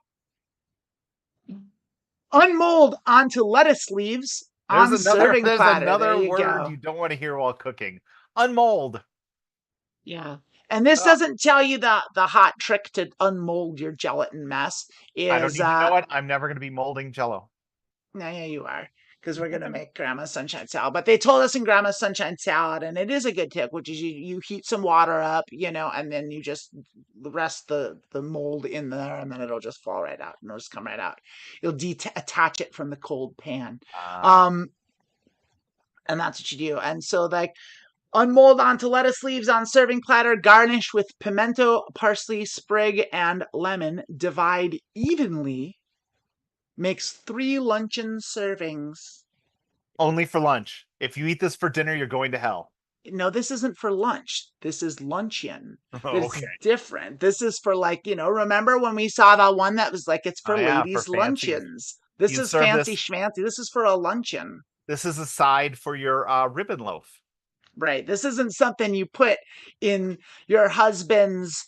Unmold onto lettuce leaves on serving platter. There's another word you don't want to hear while cooking. Unmold. Yeah. And this doesn't tell you the hot trick to unmold your gelatin mess is I don't need to know it. I'm never going to be molding Jello. Yeah, you are. Because we're going to make Grandma's Sunshine Salad. But they told us in Grandma's Sunshine Salad, and it is a good tip, which is you heat some water up, and then you just rest the mold in there, and then it'll just fall right out. And it'll just come right out. You'll attach it from the cold pan. And that's what you do. And so, unmold onto lettuce leaves on serving platter, garnish with pimento, parsley, sprig, and lemon. Divide evenly. Makes 3 luncheon servings. Only for lunch. If you eat this for dinner, you're going to hell. No, this isn't for lunch. This is luncheon. It's different. This is for remember when we saw that one that was it's for ladies' for luncheons. This is fancy schmancy. This is for a luncheon. This is a side for your ribbon loaf. Right. This isn't something you put in your husband's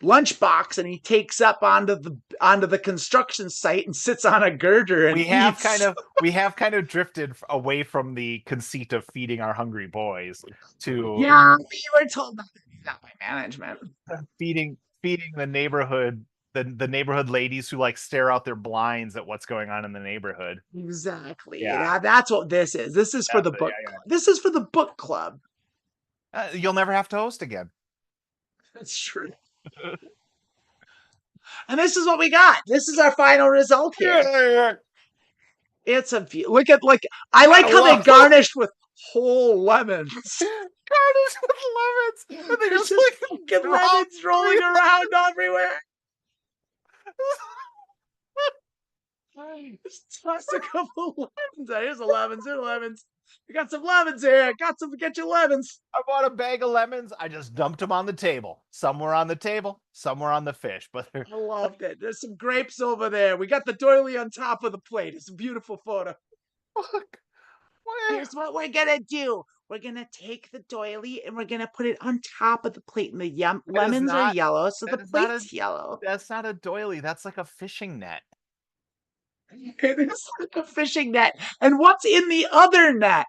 lunchbox and he takes up onto the construction site and sits on a girder and we have eats. kind of drifted away from the conceit of feeding our hungry boys to Yeah, we were told not to do that by management. feeding the neighborhood, the neighborhood ladies who like stare out their blinds at what's going on in the neighborhood. Exactly. Yeah. That's what this is. This is for the book. Yeah. This is for the book club. You'll never have to host again. That's true. And this is what we got. This is our final result here. It's a look at I like how they garnished with whole lemons. Garnished with lemons. And they There's just just fucking lemons rolling around everywhere. Just toss a couple lemons. Here's the lemons. Here's the lemons. We got some lemons here. Get your lemons. I bought a bag of lemons. I just dumped them on the table. Some were on the table, some were on the fish. But I loved it. There's some grapes over there. We got the doily on top of the plate. It's a beautiful photo. Look, here's what we're gonna do. We're gonna take the doily and we're gonna put it on top of the plate. And the lemons are yellow, so the plate's yellow. That's not a doily. That's like a fishing net. It is like a fishing net. And what's in the other net?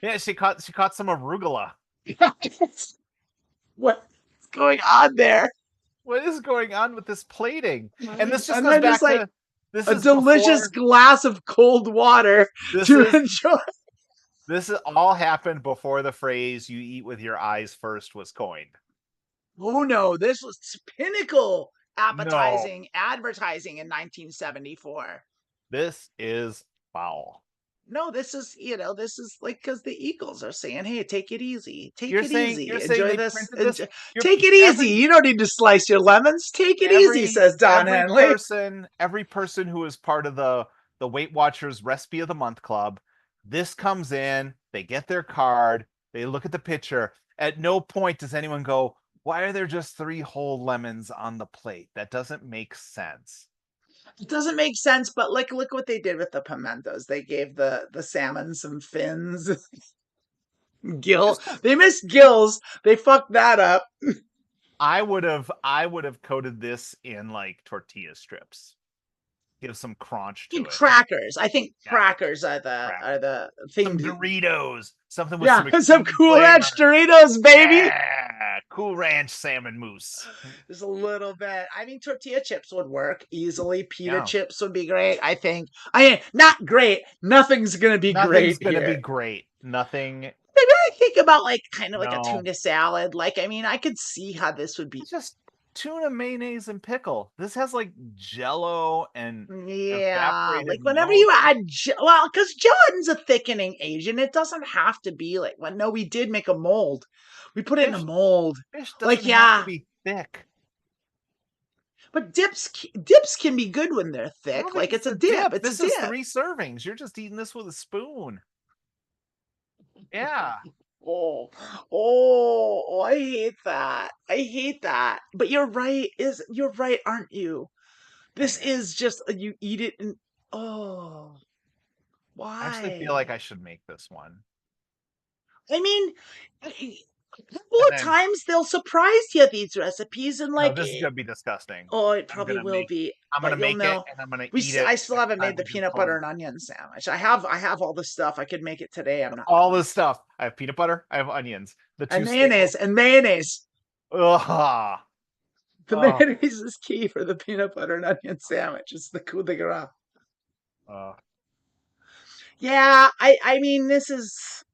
Yeah, she caught some arugula. What's going on there? What is going on with this plating? And this just and goes back like to this a delicious glass of cold water enjoy. This all happened before the phrase "you eat with your eyes first" was coined. Oh no, this was pinnacle advertising in 1974. This is foul. No, this is like because the Eagles are saying, "Hey, take it easy, You're saying enjoy this. Take it easy. You don't need to slice your lemons. Take it easy," says Don Henley. Every person who is part of the Weight Watchers Recipe of the Month Club, this comes in. They get their card. They look at the picture. At no point does anyone go, "Why are there just 3 whole lemons on the plate? That doesn't make sense." It doesn't make sense, but look what they did with the pimentos. They gave the salmon some fins. They missed gills. They fucked that up. I would have coated this in like tortilla strips. Give some crunch to it. Crackers. I think crackers are the thing. Some Doritos. Something with some Cool Ranch Doritos, baby. Yeah, Cool Ranch salmon mousse. Just a little bit. I mean, tortilla chips would work easily. Pita chips would be great. I think. Not great. Nothing's gonna be great. Nothing's gonna be great. Nothing. Maybe I think about kind of like a tuna salad. I could see how this would be. It's just tuna, mayonnaise, and pickle. This has like Jello and like whenever you add because gelatin's a thickening agent. It doesn't have to be no, we did make a mold. We put it in a mold. Fish doesn't have to be thick. But dips can be good when they're thick. It's a dip. This is 3 servings. You're just eating this with a spoon. Yeah. Oh, I hate that. But you're right, aren't you? This is just you eat it and why? I actually feel like I should make this one. I mean, a couple of times they'll surprise you these recipes and this is gonna be disgusting. Oh, it probably will be. I'm gonna make it and I'm gonna eat it. I still haven't made the peanut butter and onion sandwich. I have all the stuff. I could make it today. All the stuff. I have peanut butter. I have onions. And mayonnaise. Ugh. The mayonnaise is key for the peanut butter and onion sandwich. It's the coup de grace. Yeah, I mean, this is.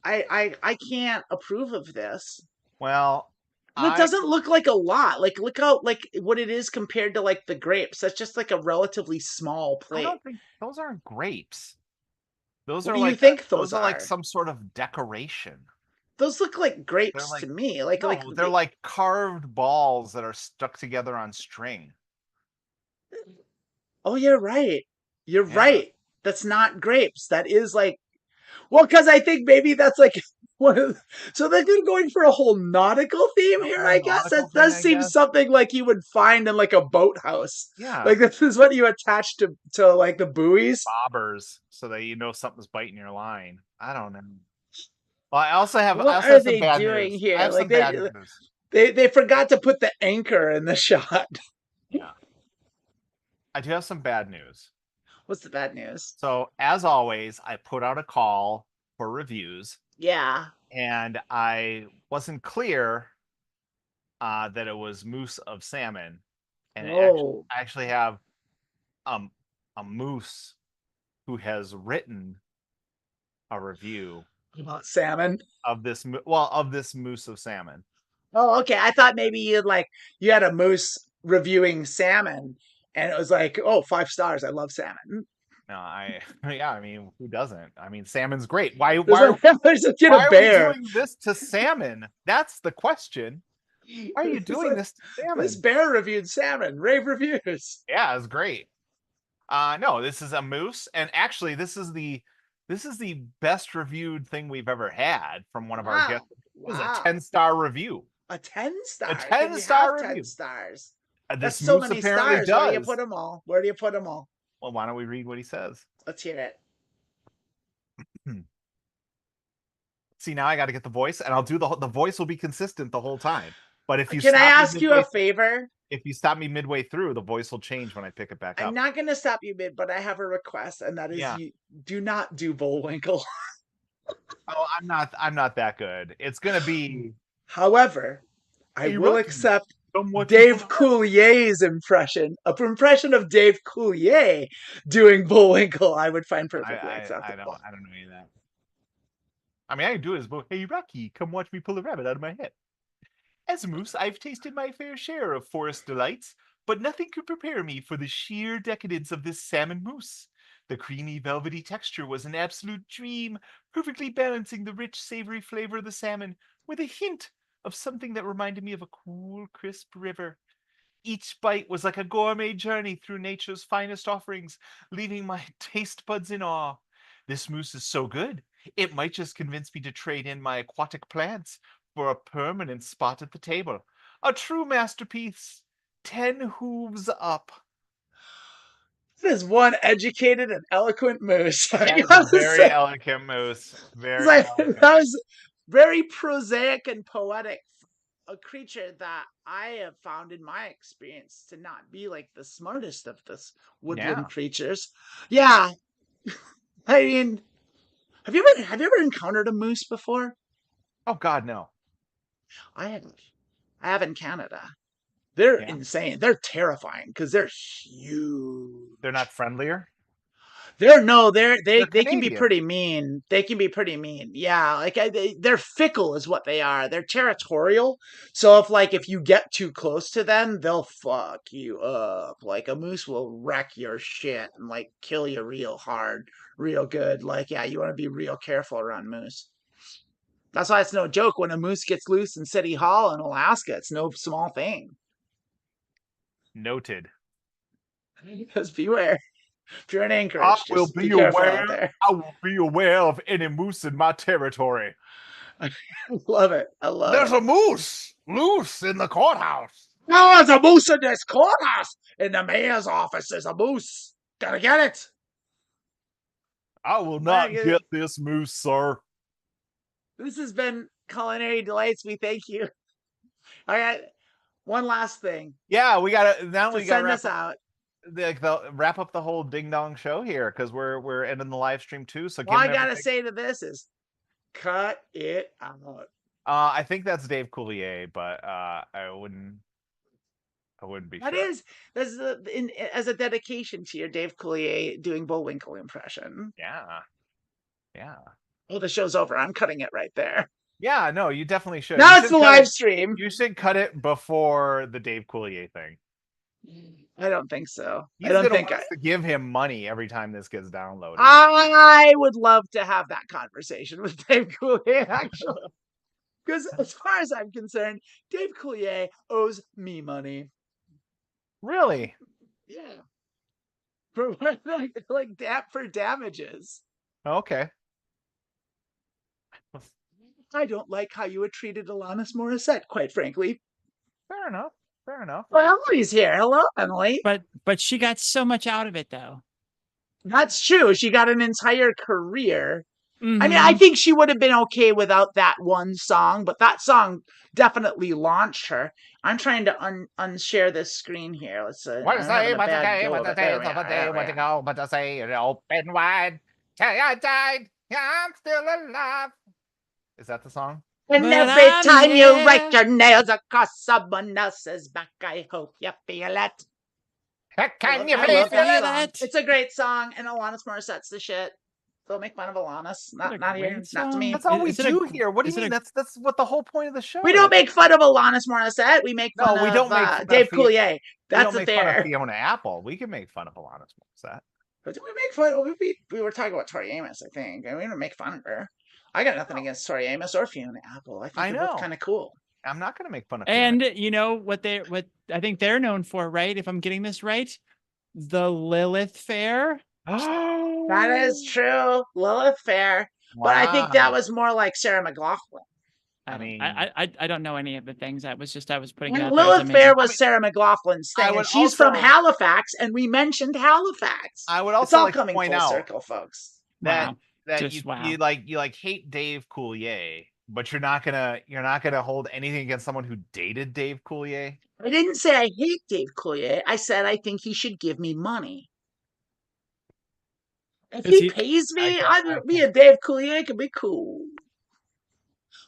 I can't approve of this. Well, it doesn't look like a lot. Look how what it is compared to the grapes. That's just a relatively small plate. I don't think those aren't grapes. Those what are do you think those are like some sort of decoration. Those look like grapes to me. They're like carved balls that are stuck together on string. Oh, you're right. You're right. That's not grapes. That is because I think maybe that's so they're going for a whole nautical theme here, I guess. That does seem something you would find in a boathouse. Yeah. This is what you attach to the buoys. Bobbers, so that something's biting your line. I don't know. Well, I also have what I also are have they some bad doing news. here? I have some bad news. They forgot to put the anchor in the shot. Yeah. I do have some bad news. What's the bad news? So as always, I put out a call for reviews, Yeah. and I wasn't clear that it was moose of salmon, and Oh. I actually have a moose who has written a review About salmon. of this of this moose of salmon. Oh, okay. I thought maybe you had a moose reviewing salmon, and it was like, oh, 5 stars. I love salmon. No, yeah, I mean, who doesn't? I mean, salmon's great. Why There's a kid, a why are we bear. doing this to salmon? That's the question. Why are you doing this to salmon? This bear reviewed salmon. Rave reviews. Yeah, it's great. No, this is a moose, and actually, this is the best reviewed thing we've ever had from one of our guests. It was a 10-star review. A 10-star. A 10-star review. 10 stars. This That's so moose many apparently stars. does. Where do you put them all? Where do you put them all? Well, why don't we read what he says? Let's hear it. See, now I got to get the voice, and I'll do the voice will be consistent the whole time. But if you Can I ask you a favor? If you stop me midway through, the voice will change when I pick it back up. I'm not going to stop you mid, but I have a request, and that is you do not do Bullwinkle. Oh, I'm not that good. It's gonna be. However, I will accept Dave Coulier's impression. An impression of Dave Coulier doing Bullwinkle, I would find perfectly acceptable. I don't know any of that. I mean, I can do it as well. Hey, Rocky, come watch me pull a rabbit out of my head. As a moose, I've tasted my fair share of forest delights, but nothing could prepare me for the sheer decadence of this salmon mousse. The creamy, velvety texture was an absolute dream, perfectly balancing the rich, savory flavor of the salmon with a hint of something that reminded me of a cool, crisp river. Each bite was like a gourmet journey through nature's finest offerings, leaving my taste buds in awe. This mousse is so good, it might just convince me to trade in my aquatic plants for a permanent spot at the table. A true masterpiece. 10 hooves up. This is one educated and eloquent moose. Very eloquent moose. Very eloquent. That was very prosaic and poetic. A creature that I have found in my experience to not be like the smartest of the woodland creatures. Yeah. I mean, have you ever encountered a moose before? Oh God, no. I have in Canada. They're insane. They're terrifying because they're huge. They're not friendlier? They can be pretty mean. They can be pretty mean. Yeah, like they're fickle is what they are. They're territorial. So if you get too close to them, they'll fuck you up. Like a moose will wreck your shit and like kill you real hard, real good. Like you want to be real careful around moose. That's why it's no joke when a moose gets loose in City Hall in Alaska. It's no small thing. Noted. Because beware. If you're in Anchorage, I will be aware. I will be aware of any moose in my territory. I love it. I love There's a moose loose in the courthouse. No, there's a moose in this courthouse. In the mayor's office, there's a moose. Gotta get it. I will not get this moose, sir. This has been Culinary Delights. We thank you. All right. One last thing. Yeah, we gotta send this out. Wrap up the whole ding dong show here because we're ending the live stream too. So all I gotta say to this is cut it out. I think that's Dave Coulier, but I wouldn't be that sure. That's as a dedication to your Dave Coulier doing Bullwinkle impression. Yeah. Oh, the show's over. I'm cutting it right there. Yeah, no, you definitely should. Now it's the live stream. You should cut it before the Dave Coulier thing. I don't think so. I don't think to give him money every time this gets downloaded. I would love to have that conversation with Dave Coulier, actually. Because as far as I'm concerned, Dave Coulier owes me money. Really? Yeah. For for damages. Okay. I don't like how you had treated Alanis Morissette, quite frankly. Fair enough. Well, Emily's here. Hello, Emily. But she got so much out of it, though. That's true. She got an entire career I mean, I Mhm. think she would have been okay without that one song, but that song definitely launched her. I'm trying to unshare this screen here. Let's. What to I'm say, having a what to bad say, go what of to it. say, There we it's a are. day, There we what to are. go, what to say, open wide. Till I died, I'm still alive. Is that the song? And But every I'm time you write here. your nails across someone else's back, I hope you feel it. Can you I feel love that feel it? song. it. It's a great song, and Alanis Morissette's the shit. Don't make fun of Alanis. What a Not here. great Not to song. me. That's all we Is it a do here. What do you is it mean? a That's what the whole point of the We show don't is. make fun of Alanis Morissette. We make No, fun we of don't make fun of Dave Coulier. we That's don't the make fun of fair. Fiona Apple. We can make fun of Alanis Morissette. But did we make fun? We were talking about Tori Amos, I think, and we didn't make fun of her. I got nothing against Tori Amos or Fiona Apple. I think I they're both know. kind of cool. I'm not going to make fun of Fiona. And you know what I think they're known for, right? If I'm getting this right, the Lilith Fair. That is true, Lilith Fair. But I think that Wow. was more like Sarah McLaughlin. I mean, don't know any of the things. I was putting it And out there as Lilith Fair maybe. was Sarah McLaughlin's I thing, and would she's from also Halifax, and we mentioned Halifax. I would It's also all like to coming point full out circle, folks. that Wow. that Just wow. you like hate Dave Coulier, but you're not gonna hold anything against someone who dated Dave Coulier. I didn't say I hate Dave Coulier. I said I think he should give me money. If Is he he pays I me, can't. me and Dave Coulier can be cool.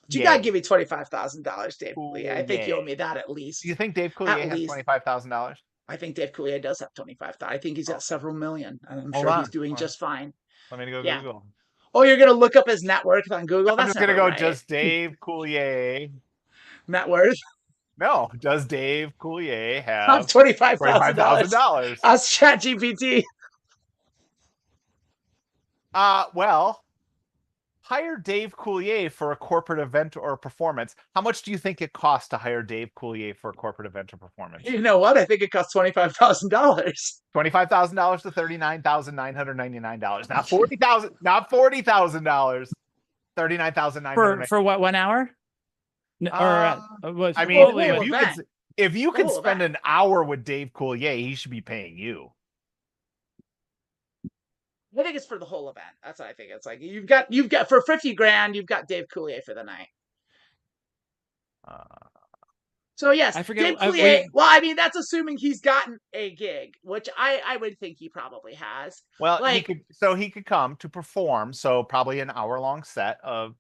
But you gotta Yay. give me $25,000, Dave Coulier. I think you owe Coulier. me that at Do least. you think Dave At Coulier has least. $25,000? I think Dave Coulier does have 25,000. I think he's got several million, and I'm Hold sure he's on. doing Hold on. just fine. Let me go Yeah. Google. Oh, you're gonna look up his net worth on Google? I'm That's just gonna never go. right. Does Dave Coulier? Net worth No. Does Dave Coulier of have $25,000. $25,000? Ask ChatGPT. Well, hire Dave Coulier for a corporate event or a performance. How much do you think it costs to hire Dave Coulier for a corporate event or performance? You know what? I think it costs $25,000. $25,000 to $39,999. Not $40,000. Not $40,000. $39,999. for what, 1 hour? I mean, whole event. if you could Whole spend event. an hour with Dave Coulier, he should be paying you. I think it's for the whole event. That's what I think. It's like you've got for 50 grand, you've got Dave Coulier for the night. So yes, I forget. Dave Coulier. Well, I mean that's assuming he's gotten a gig, which I would think he probably has. Well, Like, he could come to perform. So probably an hour-long set of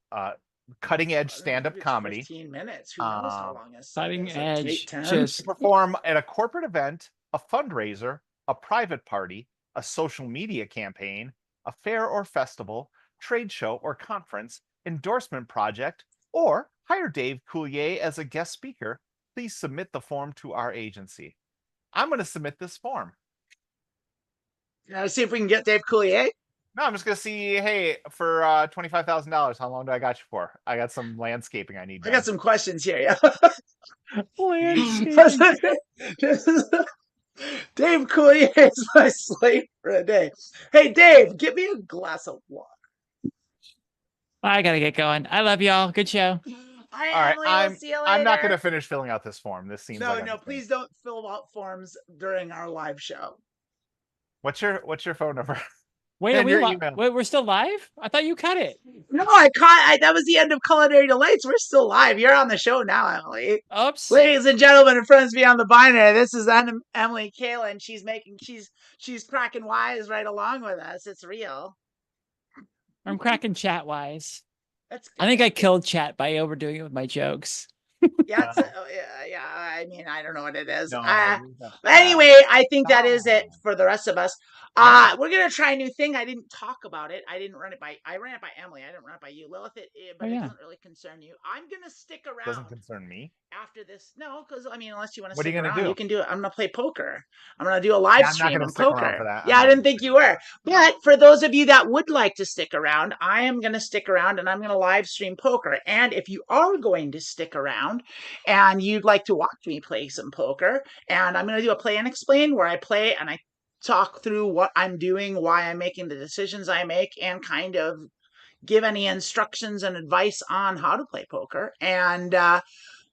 cutting edge stand-up it's comedy. 15 minutes. Who knows how long his set Cutting is? Like edge. 10? Just Perform at a corporate event, a fundraiser, a private party, a social media campaign, a fair or festival, trade show or conference, endorsement project, or hire Dave Coulier as a guest speaker. Please submit the form to our agency. I'm going to submit this form. See if we can get Dave Coulier. No, I'm just going to see, hey, for $25,000, how long do I got you for? I got some landscaping I need I done. got some questions here. Yeah. Dave Coulier is my slave for a day. Hey, Dave, get me a glass of water. I gotta get going. I love y'all. Good show. All right, Emily, we'll see you later. I'm not going to finish filling out this form. This seems No, like no, please don't fill out forms during our live show. What's your phone number? Wait, And are your we email. wait, we're still live? I thought you cut it. No, that was the end of Culinary Delights. We're still live. You're on the show now, Emily. Oops. Ladies and gentlemen and friends beyond the binary, this is Emily Kalin. She's cracking wise right along with us. It's real. I'm cracking chat wise. That's good. I think I killed chat by overdoing it with my jokes. Yeah, yeah. I mean, I don't know what it is. No, Anyway, I think that is it for the rest of us. We're gonna try a new thing. I didn't talk about it. I ran it by Emily. I didn't run it by you, Lilith. But it doesn't really concern you. I'm gonna stick around. Doesn't concern me. After this, no, because I mean, unless you want to What are stick you gonna around, do? you can do it. I'm gonna play poker. I'm gonna do a live I'm not stream gonna of stick around poker. for that. Yeah, I didn't think you were. But for those of you that would like to stick around, I am gonna stick around and I'm gonna live stream poker. And if you are going to stick around and you'd like to watch me play some poker, and I'm gonna do a play and explain where I play and I talk through what I'm doing, why I'm making the decisions I make, and kind of give any instructions and advice on how to play poker. And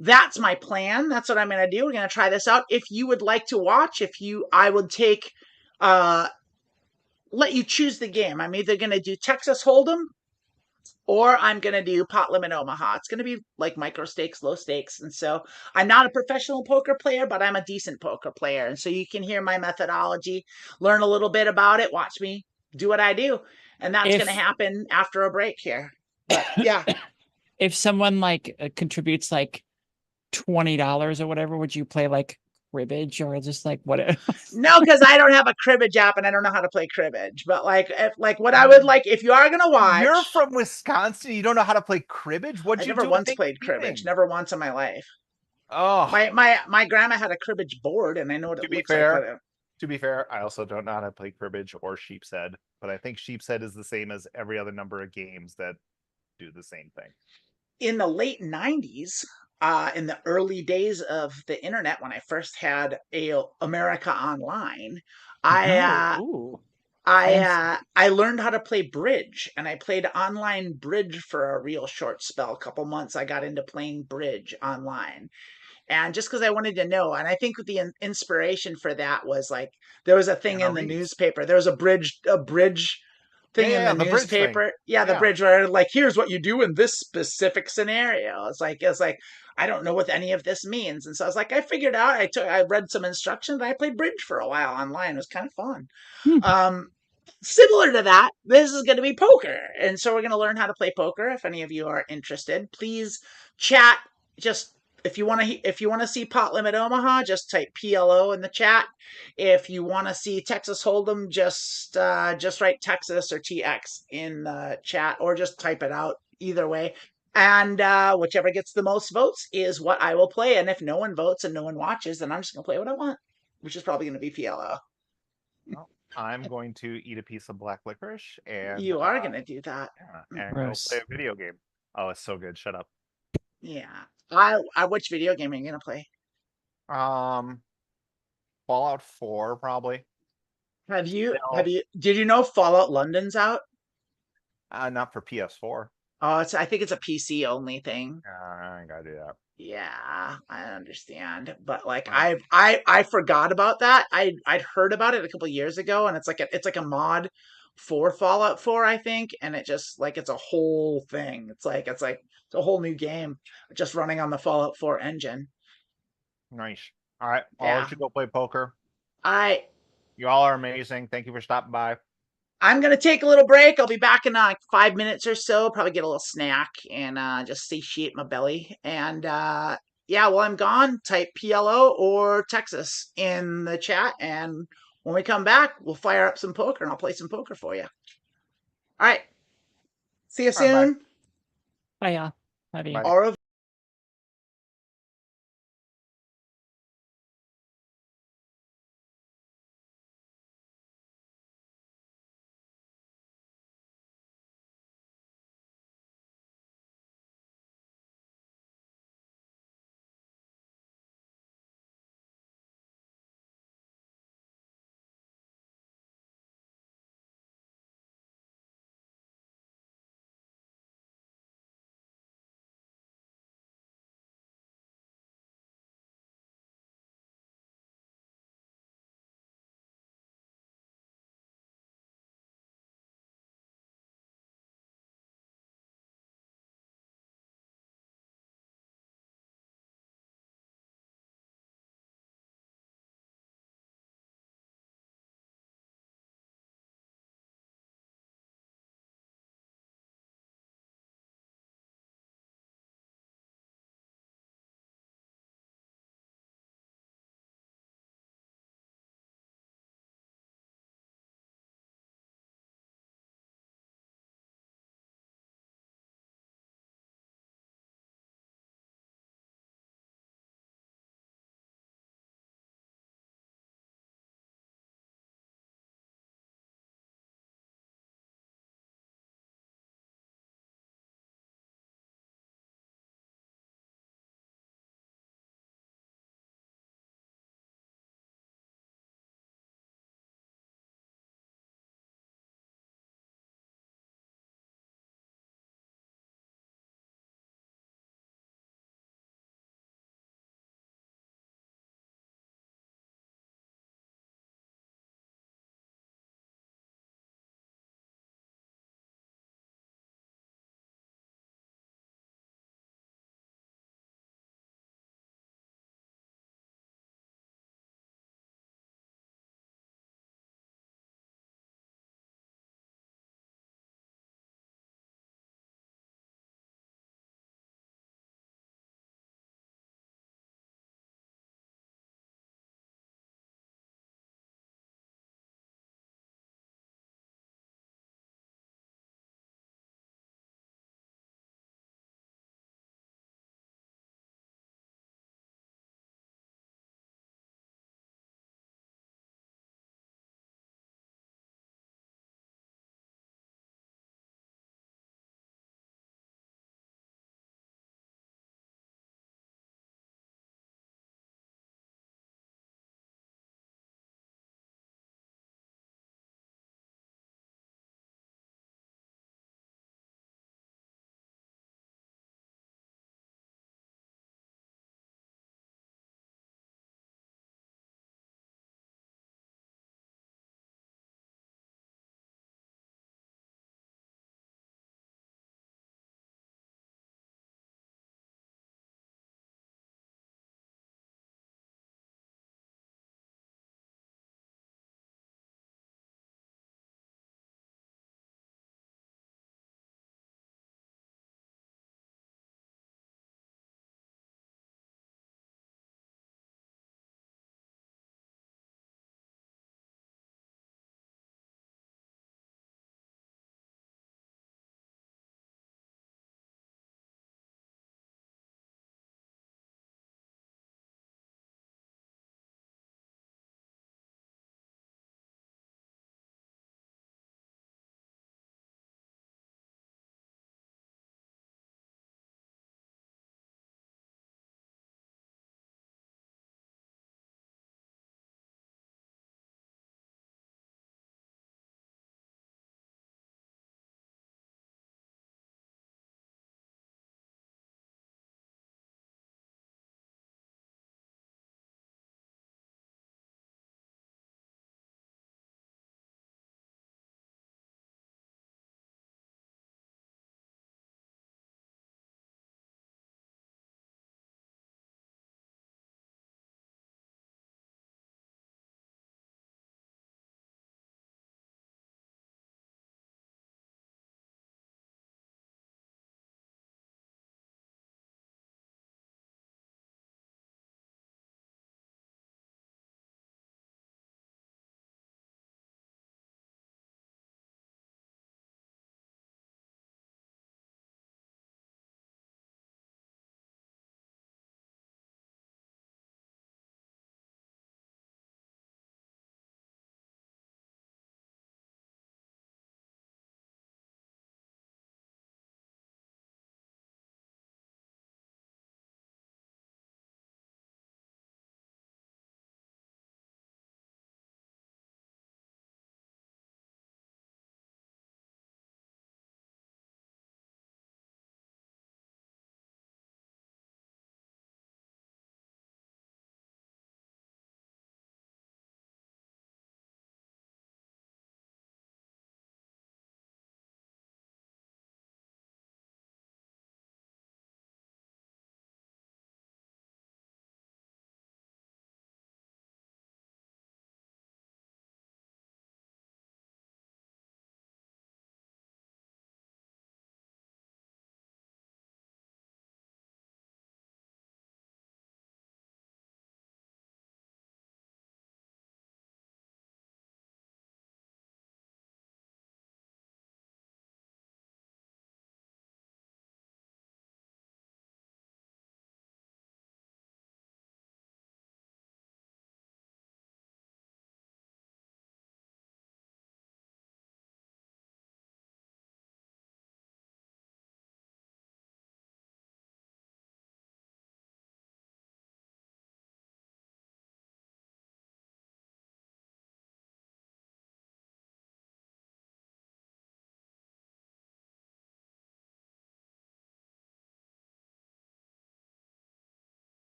that's my plan. That's what I'm going to do. We're going to try this out. If you would like to watch, I would take, let you choose the game. I'm either going to do Texas Hold'em or I'm going to do pot limit Omaha. It's going to be like micro stakes, low stakes. And so I'm not a professional poker player, but I'm a decent poker player. And so you can hear my methodology, learn a little bit about it, watch me do what I do. And that's going to If happen after a break here. But yeah, if someone like contributes like $20 or whatever, would you play like cribbage or just like what? no, because I don't have a cribbage app and I don't know how to play cribbage. But like what I would like, if you are going to You're watch, from Wisconsin. You don't know how to play cribbage? I What'd you never do at once played cribbage, Thanksgiving? never once in my life. Oh, My grandma had a cribbage board and I know what to it be looks like, but fair, to be fair, I also don't know how to play cribbage or sheep's head, but I think sheep's head is the same as every other number of games that do the same thing. in the late 90s, in the early days of the internet, when I first had America Online, I Ooh, I learned how to play bridge, and I played online bridge for a real short spell, a couple months. I got into playing bridge online, and just because I wanted to know, and I think the inspiration for that was like there was a thing Anna in the Reeves. newspaper. There was a bridge Yeah, thing yeah, in yeah, the the bridge thing. newspaper. Yeah, the Yeah. bridge where like here's what you do in this specific scenario. It's like I don't know what any of this means, and so I was like, I figured out. I read some instructions. I played bridge for a while online. It was kind of fun. hmm. Um, Similar to that, this is going to be poker. And so we're going to learn how to play poker. If any of you are interested, please chat. Just if you want to see Pot Limit Omaha, just type PLO in the chat. If you want to see Texas Hold'em, just write Texas or TX in the chat, or just type it out. Either way. And whichever gets the most votes is what I will play. And if no one votes and no one watches, then I'm just going to play what I want, which is probably going to be PLO. Well, I'm going to eat a piece of black licorice and You are going to do that. yeah, and go play Gross. a video game. Oh, it's so good. Shut up. Yeah. I which video game are you gonna play? Um, Fallout 4 probably. Have Still, you did you know Fallout London's out? not for PS4. Oh, I think it's a PC only thing. I ain't gotta do that. Yeah, I understand. But like Well, I forgot about that. I'd heard about it a couple years ago, and it's like a mod for Fallout 4, I think, and it just like it's a whole thing. It's a whole new game just running on the Fallout 4 engine. nice. All right, I'll Yeah. let you go play poker. I You all are amazing. Thank you for stopping by. I'm gonna take a little break. I'll be back in like 5 minutes or so. Probably get a little snack and just satiate my belly. And yeah, while I'm gone, type PLO or Texas in the chat. And when we come back, we'll fire up some poker and I'll play some poker for you. All right. See you All right, bye. soon. Oh yeah. Love you. Bye. Au revoir.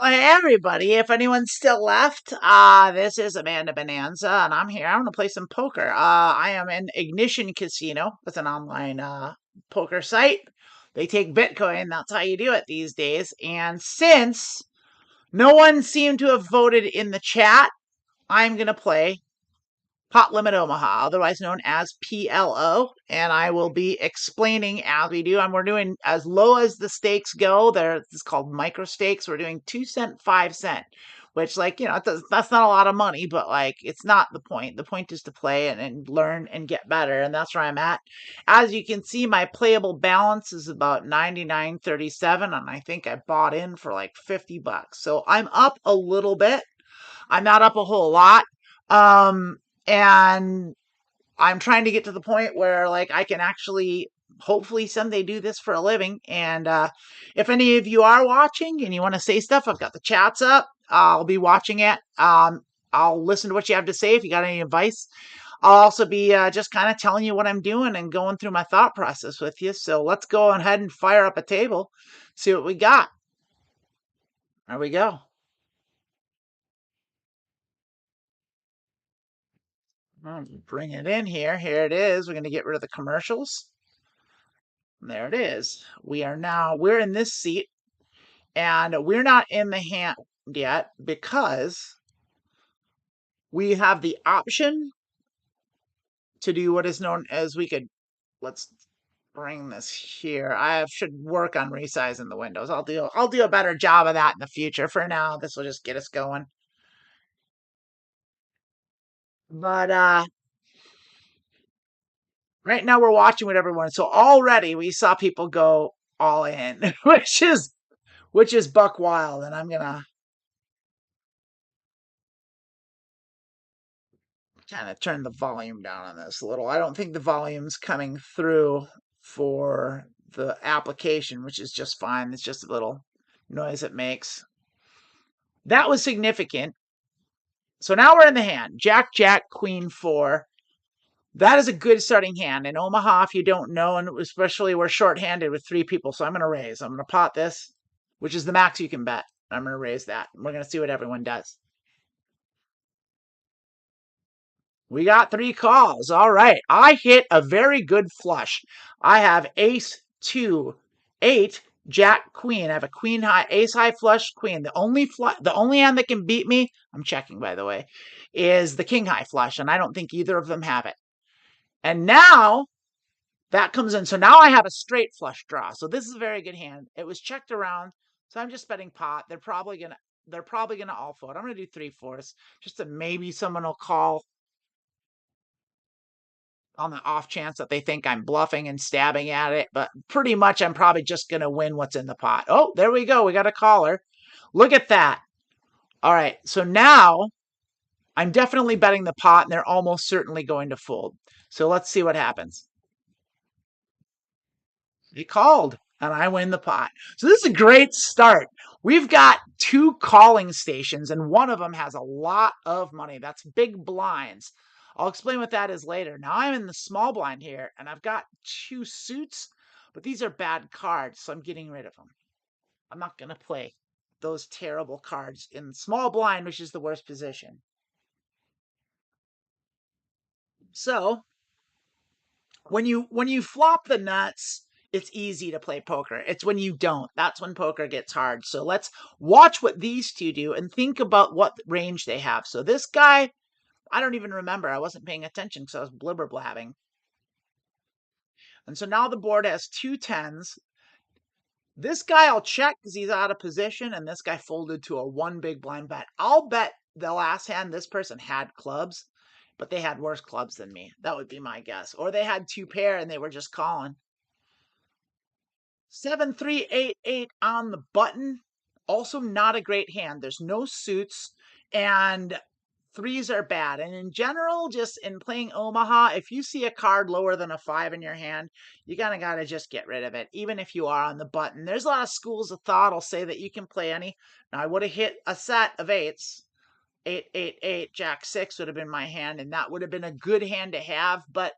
Hey everybody, if anyone's still left, this is Amanda Bonanza, and I'm here. I want to play some poker. I am in Ignition Casino. It's an online poker site. They take Bitcoin. That's how you do it these days. And since no one seemed to have voted in the chat, I'm gonna play Pot Limit Omaha, otherwise known as PLO, and I will be explaining as we do. And we're doing as low as the stakes go. It's called micro stakes. We're doing 2 cent, 5 cent, which, like, that's not a lot of money, but like, it's not the point. The point is to play and learn and get better, and that's where I'm at. As you can see, my playable balance is about 99.37, and I think I bought in for like $50. So I'm up a little bit. I'm not up a whole lot. And I'm trying to get to the point where like I can actually hopefully someday do this for a living. And if any of you are watching and you want to say stuff, I've got the chats up. I'll be watching it. I'll listen to what you have to say if you got any advice. I'll also be just kind of telling you what I'm doing and going through my thought process with you. So let's go ahead and fire up a table, see what we got. There we go. I'll bring it in here. Here it is. We're going to get rid of the commercials. There it is. We're in this seat, and we're not in the hand yet because we have the option to do what is known as let's bring this here. I should work on resizing the windows. I'll do a better job of that in the future. For now, this will just get us going. But right now we're watching what everyone. So already we saw people go all in, which is buck wild, and I'm gonna kind of turn the volume down on this a little. I don't think the volume's coming through for the application, which is just fine. It's just a little noise it makes. That was significant. So now we're in the hand. Jack, Jack, Queen, 4. That is a good starting hand. In Omaha, if you don't know, and especially we're short-handed with 3 people, so I'm going to raise. I'm going to pot this, which is the max you can bet. I'm going to raise that. We're going to see what everyone does. We got 3 calls. All right. I hit a very good flush. I have ace, 2, 8, jack, queen. I have a queen high, ace high flush, queen. The only hand that can beat me, I'm checking by the way, is the king high flush, and I don't think either of them have it. And now that comes in. So now I have a straight flush draw. So this is a very good hand. It was checked around. So I'm just betting pot. They're probably gonna all fold. I'm gonna do 3/4 just to maybe someone will call on the off chance that they think I'm bluffing and stabbing at it. But pretty much I'm probably just going to win what's in the pot. Oh, there we go. We got a caller. Look at that. All right. So now I'm definitely betting the pot, and they're almost certainly going to fold. So let's see what happens. He called, and I win the pot. So this is a great start. We've got 2 calling stations, and one of them has a lot of money. That's big blinds. I'll explain what that is later. Now I'm in the small blind here, and I've got 2 suits, but these are bad cards, so I'm getting rid of them. I'm not going to play those terrible cards in the small blind, which is the worst position. So when you flop the nuts, it's easy to play poker. It's when you don't. That's when poker gets hard. So let's watch what these 2 do and think about what range they have. So this guy, I don't even remember. I wasn't paying attention because I was blibber blabbing. And so now the board has 2 10s. This guy I'll check because he's out of position, and this guy folded to a 1 big blind bet. I'll bet the last hand this person had clubs, but they had worse clubs than me. That would be my guess. Or they had 2 pair and they were just calling. 7 3 8 8 on the button. Also not a great hand. There's no suits, and 3s are bad. And in general, just in playing Omaha, if you see a card lower than a 5 in your hand, you kind of got to just get rid of it, even if you are on the button. There's a lot of schools of thought will say that you can play any. Now, I would have hit a set of 8s. 8 8 8 jack 6 would have been my hand, and that would have been a good hand to have. But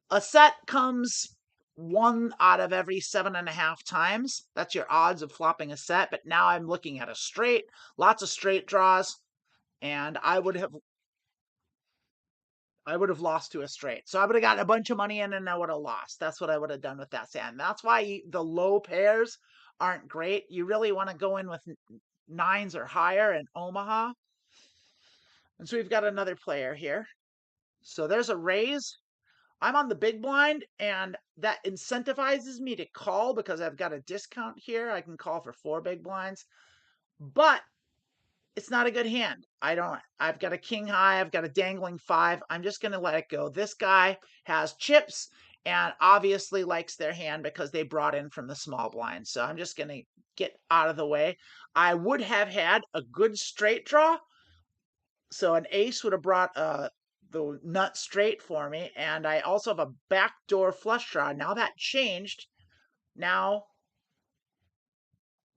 a set comes 1 out of every 7.5 times. That's your odds of flopping a set. But now I'm looking at a straight, lots of straight draws, and I would have lost to a straight. So I would have gotten a bunch of money in and I would have lost. That's what I would have done with that sand. That's why the low pairs aren't great. You really want to go in with 9s or higher in Omaha. And so we've got another player here. So there's a raise. I'm on the big blind, and that incentivizes me to call because I've got a discount here. I can call for 4 big blinds, but it's not a good hand. I've got a king high. I've got a dangling 5. I'm just going to let it go. This guy has chips and obviously likes their hand because they brought in from the small blind. So I'm just going to get out of the way. I would have had a good straight draw. So an ace would have brought the nut straight for me, and I also have a backdoor flush draw. Now that changed. Now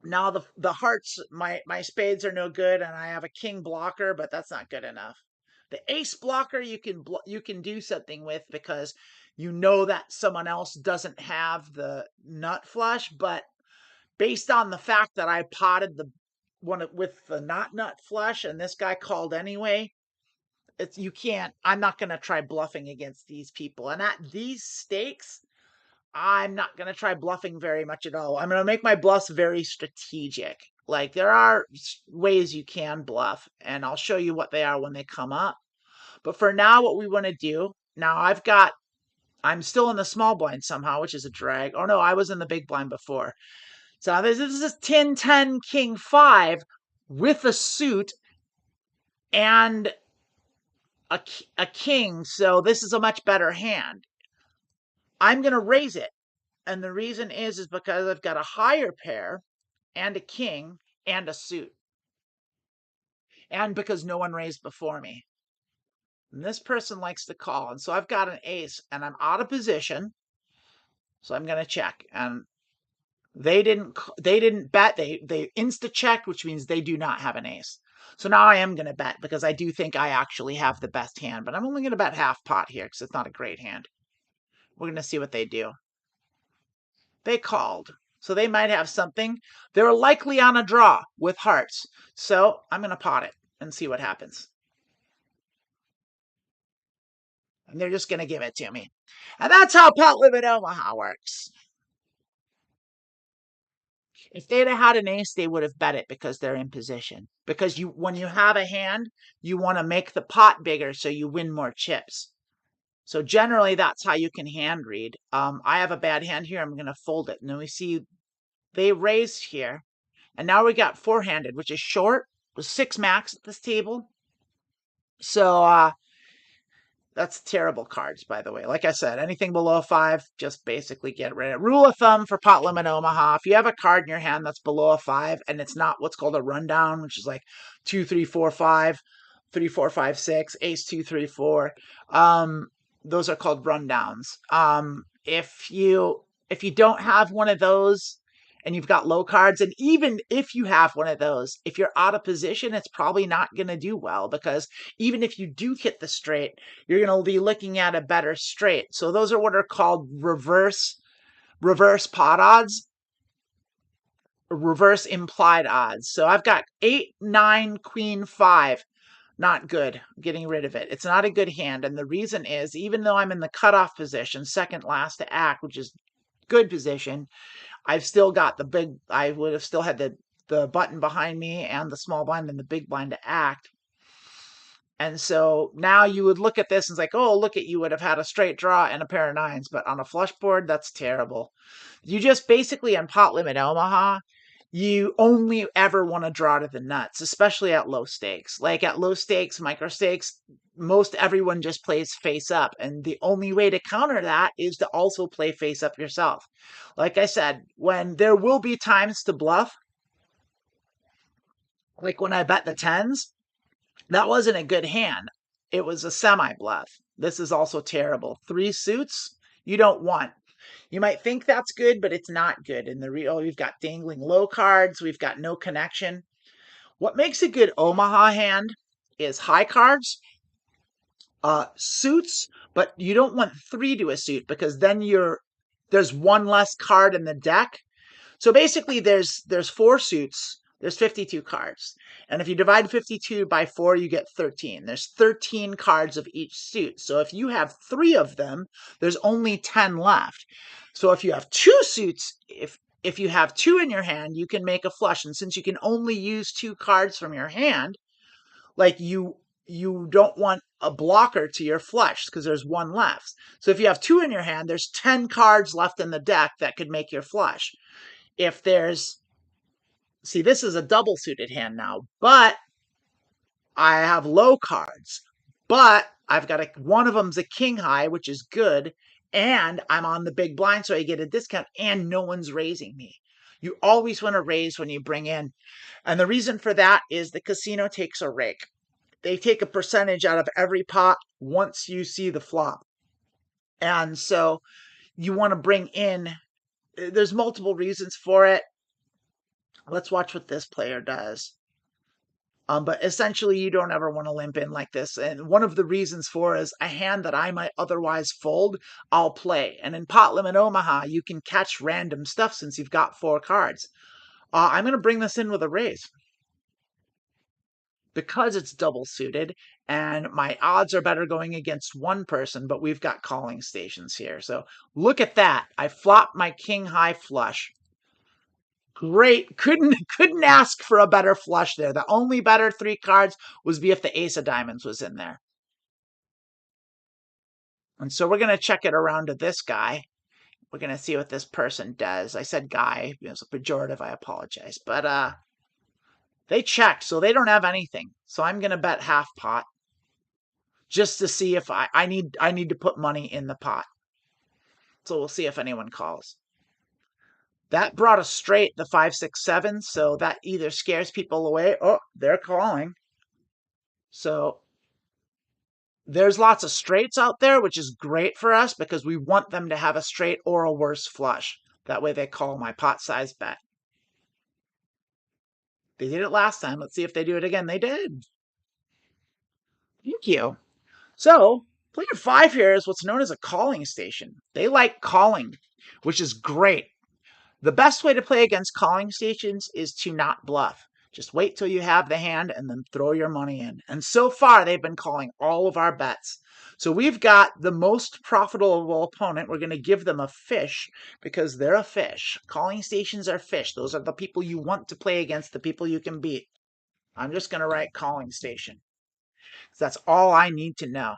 the hearts, my spades are no good, and I have a king blocker, but that's not good enough. The ace blocker you can do something with because you know that someone else doesn't have the nut flush, but based on the fact that I potted the one with the not nut flush and this guy called anyway, I'm not going to try bluffing against these people. And at these stakes, I'm not going to try bluffing very much at all. I'm going to make my bluffs very strategic. Like, there are ways you can bluff, and I'll show you what they are when they come up. But for now, what we want to do, now I'm still in the small blind somehow, which is a drag. Oh no, I was in the big blind before. So this is 10-10 king 5 with a suit and a king, so this is a much better hand. I'm going to raise it, and the reason is because I've got a higher pair and a king and a suit, and because no one raised before me. And this person likes to call, and so I've got an ace, and I'm out of position, so I'm going to check. And they didn't bet. They insta-checked, which means they do not have an ace. So now I am going to bet because I do think I actually have the best hand, but I'm only going to bet half pot here because it's not a great hand. We're going to see what they do. They called, so they might have something. They're likely on a draw with hearts, so I'm going to pot it and see what happens. And they're just going to give it to me. And that's how Pot Limit Omaha works. If they'd have had an ace, they would have bet it because they're in position. Because when you have a hand, you want to make the pot bigger so you win more chips. So generally, that's how you can hand read. I have a bad hand here. I'm going to fold it. And then we see they raised here. And now we got 4-handed, which is short. With 6 max at this table. So that's terrible cards, by the way. Like I said, anything below 5, just basically get rid of it. Rule of thumb for Pot Limit Omaha, if you have a card in your hand that's below a 5, and it's not what's called a rundown, which is like 2, 3, 4, 5, 3, 4, 5, 6, ace 2, 3, 4. Those are called rundowns. If you don't have one of those, and you've got low cards, and even if you have one of those, if you're out of position, it's probably not going to do well, because even if you do hit the straight, you're going to be looking at a better straight. So those are what are called reverse pot odds, reverse implied odds. So I've got 8, 9, queen, 5. Not good. I'm getting rid of it. It's not a good hand. And the reason is, even though I'm in the cutoff position, second last to act, which is good position, I've still got I would have still had the button behind me and the small blind and the big blind to act. And so now you would look at this and it's like, oh, look at, you would have had a straight draw and a pair of 9s, but on a flush board, that's terrible. You just basically, on Pot Limit Omaha, you only ever want to draw to the nuts, especially at low stakes. Like at low stakes, micro stakes, most everyone just plays face up. And the only way to counter that is to also play face up yourself. Like I said, when there will be times to bluff, like when I bet the 10s, that wasn't a good hand. It was a semi-bluff. This is also terrible. 3 suits, you don't want. You might think that's good, but it's not good. In the real, we've got dangling low cards. We've got no connection. What makes a good Omaha hand is high cards, suits, but you don't want 3 to a suit because then there's one less card in the deck. So basically there's 4 suits. There's 52 cards. And if you divide 52 by 4, you get 13. There's 13 cards of each suit. So if you have 3 of them, there's only 10 left. So if you have 2 suits, if you have 2 in your hand, you can make a flush. And since you can only use 2 cards from your hand, like you don't want a blocker to your flush because there's 1 left. So if you have 2 in your hand, there's 10 cards left in the deck that could make your flush. If there's, see, this is a double suited hand now, but I have low cards, but I've got one of them's a king high, which is good, and I'm on the big blind, so I get a discount, and no one's raising me. You always want to raise when you bring in, and the reason for that is the casino takes a rake. They take a percentage out of every pot once you see the flop, and so you want to bring in. There's multiple reasons for it. Let's watch what this player does. But essentially, you don't ever want to limp in like this. And one of the reasons for is a hand that I might otherwise fold, I'll play. And in Pot Limit Omaha, you can catch random stuff since you've got 4 cards. I'm going to bring this in with a raise. Because it's double suited, and my odds are better going against one person, but we've got calling stations here. So look at that. I flopped my king high flush. Great. Couldn't ask for a better flush there. The only better 3 cards was be if the ace of diamonds was in there. And so we're going to check it around to this guy. We're going to see what this person does. I said guy. It was a pejorative. I apologize. But they checked, so they don't have anything. So I'm going to bet half pot just to see if I need to put money in the pot. So we'll see if anyone calls. That brought us straight, the 5, 6, 7. So that either scares people away. Oh, they're calling. So there's lots of straights out there, which is great for us because we want them to have a straight or a worse flush. That way they call my pot size bet. They did it last time. Let's see if they do it again. They did. Thank you. So player 5 here is what's known as a calling station. They like calling, which is great. The best way to play against calling stations is to not bluff. Just wait till you have the hand and then throw your money in. And so far, they've been calling all of our bets. So we've got the most profitable opponent. We're going to give them a fish because they're a fish. Calling stations are fish. Those are the people you want to play against, the people you can beat. I'm just going to write calling station. That's all I need to know.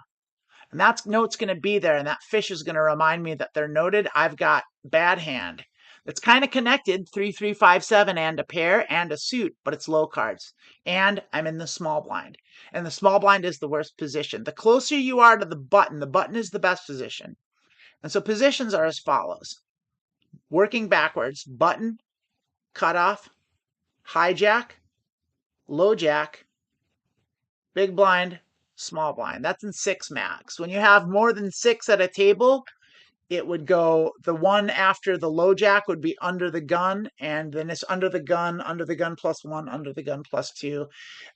And that note's going to be there, and that fish is going to remind me that they're noted. I've got bad hand. It's kind of connected, 3, 3, 5, 7, and a pair and a suit, but it's low cards. And I'm in the small blind. And the small blind is the worst position. The closer you are to the button is the best position. And so positions are as follows. Working backwards, button, cutoff, hijack, low jack, big blind, small blind. That's in 6 max. When you have more than 6 at a table, it would go, the one after the low jack would be under the gun, and then it's under the gun plus 1, under the gun plus 2.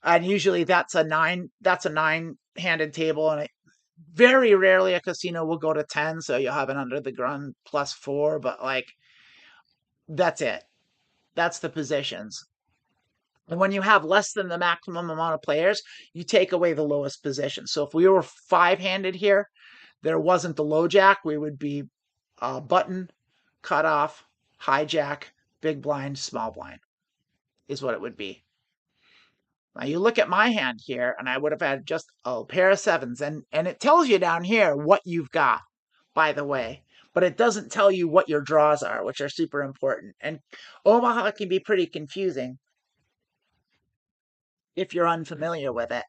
And usually that's a 9-handed table, and very rarely a casino will go to 10, so you'll have an under the gun plus 4, but like, that's it. That's the positions. And when you have less than the maximum amount of players, you take away the lowest position. So if we were 5-handed here, there wasn't the low jack, we would be button, cutoff, hijack, big blind, small blind is what it would be. Now you look at my hand here, and I would have had just a pair of 7s, and it tells you down here what you've got, by the way. But it doesn't tell you what your draws are, which are super important. And Omaha can be pretty confusing if you're unfamiliar with it.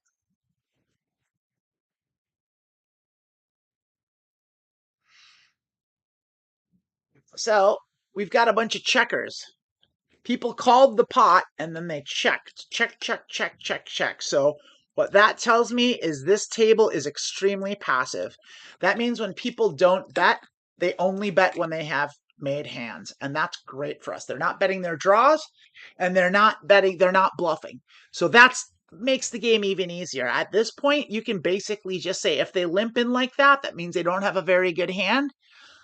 So we've got a bunch of checkers. People called the pot and then they checked. Check. So what that tells me is this table is extremely passive. That means when people don't bet, they only bet when they have made hands. And that's great for us. They're not betting their draws, and they're not bluffing. So that's makes the game even easier. At this point, you can basically just say if they limp in like that, that means they don't have a very good hand.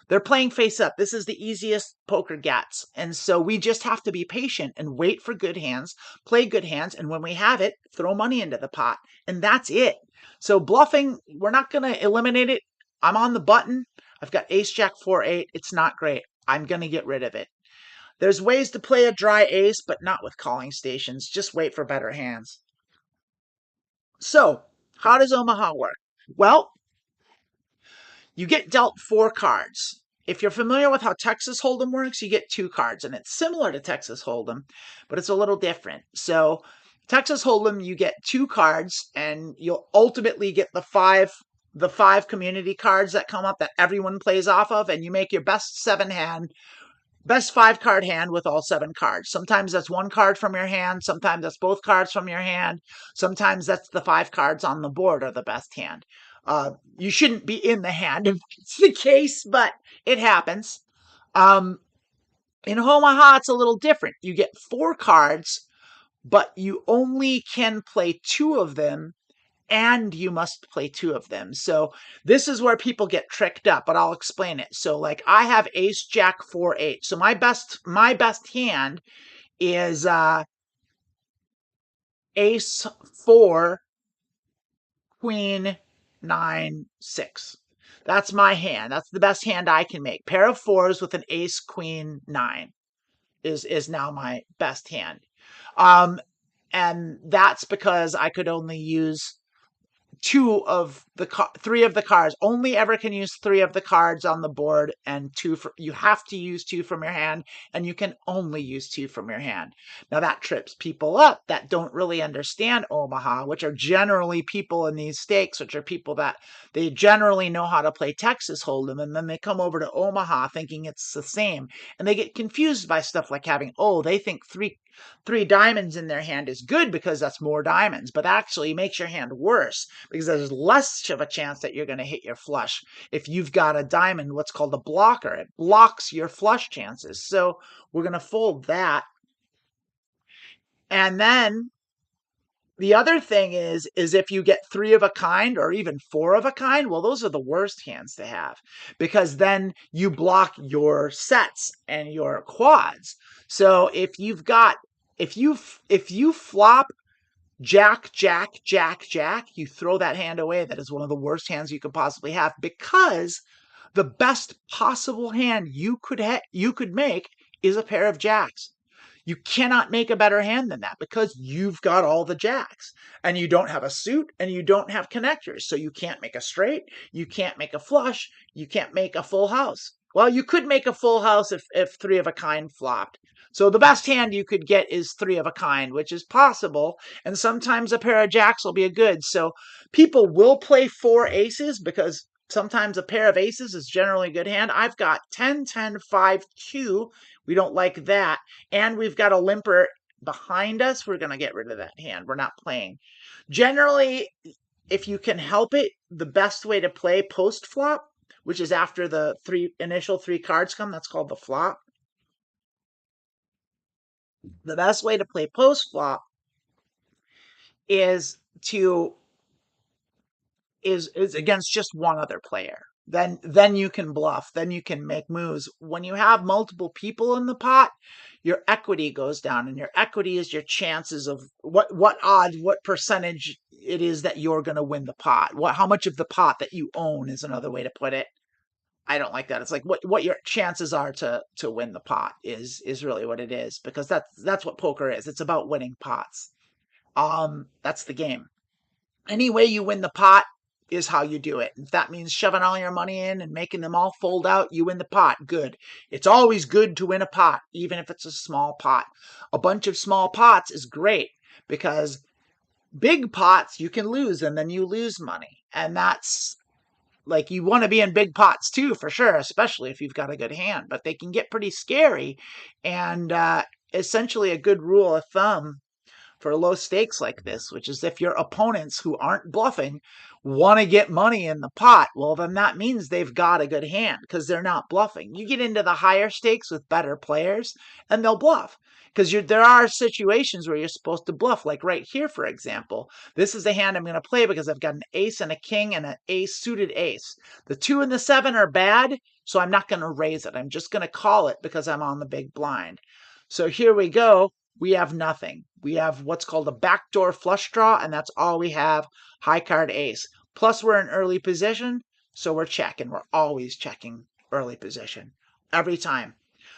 They're playing face up. This is the easiest poker gets. And so we just have to be patient and wait for good hands, play good hands. And when we have it, throw money into the pot. And that's it. So bluffing, we're not going to eliminate it. I'm on the button. I've got ace, jack, 4, 8. It's not great. I'm going to get rid of it. There's ways to play a dry ace, but not with calling stations. Just wait for better hands. So, how does Omaha work? Well, you get dealt 4 cards. If you're familiar with how Texas Hold'em works, you get 2 cards, and it's similar to Texas Hold'em, but it's a little different. So, Texas Hold'em, you get 2 cards, and you'll ultimately get the five community cards that come up that everyone plays off of, and you make your best 5-card hand with all 7 cards. Sometimes that's 1 card from your hand. Sometimes that's both cards from your hand. Sometimes that's the 5 cards on the board are the best hand. You shouldn't be in the hand if it's the case, but it happens. In Omaha, it's a little different. You get 4 cards, but you only can play 2 of them, and you must play 2 of them. So this is where people get tricked up, but I'll explain it. So like I have ace, jack, 4, 8. So my best hand is ace, 4, queen, 9, 6. That's my hand. That's the best hand I can make. Pair of 4s with an ace, queen, 9 is now my best hand. And that's because I could only use 3 of the cards. Only ever can use 3 of the cards on the board, and you have to use 2 from your hand, and you can only use 2 from your hand. Now that trips people up that don't really understand Omaha, which are generally people in these stakes, which are people that they generally know how to play Texas Hold'em, and then they come over to Omaha thinking it's the same, and they get confused by stuff like they think 3 diamonds in their hand is good because that's more diamonds, but actually makes your hand worse because there's less of a chance that you're going to hit your flush. If you've got a diamond, what's called a blocker, it blocks your flush chances. So we're going to fold that. And then the other thing is if you get 3 of a kind or even 4 of a kind, well, those are the worst hands to have because then you block your sets and your quads. So if you flop jack, jack, jack, jack, you throw that hand away. That is one of the worst hands you could possibly have because the best possible hand you could make is a pair of jacks. You cannot make a better hand than that because you've got all the jacks and you don't have a suit and you don't have connectors. So you can't make a straight, you can't make a flush, you can't make a full house. Well, you could make a full house if 3 of a kind flopped. So the best hand you could get is 3 of a kind, which is possible. And sometimes a pair of jacks will be a good. So people will play 4 aces because sometimes a pair of aces is generally a good hand. I've got 10, 10, 5, 2. We don't like that. And we've got a limper behind us. We're going to get rid of that hand. We're not playing. Generally, if you can help it, the best way to play post-flop, which is after the initial 3 cards come, that's called the flop. The best way to play post-flop is against just one other player. Then you can bluff. Then you can make moves. When you have multiple people in the pot, your equity goes down, and your equity is your chances of what percentage it is that you're going to win the pot. How much of the pot that you own is another way to put it. I don't like that. It's like what your chances are to win the pot is really what it is, because that's what poker is. It's about winning pots. That's the game. Any way you win the pot is how you do it. If that means shoving all your money in and making them all fold out, you win the pot. Good. It's always good to win a pot, even if it's a small pot. A bunch of small pots is great because big pots you can lose and then you lose money. And that's like, you want to be in big pots too, for sure, especially if you've got a good hand, but they can get pretty scary. And essentially a good rule of thumb for low stakes like this, which is if your opponents who aren't bluffing want to get money in the pot, well, then that means they've got a good hand because they're not bluffing. You get into the higher stakes with better players and they'll bluff because there are situations where you're supposed to bluff. Like right here, for example, this is the hand I'm going to play because I've got an ace and a king and an ace suited ace. The 2 and the 7 are bad. so I'm not going to raise it. I'm just going to call it because I'm on the big blind. So here we go. We have nothing. We have what's called a backdoor flush draw, and that's all we have. High card ace. Plus we're in early position, so we're checking. We're always checking early position every time.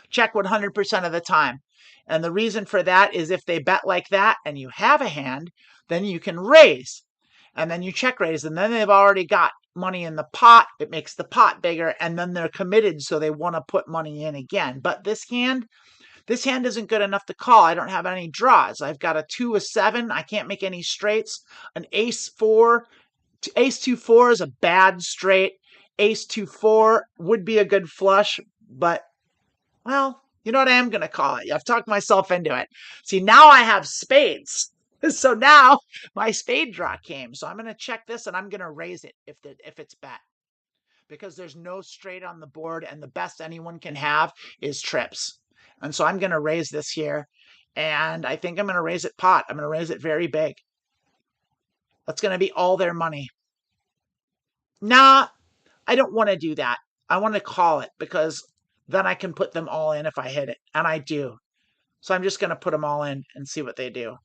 Check 100% of the time. And the reason for that is if they bet like that and you have a hand, then you can raise. And then you check raise, and then they've already got money in the pot. It makes the pot bigger, and then they're committed, so they want to put money in again. But this hand isn't good enough to call. I don't have any draws. I've got a 2, a 7. I can't make any straights. An ace 4. Ace 2, 4 is a bad straight. Ace 2, 4 would be a good flush, but, well, you know what I am going to call it? I've talked myself into it. See, now I have spades. So now my spade draw came. So I'm going to check this, and I'm going to raise it if it's bet. Because there's no straight on the board, and the best anyone can have is trips. And so I'm going to raise this here, and I think I'm going to raise it pot. I'm going to raise it very big. That's going to be all their money. Nah, I don't want to do that. I want to call it because then I can put them all in if I hit it, and I do. So I'm just going to put them all in and see what they do.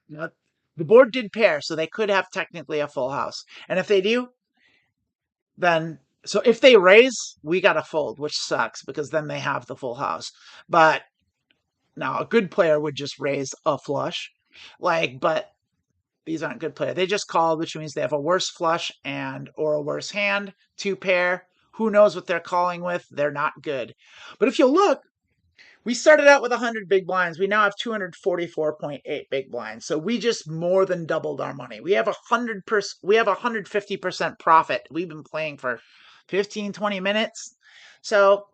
Now, the board did pair, so they could have technically a full house. And if they do, then, so if they raise, we got to fold, which sucks because then they have the full house. But now a good player would just raise a flush. But these aren't good players. They just call, which means they have a worse flush or a worse hand, 2 pair. Who knows what they're calling with? They're not good. But if you look, we started out with 100 big blinds. We now have 244.8 big blinds. So we just more than doubled our money. We have 100%. We have 150% profit. We've been playing for 15, 20 minutes. So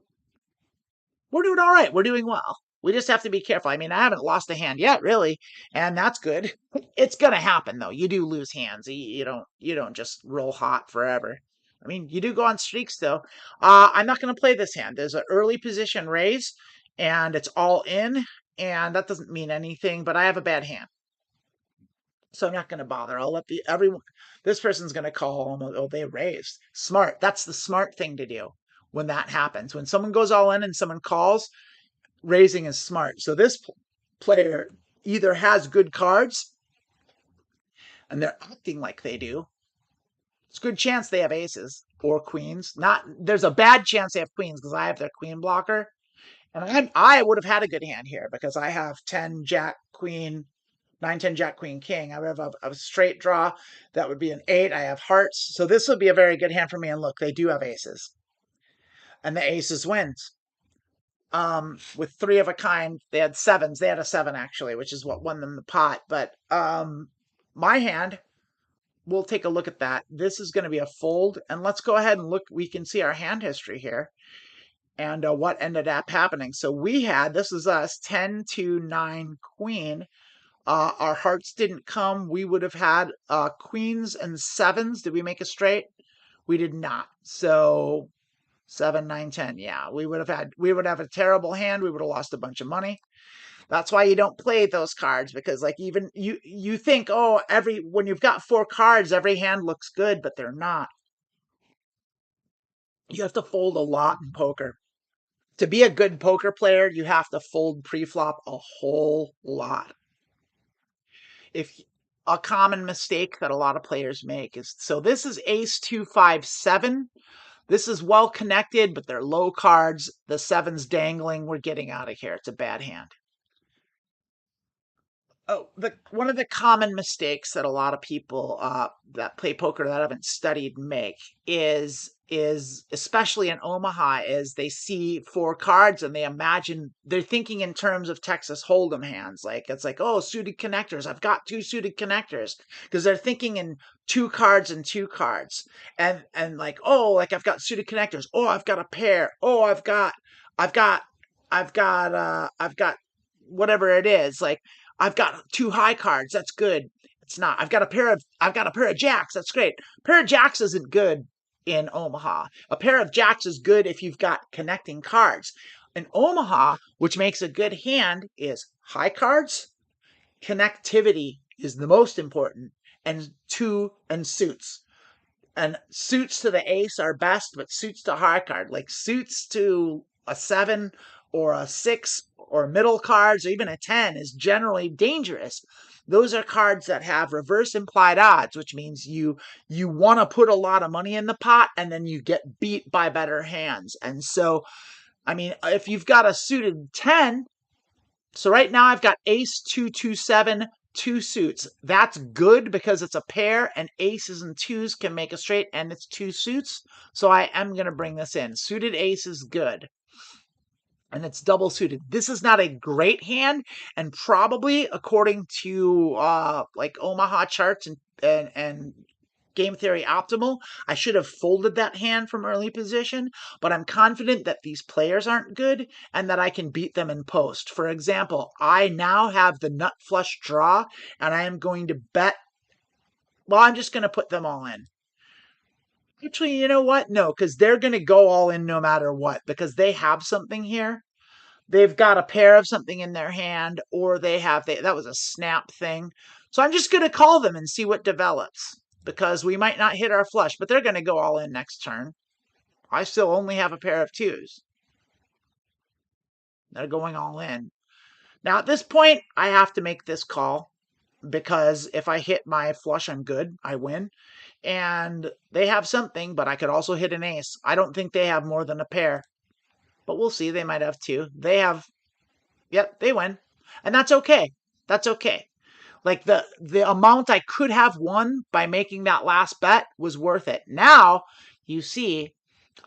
we're doing all right. We're doing well. We just have to be careful. I mean, I haven't lost a hand yet, really, and that's good. It's gonna happen though. You do lose hands. You don't just roll hot forever. I mean, you do go on streaks though. I'm not gonna play this hand. There's an early position raise, and it's all in, and that doesn't mean anything. But I have a bad hand, so I'm not gonna bother. I'll let everyone. This person's gonna call. Oh, they raised. Smart. That's the smart thing to do when that happens. When someone goes all in and someone calls, raising is smart. So this player either has good cards and they're acting like they do. It's a good chance they have aces or queens. There's a bad chance they have queens because I have their queen blocker. And I would have had a good hand here because I have 10 jack queen, 9 10 jack queen king. I have a straight draw that would be an 8. I have hearts. So this would be a very good hand for me. And look, they do have aces. And the aces wins. With 3 of a kind, they had 7s. They had a 7 actually, which is what won them the pot. But my hand, we'll take a look at that. This is going to be a fold, and let's go ahead and look. We can see our hand history here, and what ended up happening. So we had, this is us, 10 2 9 queen. Our hearts didn't come. We would have had queens and 7s. Did we make a straight? We did not. So 7 9 10, yeah, we would have a terrible hand. We would have lost a bunch of money. That's why you don't play those cards, because like even you think, oh, when you've got 4 cards, every hand looks good, but they're not. You have to fold a lot in poker. To be a good poker player, you have to fold pre-flop a whole lot. If a common mistake that a lot of players make is, so this is ace 2 5 7. This is well connected, but they're low cards. The 7's dangling. We're getting out of here. It's a bad hand. Oh, one of the common mistakes that a lot of people that play poker that haven't studied make is especially in Omaha, is they see 4 cards and they're thinking in terms of Texas Hold'em hands. Like it's like, oh, suited connectors. I've got 2 suited connectors, because they're thinking in 2 cards and 2 cards, and like, oh, like I've got suited connectors. Oh, I've got a pair. Oh, I've got whatever it is. Like I've got 2 high cards. That's good. It's not. I've got a pair of jacks. That's great. A pair of jacks isn't good in Omaha. A pair of jacks is good if you've got connecting cards. In Omaha, which makes a good hand, is high cards. Connectivity is the most important, and suits. And suits to the ace are best, but suits to high card, like suits to a 7 or a 6 or middle cards or even a 10 is generally dangerous. Those are cards that have reverse implied odds, which means you want to put a lot of money in the pot and then you get beat by better hands. And so, I mean, if you've got a suited 10, so right now I've got ace 2 2 7 two suits. That's good because it's a pair and aces and twos can make a straight and it's two suits. So I am going to bring this in. Suited ace is good. And it's double suited. This is not a great hand, and probably according to like Omaha charts and Game Theory Optimal, I should have folded that hand from early position, but I'm confident that these players aren't good and that I can beat them in post. For example, I now have the nut flush draw, and I am going to bet. Well, I'm just going to put them all in. Actually, you know what? No, because they're going to go all in no matter what, because they have something here. They've got a pair of something in their hand, or that was a snap thing. So I'm just going to call them and see what develops, because we might not hit our flush, but they're going to go all in next turn. I still only have a pair of twos. They're going all in. Now at this point, I have to make this call, because if I hit my flush, I'm good. I win. And they have something, but I could also hit an ace. I don't think they have more than a pair. But we'll see. They might have two. They have... Yep, they win. And that's okay. That's okay. Like the amount I could have won by making that last bet was worth it. Now, you see,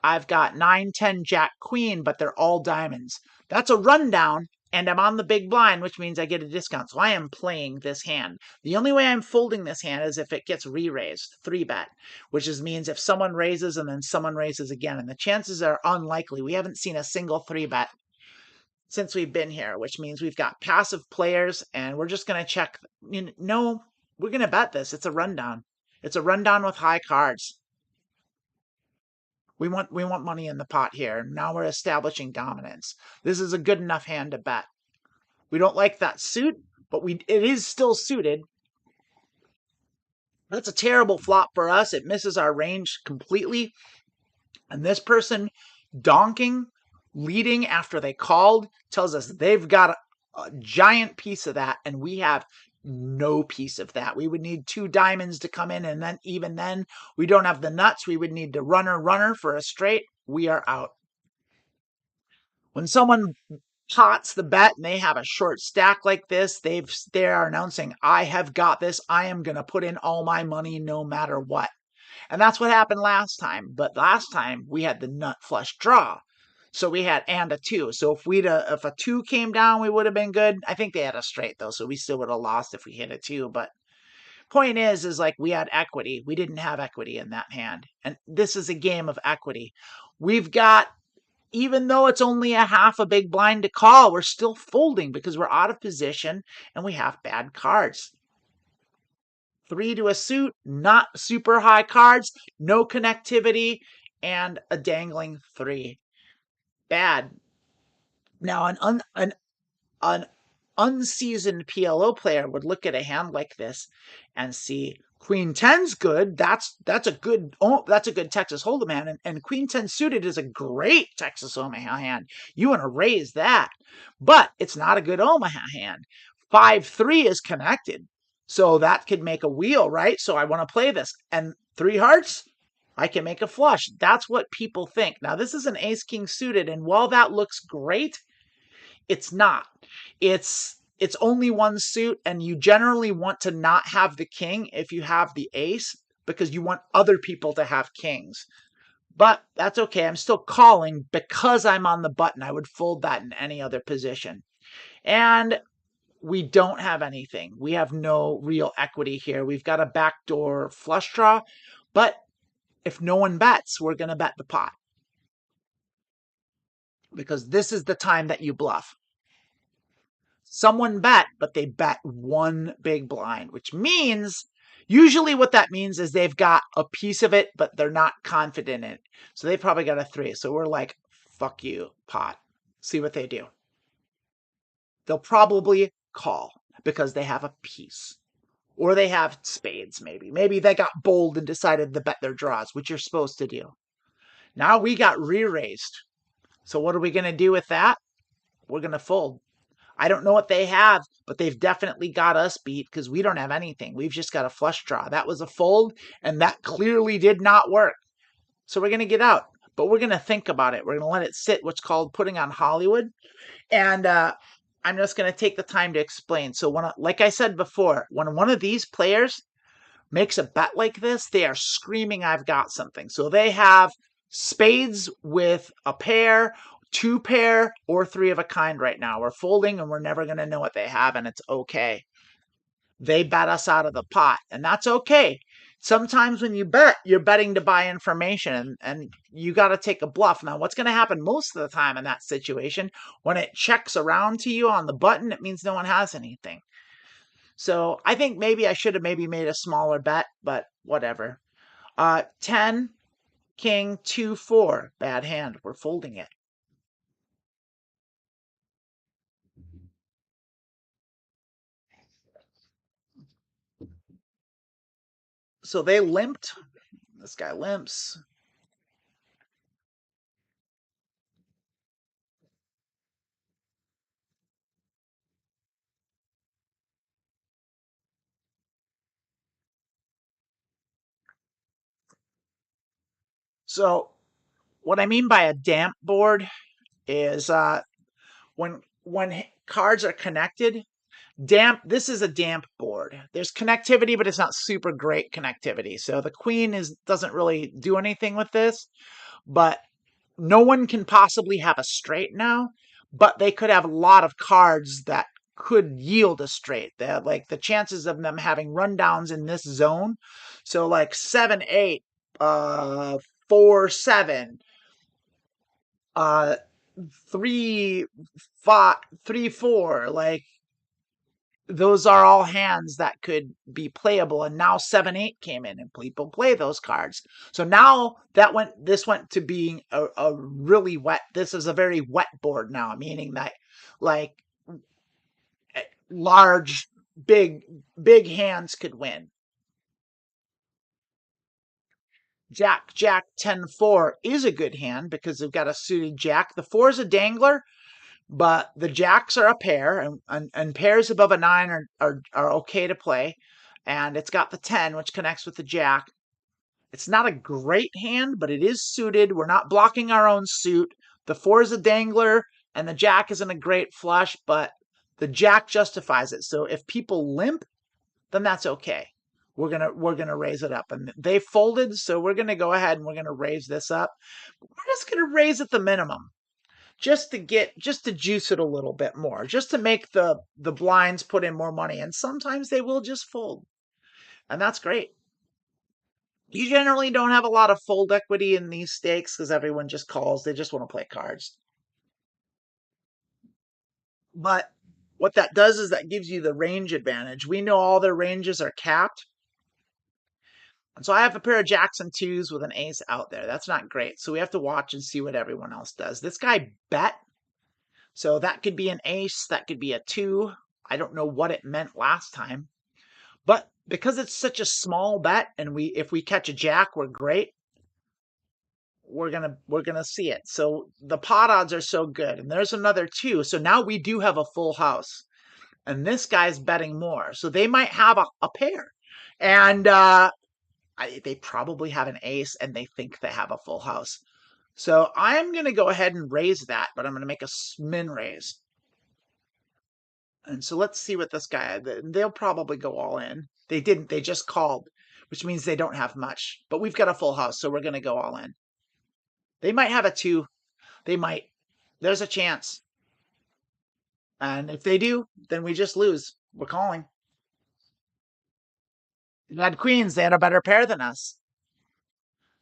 I've got 9, 10, Jack, Queen, but they're all diamonds. That's a rundown, and I'm on the big blind, which means I get a discount. So I am playing this hand. The only way I'm folding this hand is if it gets re-raised, 3-bet, which means if someone raises and then someone raises again. And the chances are unlikely. We haven't seen a single 3-bet since we've been here, which means we've got passive players, and we're just going to check. No, we're going to bet this. It's a rundown. It's a rundown with high cards. We want money in the pot here. Now we're establishing dominance. This is a good enough hand to bet. We don't like that suit, but it is still suited. That's a terrible flop for us. It misses our range completely. And this person donking, leading after they called, tells us they've got a giant piece of that, and we have no piece of that. We would need 2 diamonds to come in, and then even then, we don't have the nuts. We would need to runner for a straight. We are out. When someone pots the bet and they have a short stack like this, they are announcing, I have got this. I am going to put in all my money no matter what. And that's what happened last time. But last time we had the nut flush draw. So we had and a 2. So if a 2 came down, we would have been good. I think they had a straight though, so we still would have lost if we hit a 2. But point is like we had equity. We didn't have equity in that hand. And this is a game of equity. We've got, even though it's only a half a big blind to call, we're still folding because we're out of position and we have bad cards. 3 to a suit, not super high cards, no connectivity, and a dangling 3. Bad. Now, an unseasoned PLO player would look at a hand like this and see Queen 10's good. That's a good Texas Hold'em hand, and Queen 10 suited is a great Texas Omaha hand. You want to raise that, but it's not a good Omaha hand. 5-3 is connected, so that could make a wheel, right? So I want to play this, and 3 hearts, I can make a flush. That's what people think. Now, this is an ace-king suited, and while that looks great, it's not. It's only one suit, and you generally want to not have the king if you have the ace, because you want other people to have kings. But that's okay. I'm still calling because I'm on the button. I would fold that in any other position. And we don't have anything. We have no real equity here. We've got a backdoor flush draw, but if no one bets, we're going to bet the pot. Because this is the time that you bluff. Someone bet, but they bet 1 big blind, which means, usually what that means is they've got a piece of it, but they're not confident in it. So they probably got a 3. So we're like, fuck you, pot. See what they do. They'll probably call because they have a piece. Or they have spades, maybe. Maybe they got bold and decided to bet their draws, which you're supposed to do. Now we got re-raised. So what are we going to do with that? We're going to fold. I don't know what they have, but they've definitely got us beat because we don't have anything. We've just got a flush draw. That was a fold, and that clearly did not work. So we're going to get out, but we're going to think about it. We're going to let it sit, what's called putting on Hollywood. And I'm just going to take the time to explain. So like I said before, when one of these players makes a bet like this, they are screaming, I've got something. So they have spades with a pair, two pair, or three of a kind right now. We're folding and we're never going to know what they have, and it's okay. They bet us out of the pot, and that's okay. Sometimes when you bet, you're betting to buy information, and you got to take a bluff. Now, what's going to happen most of the time in that situation, when it checks around to you on the button, it means no one has anything. So I think maybe I should have maybe made a smaller bet, but whatever. 10, king, 2, 4. Bad hand. We're folding it. So they limped. This guy limps. So what I mean by a damp board is when cards are connected, this is a damp board. There's connectivity, but it's not super great connectivity. So the queen doesn't really do anything with this, but no one can possibly have a straight now, but they could have a lot of cards that could yield a straight. They have, like, the chances of them having rundowns in this zone. So like 7, 8, 4, 7, 3, 5, 3, 4, like those are all hands that could be playable. And now 7, 8 came in and people play those cards. So now this went to being a really wet. This is a very wet board now, meaning that like large, big hands could win. Jack, 10, 4 is a good hand because they've got a suited jack. The 4 is a dangler, but the jacks are a pair, and pairs above a 9 are okay to play. And it's got the 10, which connects with the jack. It's not a great hand, but it is suited. We're not blocking our own suit. The 4 is a dangler, and the jack isn't a great flush, but the jack justifies it. So if people limp, then that's okay. We're gonna raise it up, and they folded, so we're gonna go ahead and we're gonna raise this up. We're just gonna raise at the minimum, just to juice it a little bit more, just to make the blinds put in more money. And sometimes they will just fold, and that's great. You generally don't have a lot of fold equity in these stakes because everyone just calls. They just want to play cards. But what that does is that gives you the range advantage. We know all their ranges are capped. And so I have a pair of jacks and twos with an ace out there. That's not great. So we have to watch and see what everyone else does. This guy bet. So that could be an ace. That could be a 2. I don't know what it meant last time. But because it's such a small bet, and if we catch a jack, we're great. We're gonna see it. So the pot odds are so good. And there's another 2. So now we do have a full house. And this guy's betting more. So they might have a pair. And they probably have an ace, and they think they have a full house. So I'm going to go ahead and raise that, but I'm going to make a min raise. And so let's see what this guy, they'll probably go all in. They didn't, they just called, which means they don't have much. But we've got a full house, so we're going to go all in. They might have a 2. They might. There's a chance. And if they do, then we just lose. We're calling. They had queens. They had a better pair than us.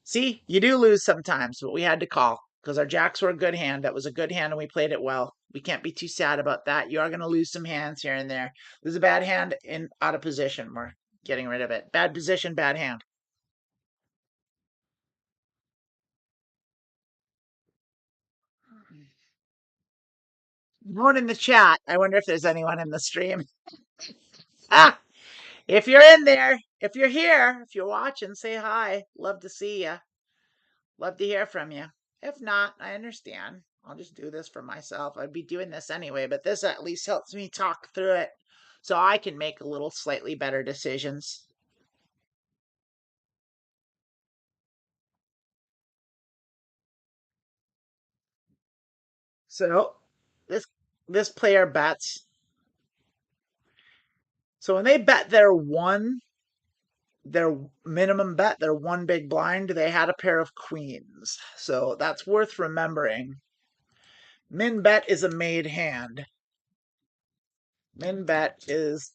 See, you do lose sometimes, but we had to call because our jacks were a good hand. That was a good hand, and we played it well. We can't be too sad about that. You are going to lose some hands here and there. There's a bad hand out of position. We're getting rid of it. Bad position, bad hand. No one in the chat. I wonder if there's anyone in the stream. Ah! If you're in there, if you're here, if you're watching, say hi. Love to see you. Love to hear from you. If not, I understand. I'll just do this for myself. I'd be doing this anyway, but this at least helps me talk through it so I can make a little slightly better decisions. So this player bets. So when they bet their minimum bet, their one big blind, they had a pair of queens. So that's worth remembering. Min bet is a made hand. Min bet is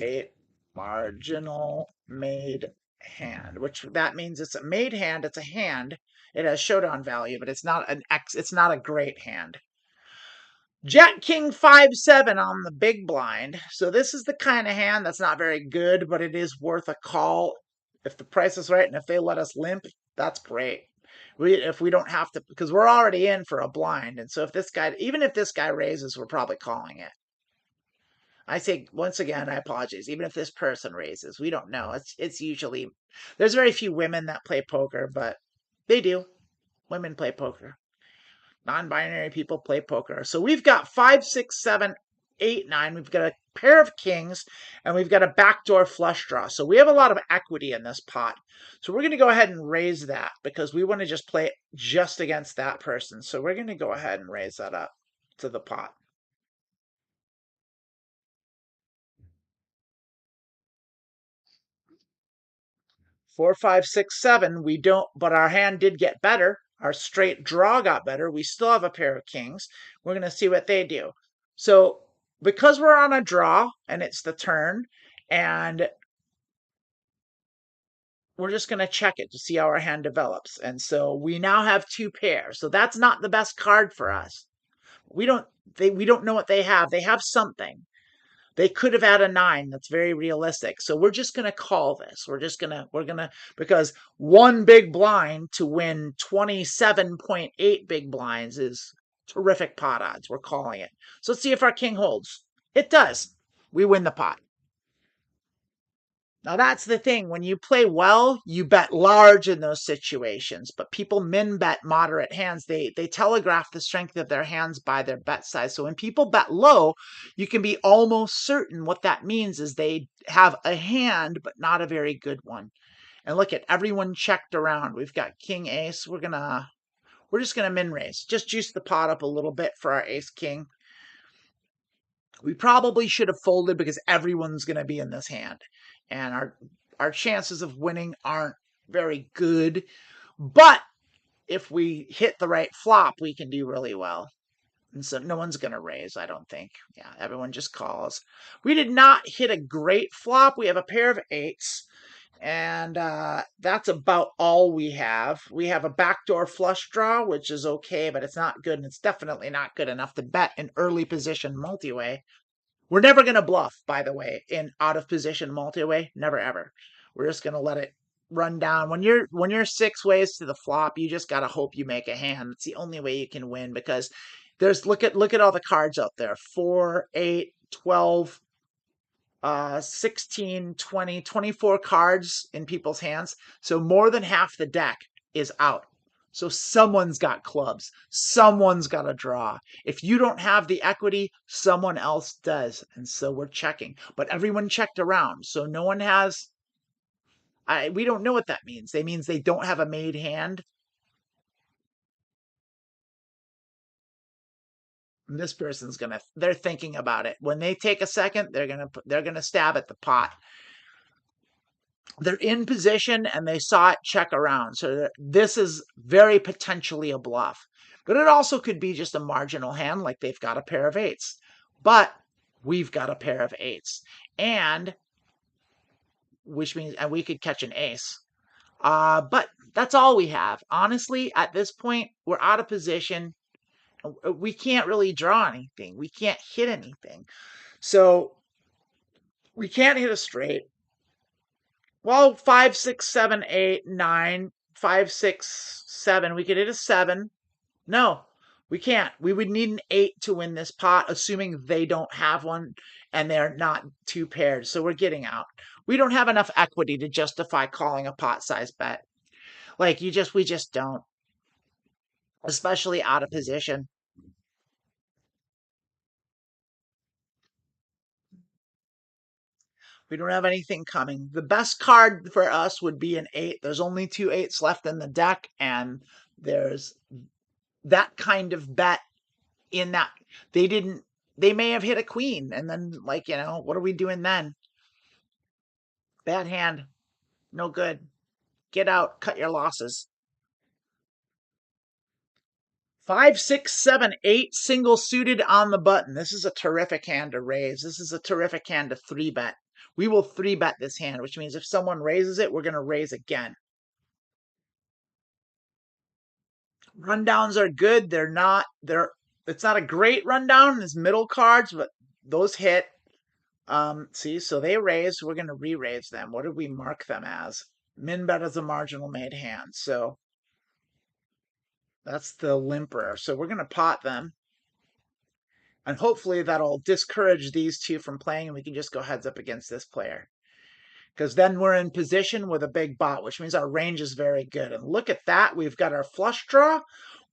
a marginal made hand, which that means it's a made hand. It's a hand. It has showdown value, but it's not it's not a great hand. Jack King 5-7 on the big blind. So this is the kind of hand that's not very good, but it is worth a call if the price is right and if they let us limp. That's great. If we don't have to, because we're already in for a blind, and so if this guy, even if this guy raises, we're probably calling it. I say once again, I apologize. Even if this person raises, we don't know. It's usually there's very few women that play poker, but they do. Women play poker. Non-binary people play poker. So we've got 5, 6, 7, 8, 9. We've got a pair of kings, and we've got a backdoor flush draw. So we have a lot of equity in this pot. So we're going to go ahead and raise that because we want to just play it just against that person. So we're going to go ahead and raise that up to the pot. 4, 5, 6, 7. We don't, but our hand did get better. Our straight draw got better. We still have a pair of kings. We're going to see what they do. So because we're on a draw and it's the turn, and we're just going to check it to see how our hand develops. And so we now have 2 pairs. So that's not the best card for us. We don't know what they have. They have something. They could have had a 9. That's very realistic. So we're just going to call this. We're going to, because one big blind to win 27.8 big blinds is terrific pot odds. We're calling it. So let's see if our king holds. It does. We win the pot. Now that's the thing. When you play well, you bet large in those situations, but people min bet moderate hands. They telegraph the strength of their hands by their bet size. So when people bet low, you can be almost certain what that means is they have a hand, but not a very good one. And look at everyone checked around. We've got king ace. We're just gonna min raise. Just juice the pot up a little bit for our ace king. We probably should have folded because everyone's going to be in this hand. And our chances of winning aren't very good. But if we hit the right flop, we can do really well. And so no one's going to raise, I don't think. Yeah, everyone just calls. We did not hit a great flop. We have a pair of 8s. And that's about all we have. We have a backdoor flush draw, which is okay, but it's not good. And it's definitely not good enough to bet an early position multi-way. We're never going to bluff, by the way, in out of position multi-way. Never, ever. We're just going to let it run down. When you're 6 ways to the flop, you just got to hope you make a hand. It's the only way you can win because there's look at all the cards out there. 4, 8, 12, 16, 20, 24 cards in people's hands. So more than half the deck is out. So someone's got clubs. Someone's got a draw. If you don't have the equity, someone else does. And so we're checking. But everyone checked around. So no one has... we don't know what that means. It means they don't have a made hand. And this person's they're thinking about it. When they take a second, they're gonna stab at the pot. They're in position and they saw it check around. So this is very potentially a bluff. But it also could be just a marginal hand, like they've got a pair of 8s. But we've got a pair of 8s. And which means and we could catch an ace. But that's all we have. Honestly, at this point, we're out of position. We can't really draw anything. We can't hit anything. So we can't hit a straight. Well, 5, 6, 7, 8, 9, 5, 6, 7. We could hit a 7. No, We can't. We would need an 8 to win this pot, assuming they don't have one and they're not two paired. So we're getting out. We don't have enough equity to justify calling a pot size bet. Like we just don't. Especially out of position. We don't have anything coming. The best card for us would be an 8. There's only 2 8s left in the deck, and there's that kind of bet in that they may have hit a queen, and then like, what are we doing then? Bad hand. No good. Get out. Cut your losses. 5, 6, 7, 8 single suited on the button. This is a terrific hand to raise. This is a terrific hand to 3-bet. We will 3-bet this hand, which means if someone raises it, we're going to raise again. Rundowns are good. It's not a great rundown. There's middle cards, but those hit. See, so they raise. We're going to re-raise them. What did we mark them as? Min bet as a marginal made hand. So that's the limper. So we're going to pot them. And hopefully that'll discourage these two from playing, and we can just go heads up against this player. Because then we're in position with a big bot, which means our range is very good. And look at that. We've got our flush draw.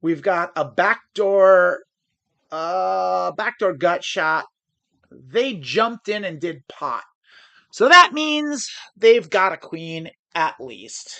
We've got a backdoor gut shot. They jumped in and did pot. So that means they've got a queen at least.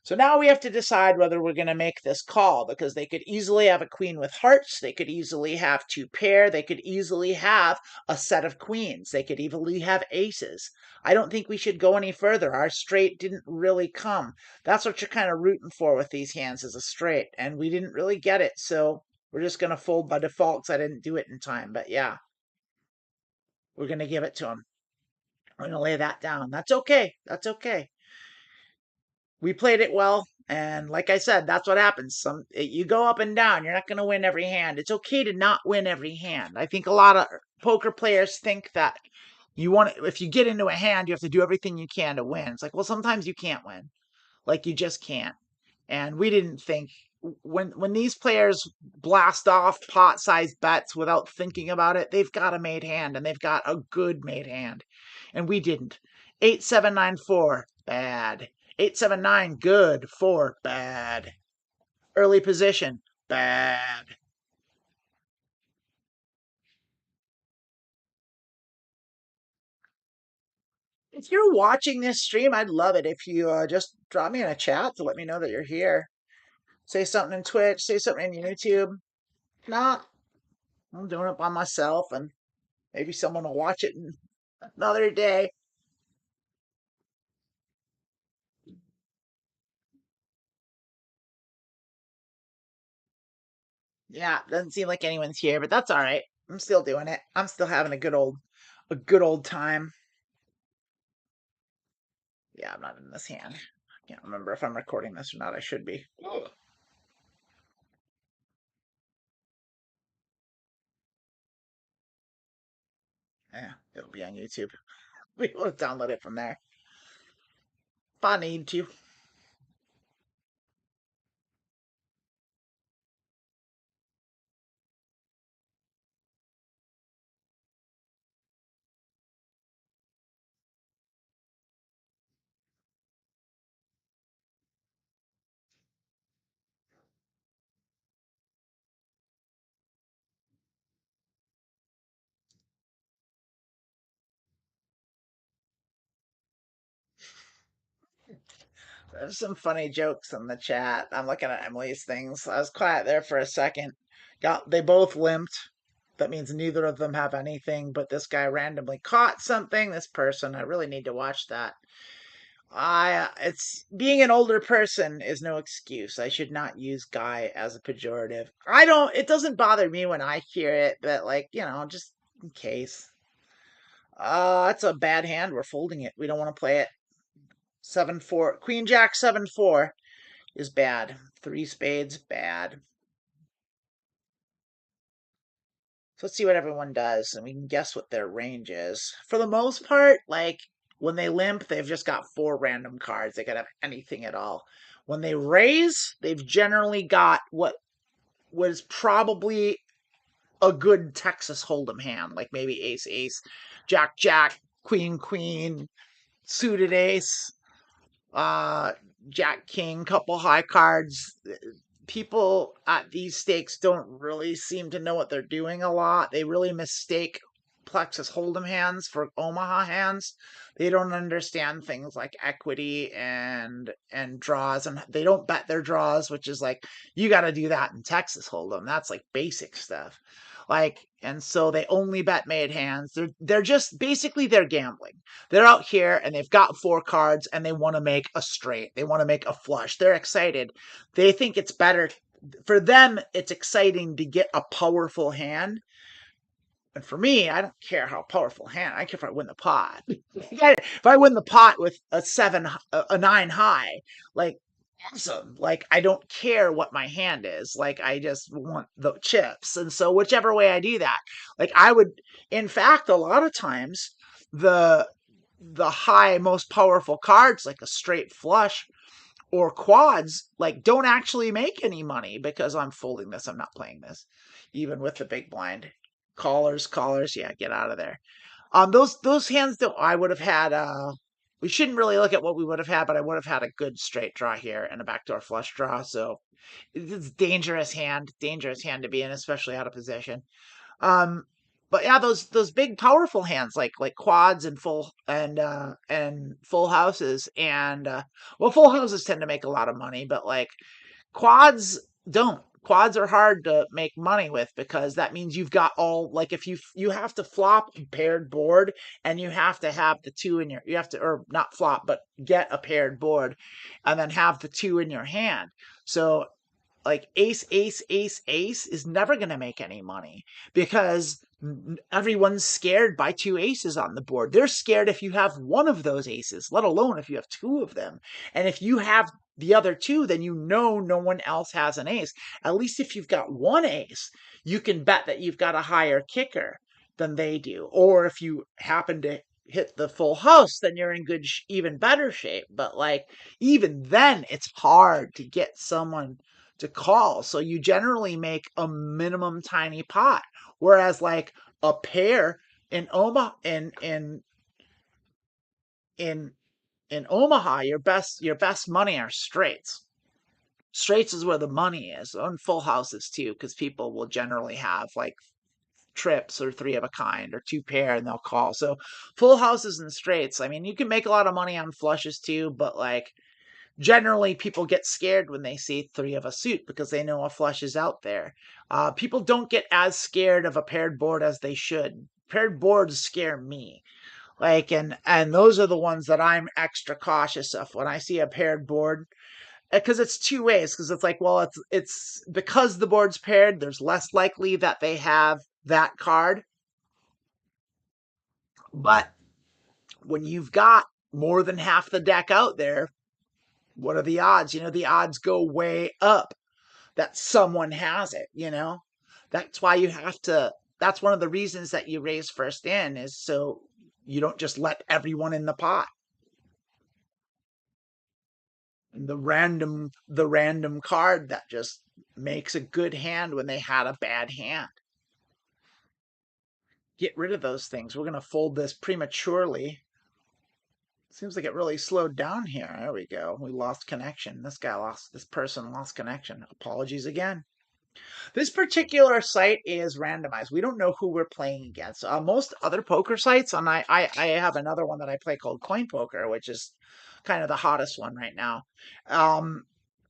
So now we have to decide whether we're going to make this call, because they could easily have a queen with hearts. They could easily have 2 pair. They could easily have a set of queens. They could easily have aces. I don't think we should go any further. Our straight didn't really come. That's what you're kind of rooting for with these hands, is a straight. And we didn't really get it. So we're just going to fold by default because I didn't do it in time. But yeah, we're going to give it to him. We're going to lay that down. That's okay. That's okay. We played it well, and like I said, that's what happens. You go up and down. You're not going to win every hand. It's okay to not win every hand. I think a lot of poker players think that if you get into a hand, you have to do everything you can to win. It's like, well, sometimes you can't win. Like, you just can't. And we didn't think, when these players blast off pot-sized bets without thinking about it, they've got a made hand, and they've got a good made hand. And we didn't. 8, 7, 9, 4, bad. 8, 7, 9, good. 4, bad. Early position, bad. If you're watching this stream, I'd love it if you just drop me in a chat to let me know that you're here. Say something in Twitch, say something in YouTube. If not, I'm doing it by myself, and maybe someone will watch it another day. Yeah, doesn't seem like anyone's here, but that's all right. I'm still doing it. I'm still having a good old time. Yeah, I'm not in this hand. I can't remember if I'm recording this or not. I should be. Ugh. Yeah, it'll be on YouTube. We will download it from there. If I need to. There's some funny jokes in the chat. I'm looking at Emily's things. I was quiet there for a second. They both limped. That means neither of them have anything, but this guy randomly caught something. This person, I really need to watch that. It's being an older person is no excuse. I should not use guy as a pejorative. It doesn't bother me when I hear it, but just in case. That's a bad hand. We're folding it. We don't want to play it. 7-4. Queen Jack 7-4 is bad. 3 spades, bad. So let's see what everyone does, and we can guess what their range is. For the most part, when they limp, they've just got 4 random cards. They could have anything at all. When they raise, they've generally got what was probably a good Texas Hold'em hand, like maybe ace ace, jack jack, queen queen, suited ace, uh, jack king, couple high cards. People at these stakes don't really seem to know what they're doing a lot. They really mistake Plexus Hold'em hands for Omaha hands. They don't understand things like equity and draws, and they don't bet their draws, which is like you got to do that in Texas Hold'em. That's like basic stuff. Like, and so they only bet made hands. They're just basically they're gambling. They're out here and they've got 4 cards and they want to make a straight. They want to make a flush. They're excited. They think it's better for them. It's exciting to get a powerful hand. And for me, I don't care how powerful hand. I care if I win the pot. If I win the pot with a 9 high, like awesome. Like I don't care what my hand is. Like I just want the chips. And so whichever way I do that, like I would, in fact, a lot of times the high most powerful cards like a straight flush or quads like don't actually make any money because I'm folding this. I'm not playing this, even with the big blind. Callers, yeah, get out of there. Those hands that I would have had. We shouldn't really look at what we would have had, but I would have had a good straight draw here and a backdoor flush draw. So it's dangerous hand to be in, especially out of position. Um, but yeah, those big powerful hands like quads and full houses well, full houses tend to make a lot of money, but like quads don't. Quads are hard to make money with because that means you've got all like if you have to flop a paired board and you have to have the 2 in your you have to or not flop but get a paired board and then have the 2 in your hand. So like ace, ace, ace, ace is never going to make any money because everyone's scared by 2 aces on the board. They're scared if you have one of those aces, let alone if you have 2 of them. And if you have the other 2, then you know no one else has an ace. At least if you've got one ace, you can bet that you've got a higher kicker than they do. Or if you happen to hit the full house, then you're in even better shape. But like even then, it's hard to get someone to call. So you generally make a minimum tiny pot. Whereas like a pair in Omaha in Omaha, your best money are straights. Straights is where the money is, and full houses too, because people will generally have like trips or 3 of a kind or 2 pair and they'll call. So full houses and straights. I mean, you can make a lot of money on flushes too, but like generally people get scared when they see 3 of a suit because they know a flush is out there. People don't get as scared of a paired board as they should. Paired boards scare me. Like and those are the ones that I'm extra cautious of when I see a paired board because it's 2 ways because it's like well it's because the board's paired there's less likely that they have that card. But when you've got more than half the deck out there, what are the odds? The odds go way up that someone has it. That's why you have to, that's one of the reasons that you raise first in is so you don't just let everyone in the pot. And the random card that just makes a good hand when they had a bad hand. Get rid of those things. We're going to fold this prematurely. Seems like it really slowed down here. There we go. We lost connection. This person lost connection. Apologies again. This particular site is randomized. We don't know who we're playing against. Most other poker sites, and I have another one that I play called Coin Poker, which is kind of the hottest one right now.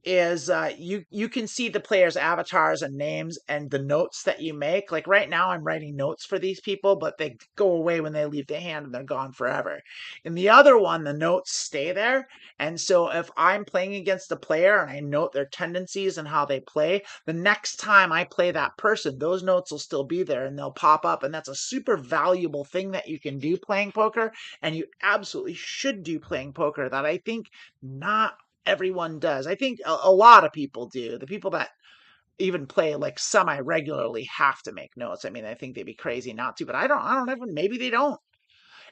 Is you can see the players' avatars and names and the notes that you make. Like right now, I'm writing notes for these people, but they go away when they leave the hand and they're gone forever. In the other one, the notes stay there. And so if I'm playing against a player and I note their tendencies and how they play, the next time I play that person, those notes will still be there and they'll pop up. And that's a super valuable thing that you can do playing poker. And you absolutely should do playing poker that I think not everyone does. I think a lot of people do. The people that even play like semi-regularly have to make notes. I mean, I think they'd be crazy not to, but I don't even, maybe they don't.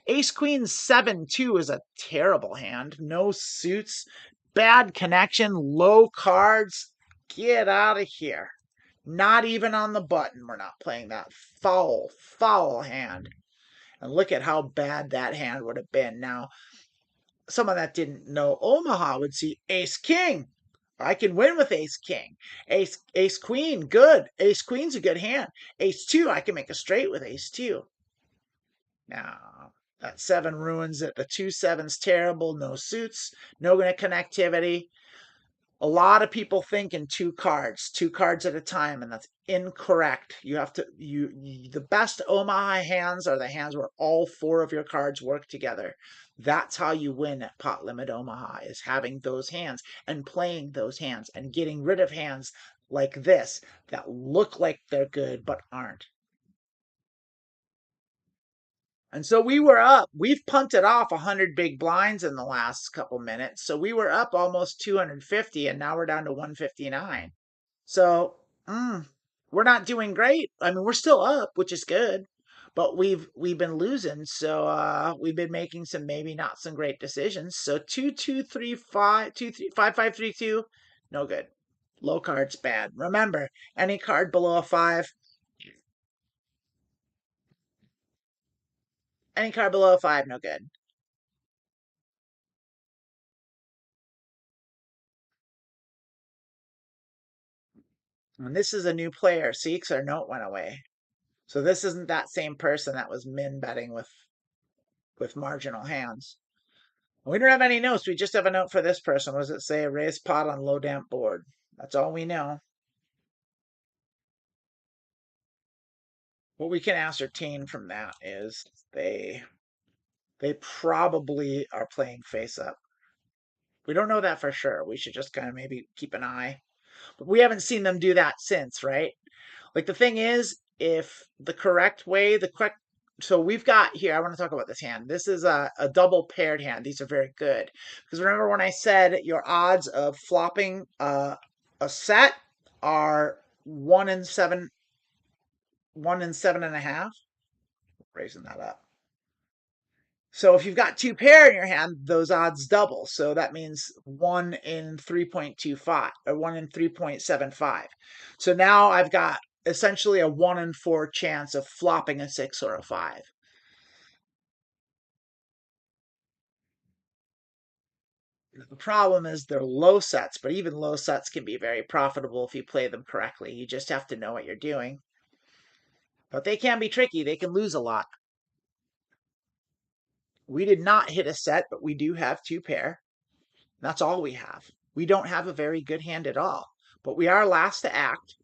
Ace Queen 7-2 is a terrible hand. No suits, bad connection, low cards. Get out of here. Not even on the button. We're not playing that foul, foul hand. And look at how bad that hand would have been. Now, someone that didn't know Omaha would see ace king. I can win with ace king. Ace queen, good. Ace queen's a good hand. Ace two, I can make a straight with ace two. Now, that 7 ruins it. The 2-7's terrible. No suits, no connectivity. A lot of people think in two cards at a time, and that's incorrect. You have to the best Omaha hands are the hands where all 4 of your cards work together. That's how you win at Pot Limit Omaha, is having those hands and playing those hands and getting rid of hands like this that look like they're good but aren't. And so we were up. We've punted off 100 big blinds in the last couple minutes. So we were up almost 250, and now we're down to 159. So we're not doing great. I mean, we're still up, which is good, but we've been losing. So we've been making some maybe not some great decisions. So 2-2-3-5, 2-3-5-5-3-2, no good. Low card's bad. Remember, any card below a 5. Any card below a 5, no good. And this is a new player. See, because our note went away. So this isn't that same person that was min betting with marginal hands. We don't have any notes. We just have a note for this person. What does it say? Raise pot on low damp board. That's all we know. What we can ascertain from that is they probably are playing face up. We don't know that for sure. We should just kind of maybe keep an eye. But we haven't seen them do that since, right? Like the thing is, if the correct way, so we've got here, I want to talk about this hand. This is a double paired hand. These are very good. Because remember when I said your odds of flopping a set are 1 in 7, 1 in 7.5? Raising that up. So if you've got 2 pair in your hand, those odds double. So that means 1 in 3.25 or 1 in 3.75. So now I've got essentially a 1 in 4 chance of flopping a 6 or a 5. The problem is they're low sets, but even low sets can be very profitable if you play them correctly. You just have to know what you're doing. But they can be tricky. They can lose a lot. We did not hit a set, but we do have 2 pair. That's all we have. We don't have a very good hand at all, but we are last to act.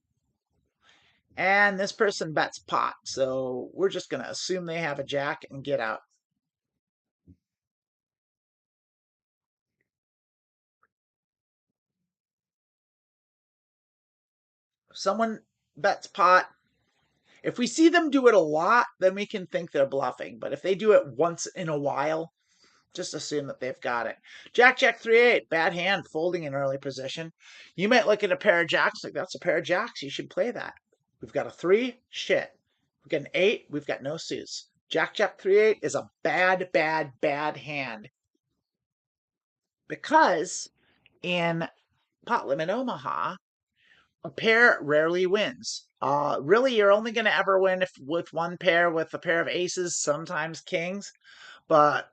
And this person bets pot, so we're just going to assume they have a jack and get out. If someone bets pot, if we see them do it a lot, then we can think they're bluffing. But if they do it once in a while, just assume that they've got it. Jack, Jack, 3-8, bad hand, folding in early position. You might look at a pair of jacks like that's a pair of jacks. You should play that. We've got a 3, shit. We've got an 8, we've got no suits. Jack, Jack, 3-8 is a bad, bad, bad hand. Because in Pot Limit Omaha, a pair rarely wins. Really, you're only going to ever win with one pair, with a pair of aces, sometimes kings. But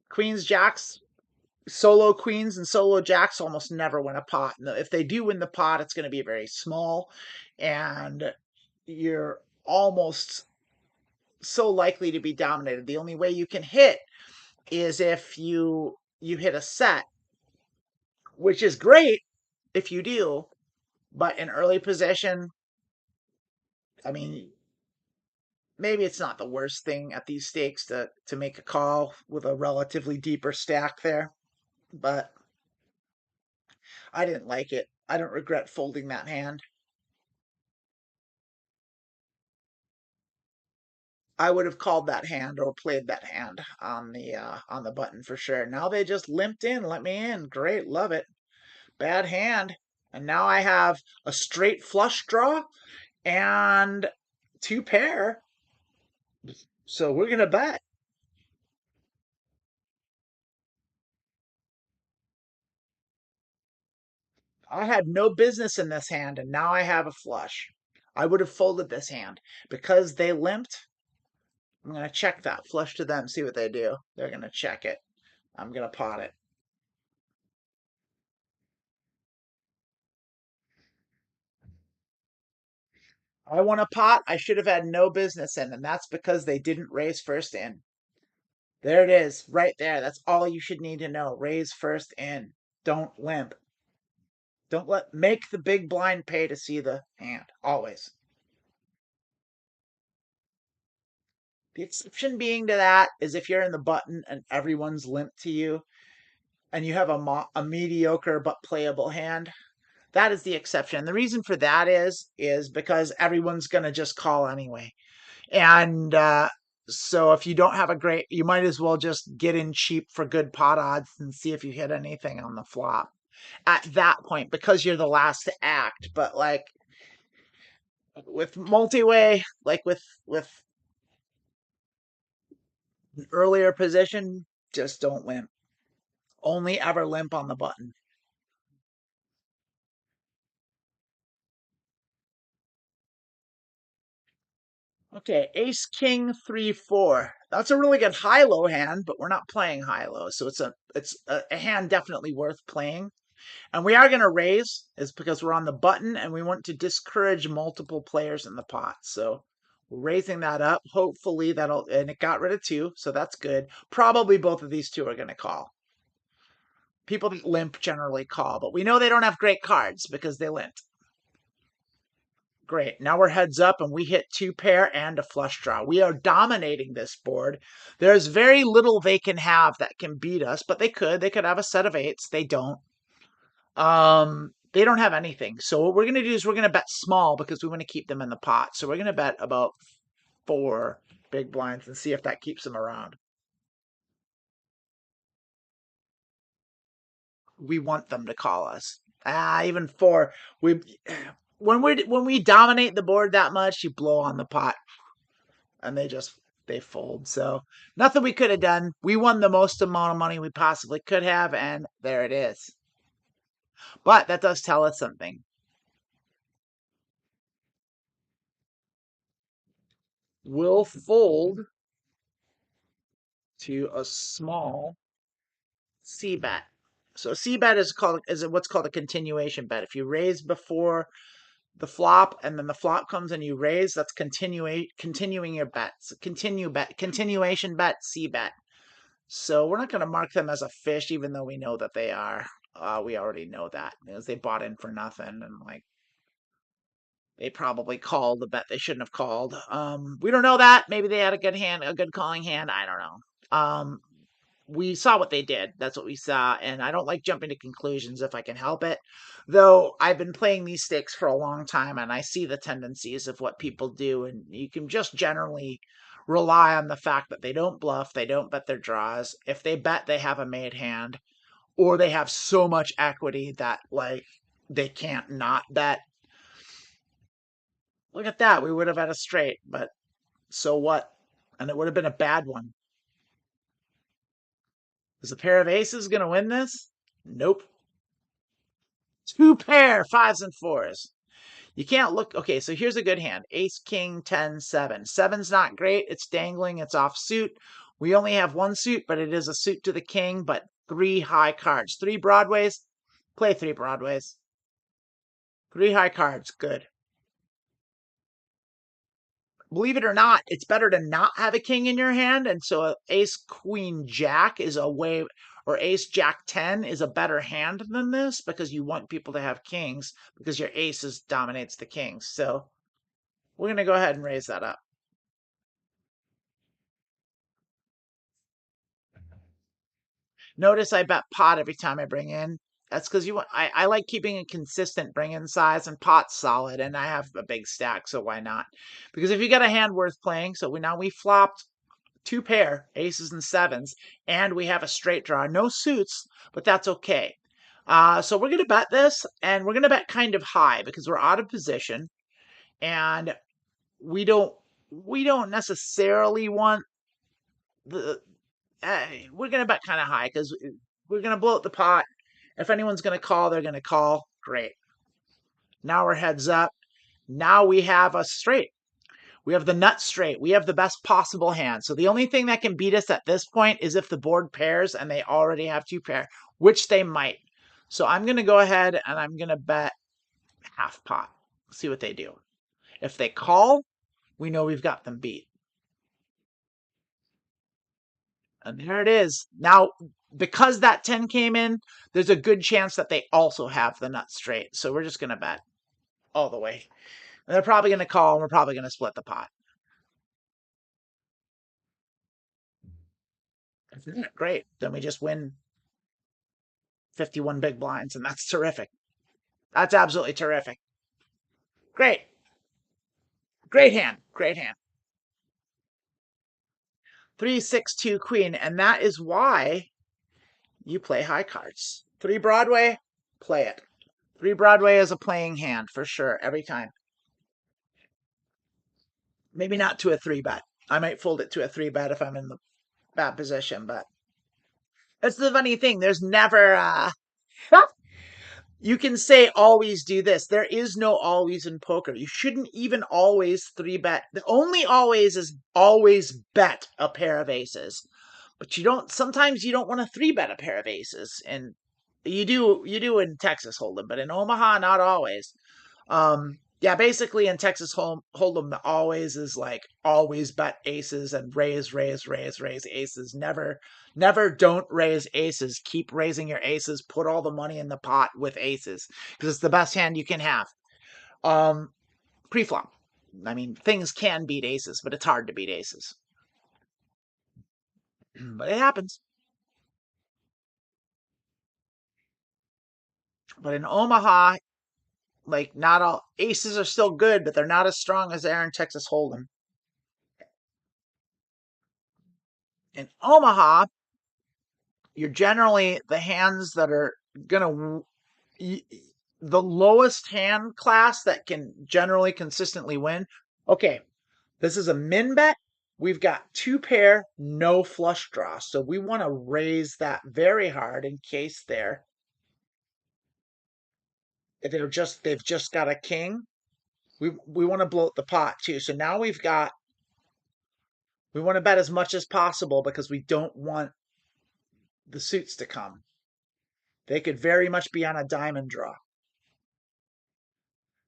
queens, jacks, solo queens and solo jacks almost never win a pot. And if they do win the pot, it's going to be very small, and you're almost so likely to be dominated. The only way you can hit is if you hit a set, which is great if you do, but in early position, I mean, maybe it's not the worst thing at these stakes to make a call with a relatively deeper stack there, but I didn't like it. I don't regret folding that hand. I would have called that hand or played that hand on the button for sure. Now they just limped in, let me in. Great, love it. Bad hand. And now I have a straight flush draw and 2 pair. So we're gonna bet. I had no business in this hand, and now I have a flush. I would have folded this hand. Because they limped, I'm going to check that. Flush to them, see what they do. They're going to check it. I'm going to pot it. I won a pot I should have had no business in, and that's because they didn't raise first in. There it is, right there. That's all you should need to know. Raise first in. Don't limp. Don't make the big blind pay to see the hand. Always. The exception being to that is if you're in the button and everyone's limp to you, and you have a mediocre but playable hand. That is the exception. The reason for that is because everyone's going to just call anyway. And so if you don't have a great, you might as well just get in cheap for good pot odds and see if you hit anything on the flop at that point because you're the last to act. But like with multi-way, like with an earlier position, just don't limp. Only ever limp on the button. Okay, ace king 3-4. That's a really good high-low hand, but we're not playing high-low, so it's a hand definitely worth playing. And we are going to raise, is because we're on the button and we want to discourage multiple players in the pot. So we're raising that up. Hopefully that'll, and it got rid of 2, so that's good. Probably both of these 2 are going to call. People that limp generally call, but we know they don't have great cards because they limped. Great. Now we're heads up and we hit 2 pair and a flush draw. We are dominating this board. There's very little they can have that can beat us, but they could. They could have a set of 8s. They don't. They don't have anything. So what we're going to do is we're going to bet small because we want to keep them in the pot. So we're going to bet about 4 big blinds and see if that keeps them around. We want them to call us. Even 4. When we dominate the board that much, you blow on the pot. And they fold. So nothing we could have done. We won the most amount of money we possibly could have, and there it is. But that does tell us something. We'll fold to a small C bet. So a C bet is what's called a continuation bet. If you raise before the flop and then the flop comes and you raise, that's continuing your bets. Continuation bet, C bet. So we're not going to mark them as a fish, even though we know that they are. We already know that because they bought in for nothing and like they probably called the bet they shouldn't have called. We don't know that. Maybe they had a good hand, a good calling hand. I don't know. We saw what they did. That's what we saw. And I don't like jumping to conclusions if I can help it. Though I've been playing these stakes for a long time and I see the tendencies of what people do. And you can just generally rely on the fact that they don't bluff. They don't bet their draws. If they bet, they have a made hand. Or they have so much equity that, like, they can't not bet. Look at that. We would have had a straight, but so what? And it would have been a bad one. Is a pair of aces going to win this? Nope. 2 pair, 5s and 4s. You can't look. Okay, so here's a good hand. Ace, king, 10, 7. 7's not great. It's dangling. It's off suit. We only have 1 suit, but it is a suit to the king, but 3 high cards. 3 broadways. Play 3 broadways. 3 high cards. Good. Believe it or not, it's better to not have a king in your hand. And so ace, queen, jack is a way, or ace, jack, 10 is a better hand than this because you want people to have kings because your aces dominates the kings. So we're going to go ahead and raise that up. Notice I bet pot every time I bring in. That's because I like keeping a consistent bring-in size, and pot's solid, and I have a big stack, so why not? Because if you got a hand worth playing, so we flopped 2 pair, aces and 7s, and we have a straight draw. No suits, but that's okay. So we're going to bet this, and we're going to bet kind of high because we're out of position, and we don't necessarily want the we're going to bet kind of high because we're going to blow up the pot. If anyone's going to call, they're going to call. Great. Now we're heads up. Now we have a straight. We have the nut straight. We have the best possible hand. So the only thing that can beat us at this point is if the board pairs and they already have two pair, which they might. So I'm going to go ahead and I'm going to bet half pot. See what they do. If they call, we know we've got them beat. And there it is. Now, because that 10 came in, there's a good chance that they also have the nut straight. So we're just going to bet all the way. And they're probably going to call, and we're probably going to split the pot. Great. Then we just win 51 big blinds, and that's terrific. That's absolutely terrific. Great. Great hand. Great hand. 3, 6, 2, queen. And that is why you play high cards. 3 Broadway, play it. 3 Broadway is a playing hand for sure, every time. Maybe not to a 3-bet. I might fold it to a 3-bet if I'm in the bad position, but that's the funny thing. There's never you can say always do this. There is no always in poker. You shouldn't even always 3-bet. The only always is always bet a pair of aces. But you don't, sometimes you don't want to 3-bet a pair of aces. And you do in Texas Hold'em, but in Omaha, not always. Yeah, basically in Texas Hold'em, the always is like always bet aces and raise aces. Never don't raise aces. Keep raising your aces. Put all the money in the pot with aces because it's the best hand you can have. Pre-flop. I mean, things can beat aces, but it's hard to beat aces. But it happens. But in Omaha, like not all aces are still good, but they're not as strong as they are in Texas Hold'em. In Omaha, you're generally the hands that are gonna the lowest hand class that can generally consistently win. Okay, this is a min bet. We've got 2 pair, no flush draw. So we want to raise that very hard in case they've just got a king. We want to bloat the pot too. So now we want to bet as much as possible because we don't want the suits to come. They could very much be on a diamond draw.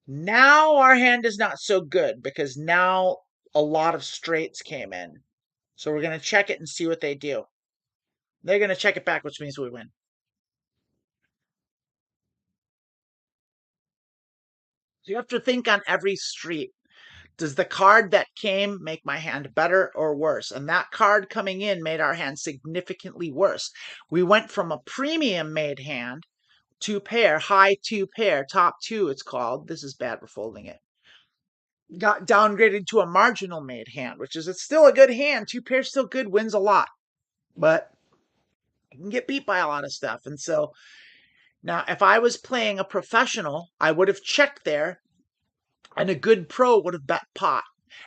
Now our hand is not so good because now a lot of straights came in. So we're going to check it and see what they do. They're going to check it back, which means we win. So you have to think on every street. Does the card that came make my hand better or worse? And that card coming in made our hand significantly worse. We went from a premium made hand, 2 pair, high 2 pair, top 2 it's called. This is bad for folding it. Got downgraded to a marginal made hand, which is it's still a good hand. 2 pairs still good, wins a lot. But you can get beat by a lot of stuff. And so now if I was playing a professional, I would have checked there. And a good pro would have bet pot.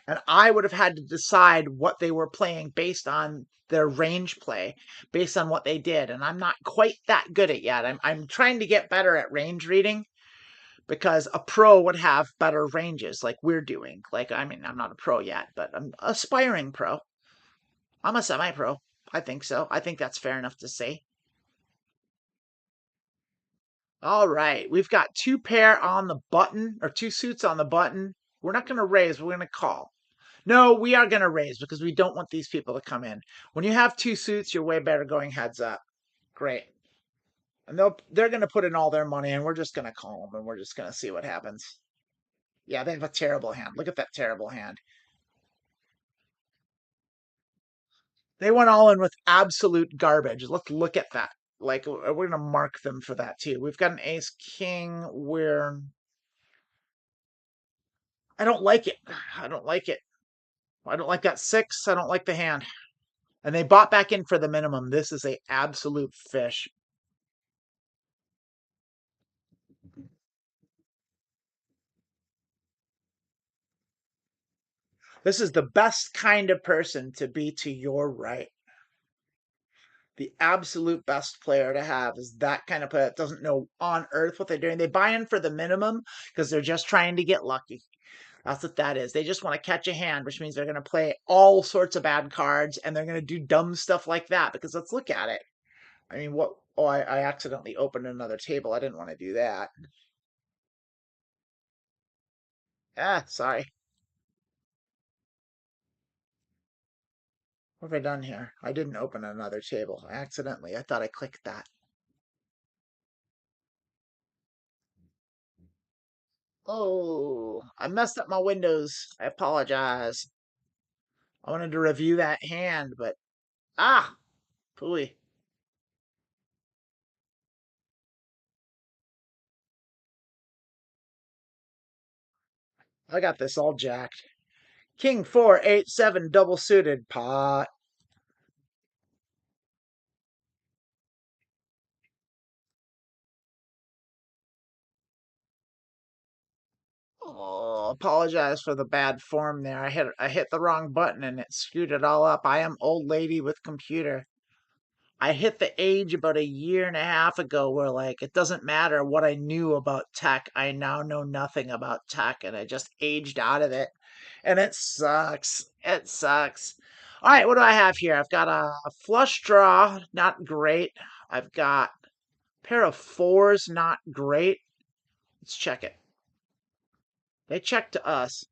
And I would have had to decide what they were playing based on their range play, based on what they did. And I'm not quite that good at yet. I'm trying to get better at range reading because a pro would have better ranges like we're doing. Like, I mean, I'm not a pro yet, but I'm aspiring pro. I'm a semi-pro. I think so. I think that's fair enough to say. All right, we've got 2 pair on the button, or 2 suits on the button. We're not going to raise, we're going to call. No, we are going to raise because we don't want these people to come in. When you have 2 suits, you're way better going heads up. Great. And they're going to put in all their money, and we're just going to call them, and we're just going to see what happens. Yeah, they have a terrible hand. Look at that terrible hand. They went all in with absolute garbage. Let's look at that. Like, we're going to mark them for that, too. We've got an ace-king where I don't like it. I don't like it. I don't like that 6. I don't like the hand. And they bought back in for the minimum. This is a absolute fish. This is the best kind of person to be to your right. The absolute best player to have is that kind of player that doesn't know on earth what they're doing. They buy in for the minimum because they're just trying to get lucky. That's what that is. They just want to catch a hand, which means they're going to play all sorts of bad cards and they're going to do dumb stuff like that because let's look at it. I mean, what? Oh, I accidentally opened another table. I didn't want to do that. Ah, sorry. What have I done here? I didn't open another table. Accidentally. I thought I clicked that. Oh, I messed up my windows. I apologize. I wanted to review that hand, but ah, pooey. I got this all jacked. King 4 8 7 double suited pot. Oh, apologize for the bad form there. I hit the wrong button and it screwed it all up. I am old lady with computer. I hit the age about a year and a half ago where like it doesn't matter what I knew about tech. I now know nothing about tech and I just aged out of it. And it sucks. It sucks. All right, what do I have here? I've got a flush draw, not great. I've got a pair of fours, not great. Let's check it. They check to us.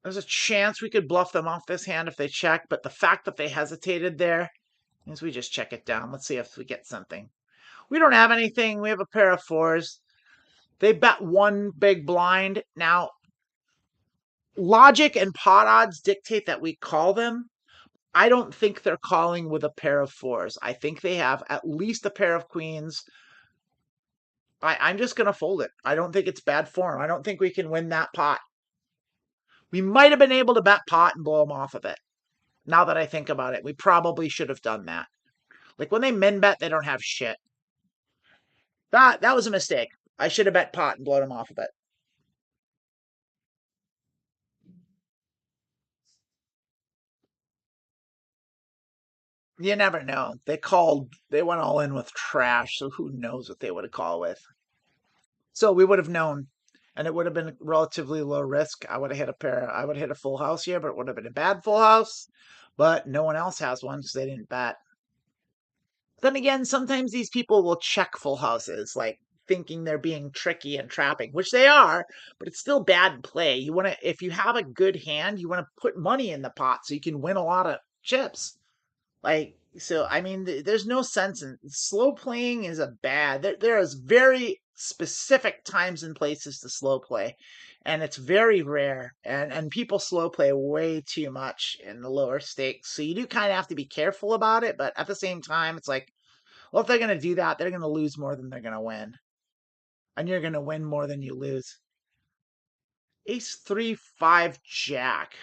There's a chance we could bluff them off this hand if they check, but the fact that they hesitated there means we just check it down. Let's see if we get something. We don't have anything. We have a pair of fours. They bet one big blind. Now, logic and pot odds dictate that we call them. I don't think they're calling with a pair of fours. I think they have at least a pair of queens. I'm just going to fold it. I don't think it's bad form. I don't think we can win that pot. We might have been able to bet pot and blow them off of it. Now that I think about it, we probably should have done that. Like when they min bet, they don't have shit. That was a mistake. I should have bet pot and blown them off of it. You never know. They went all in with trash, so who knows what they would have called with. So we would have known, and it would have been relatively low risk. I would have hit a full house here, but it would have been a bad full house. But no one else has one because they didn't bet. Then again, sometimes these people will check full houses, like thinking they're being tricky and trapping, which they are, but it's still bad play. If you have a good hand, you want to put money in the pot so you can win a lot of chips. I mean, there's no sense in slow playing is a bad. There is very specific times and places to slow play, and it's very rare. And people slow play way too much in the lower stakes, so you do kind of have to be careful about it. But at the same time, it's like, well, if they're gonna do that, they're gonna lose more than they're gonna win, and you're gonna win more than you lose. Ace 3 5 Jack.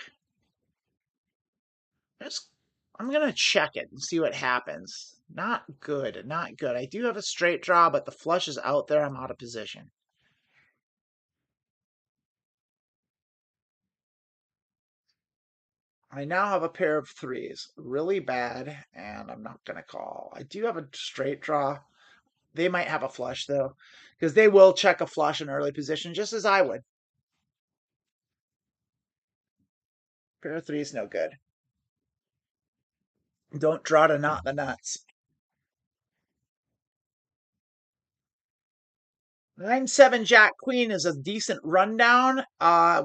I'm going to check it and see what happens. Not good. Not good. I do have a straight draw, but the flush is out there. I'm out of position. I now have a pair of threes. Really bad, and I'm not going to call. I do have a straight draw. They might have a flush, though, because they will check a flush in early position, just as I would. Pair of threes, no good. Don't draw to knot the nuts. 9 7 Jack Queen is a decent rundown.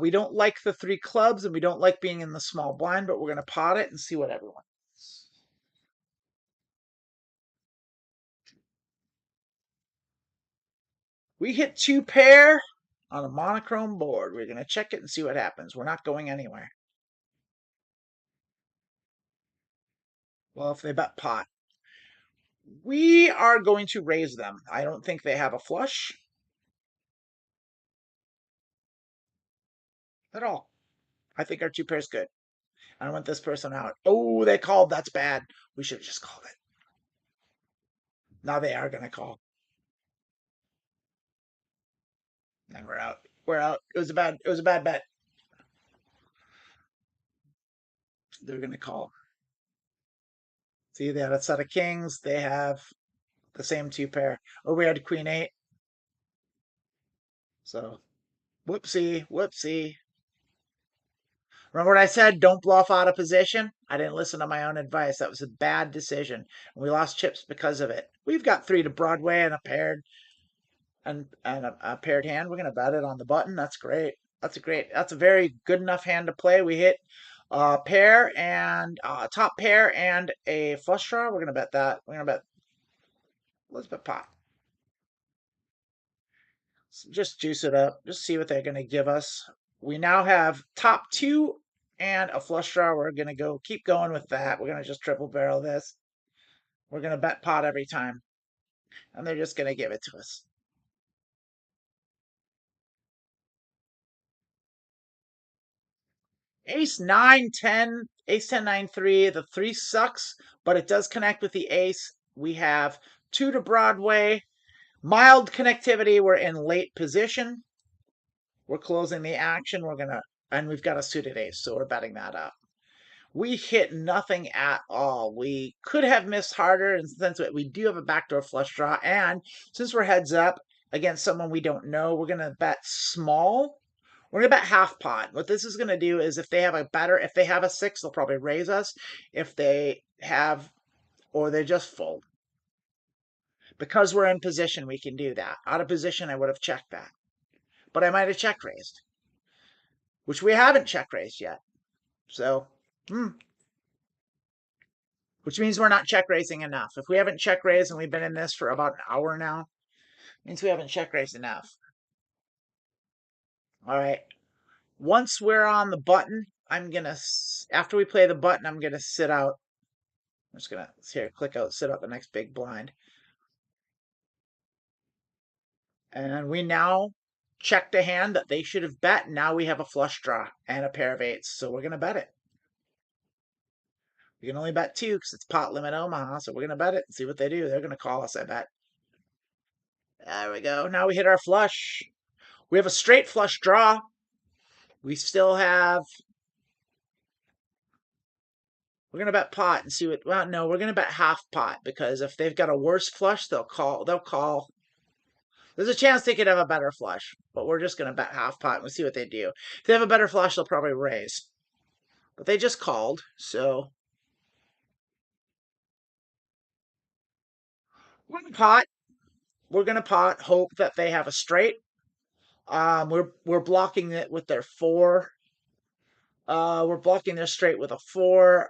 We don't like the three clubs and we don't like being in the small blind, but we're gonna pot it and see what everyone. We hit 2 pair on a monochrome board. We're gonna check it and see what happens. We're not going anywhere. Well, if they bet pot, we are going to raise them. I don't think they have a flush at all. I think our 2 pair is good. I don't want this person out. Oh, they called. That's bad. We should have just called it. Now they are gonna call. And we're out. We're out. It was a bad bet. They're gonna call. See, they had a set of kings. They have the same two pair. Or we had queen eight. So, whoopsie, whoopsie. Remember what I said? Don't bluff out of position? I didn't listen to my own advice. That was a bad decision. We lost chips because of it. We've got 3 to Broadway and a paired a paired hand. We're gonna bet it on the button. That's great. That's a very good enough hand to play. We hit a pair and top pair and a flush draw. We're gonna bet that. Let's bet pot. Just juice it up. Just see what they're gonna give us. We now have top 2 and a flush draw. We're gonna keep going with that. We're gonna just triple barrel this. We're gonna bet pot every time, and they're just gonna give it to us. Ace 9, 10, ace 10, 9, 3. The 3 sucks, but it does connect with the ace. We have 2 to Broadway. Mild connectivity. We're in late position. We're closing the action. And we've got a suited ace, so we're betting that up. We hit nothing at all. We could have missed harder, and since we do have a backdoor flush draw, and since we're heads up against someone we don't know, we're going to bet small. We're going to bet half pot. What this is going to do is if they have a 6, they'll probably raise us. If they have, or they just fold. Because we're in position, we can do that. Out of position, I would have checked that. But I might have check raised, which we haven't check raised yet. So, which means we're not check raising enough. If we haven't check raised and we've been in this for about an hour now, it means we haven't check raised enough. All right. Once we're on the button, after we play the button, I'm going to sit out. I'm just going to, click out, sit out the next big blind. And we now checked a hand that they should have bet. Now we have a flush draw and a pair of 8s. So we're going to bet it. We can only bet 2 because it's pot limit Omaha. So we're going to bet it and see what they do. They're going to call us, I bet. There we go. Now we hit our flush. We have a straight flush draw. We still have... We're going to bet pot and see what... Well, no, we're going to bet half pot because if they've got a worse flush, they'll call. There's a chance they could have a better flush, but we're just going to bet half pot and we'll see what they do. If they have a better flush, they'll probably raise. But they just called, so... We're going to pot. We're going to pot, hope that they have a straight. We're blocking it with their 4. We're blocking their straight with a 4.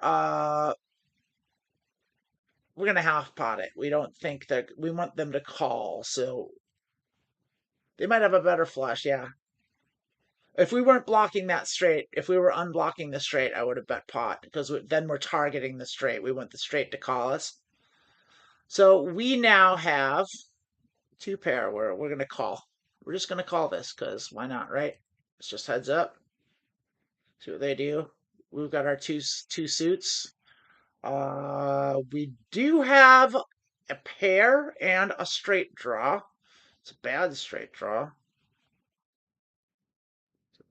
We're going to half pot it. We don't think that... We want them to call, so... They might have a better flush, yeah. If we weren't blocking that straight, if we were unblocking the straight, I would have bet pot because then we're targeting the straight. We want the straight to call us. So we now have 2 pair where we're going to call. We're just going to call this because why not, right? It's just heads up. See what they do. We've got our two suits. We do have a pair and a straight draw. It's a bad straight draw.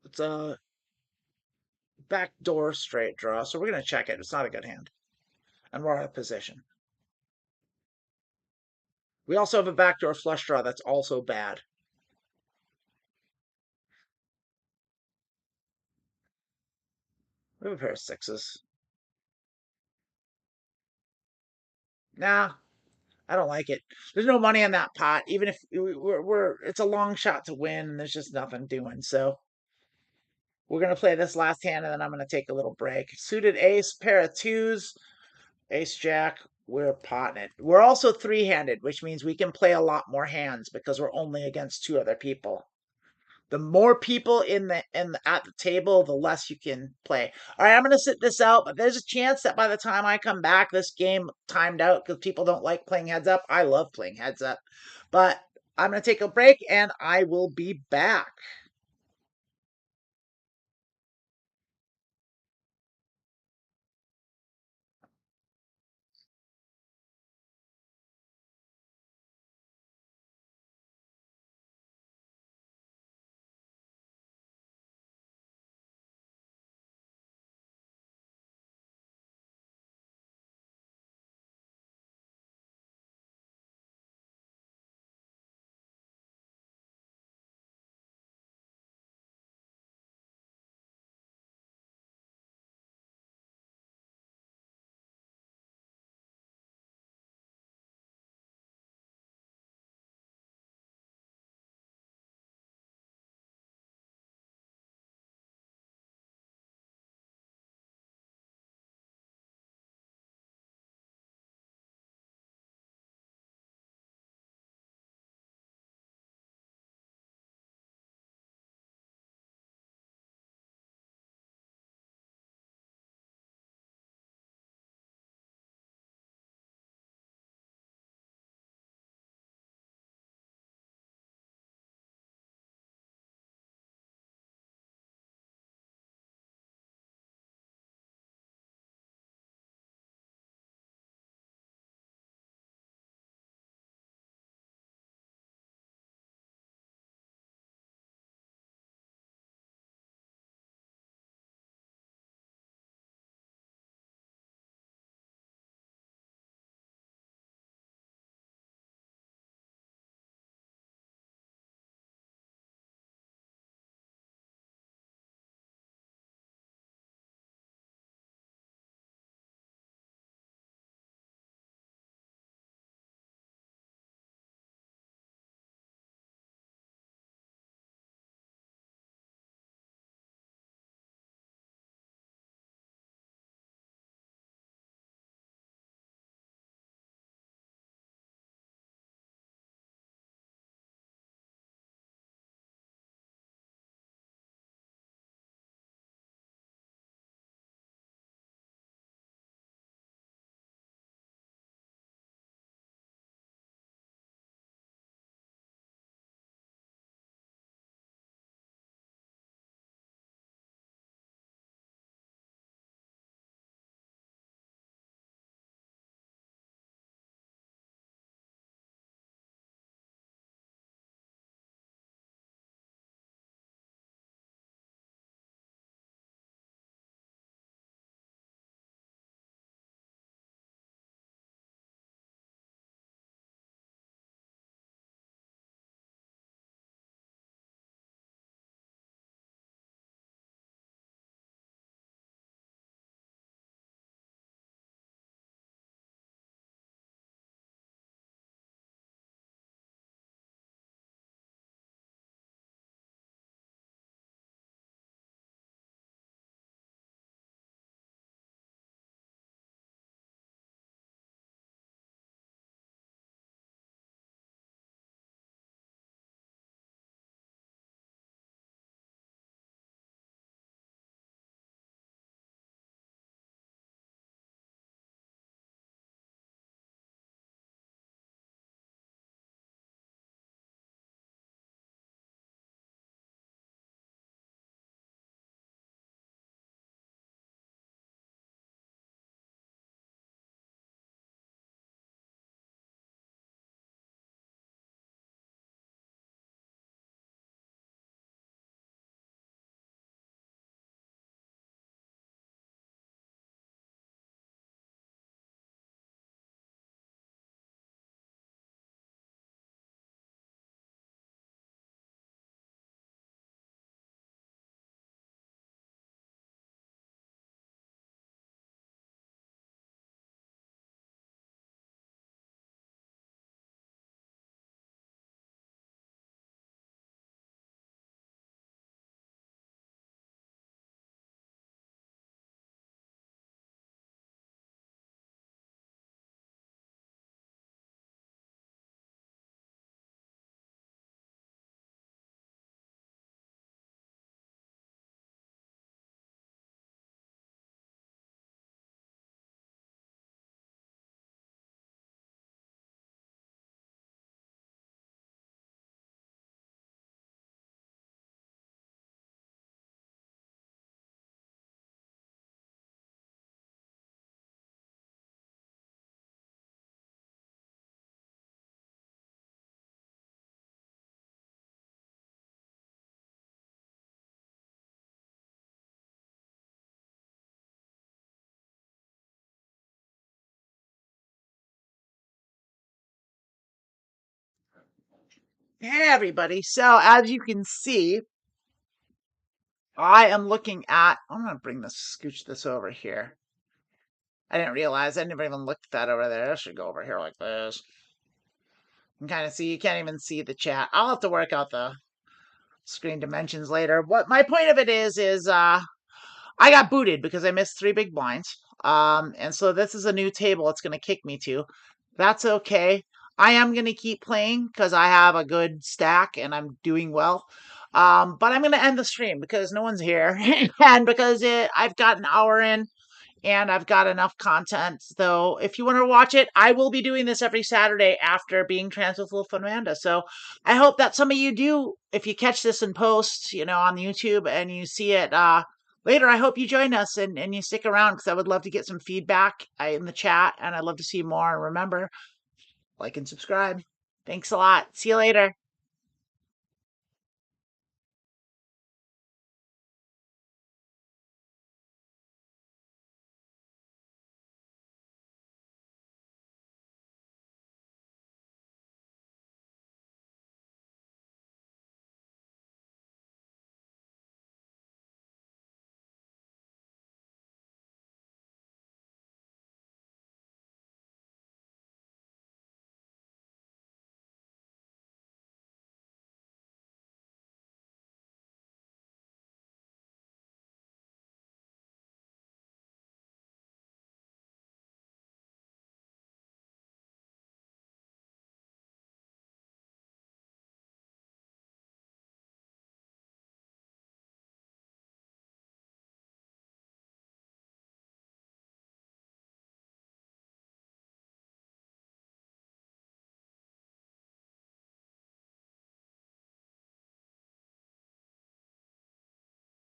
It's a backdoor straight draw, so we're going to check it. It's not a good hand. And we're out of position. We also have a backdoor flush draw that's also bad. We have a pair of 6s. Nah, I don't like it. There's no money in that pot. Even if it's a long shot to win, and there's just nothing doing. So we're going to play this last hand, and then I'm going to take a little break. Suited ace, pair of 2s, ace jack. We're potting it. We're also 3-handed, which means we can play a lot more hands because we're only against 2 other people. The more people at the table, the less you can play. All right, I'm going to sit this out, but there's a chance that by the time I come back, this game timed out because people don't like playing heads up. I love playing heads up, but I'm going to take a break and I will be back. Hey, everybody. So, as you can see, I am looking at. I'm going to scooch this over here. I didn't realize. I never even looked at that over there. I should go over here like this. You can kind of see. You can't even see the chat. I'll have to work out the screen dimensions later. What my point of it is I got booted because I missed 3 big blinds. And so this is a new table it's going to kick me to. That's okay. I am going to keep playing because I have a good stack and I'm doing well. But I'm going to end the stream because no one's here and because I've got an hour in and I've got enough content. So if you want to watch it, I will be doing this every Saturday after being trans with Wolf and Amanda. So I hope that some of you do, if you catch this in post, on YouTube and you see it later, I hope you join us and you stick around because I would love to get some feedback in the chat and I'd love to see more. And remember, like and subscribe. Thanks a lot. See you later.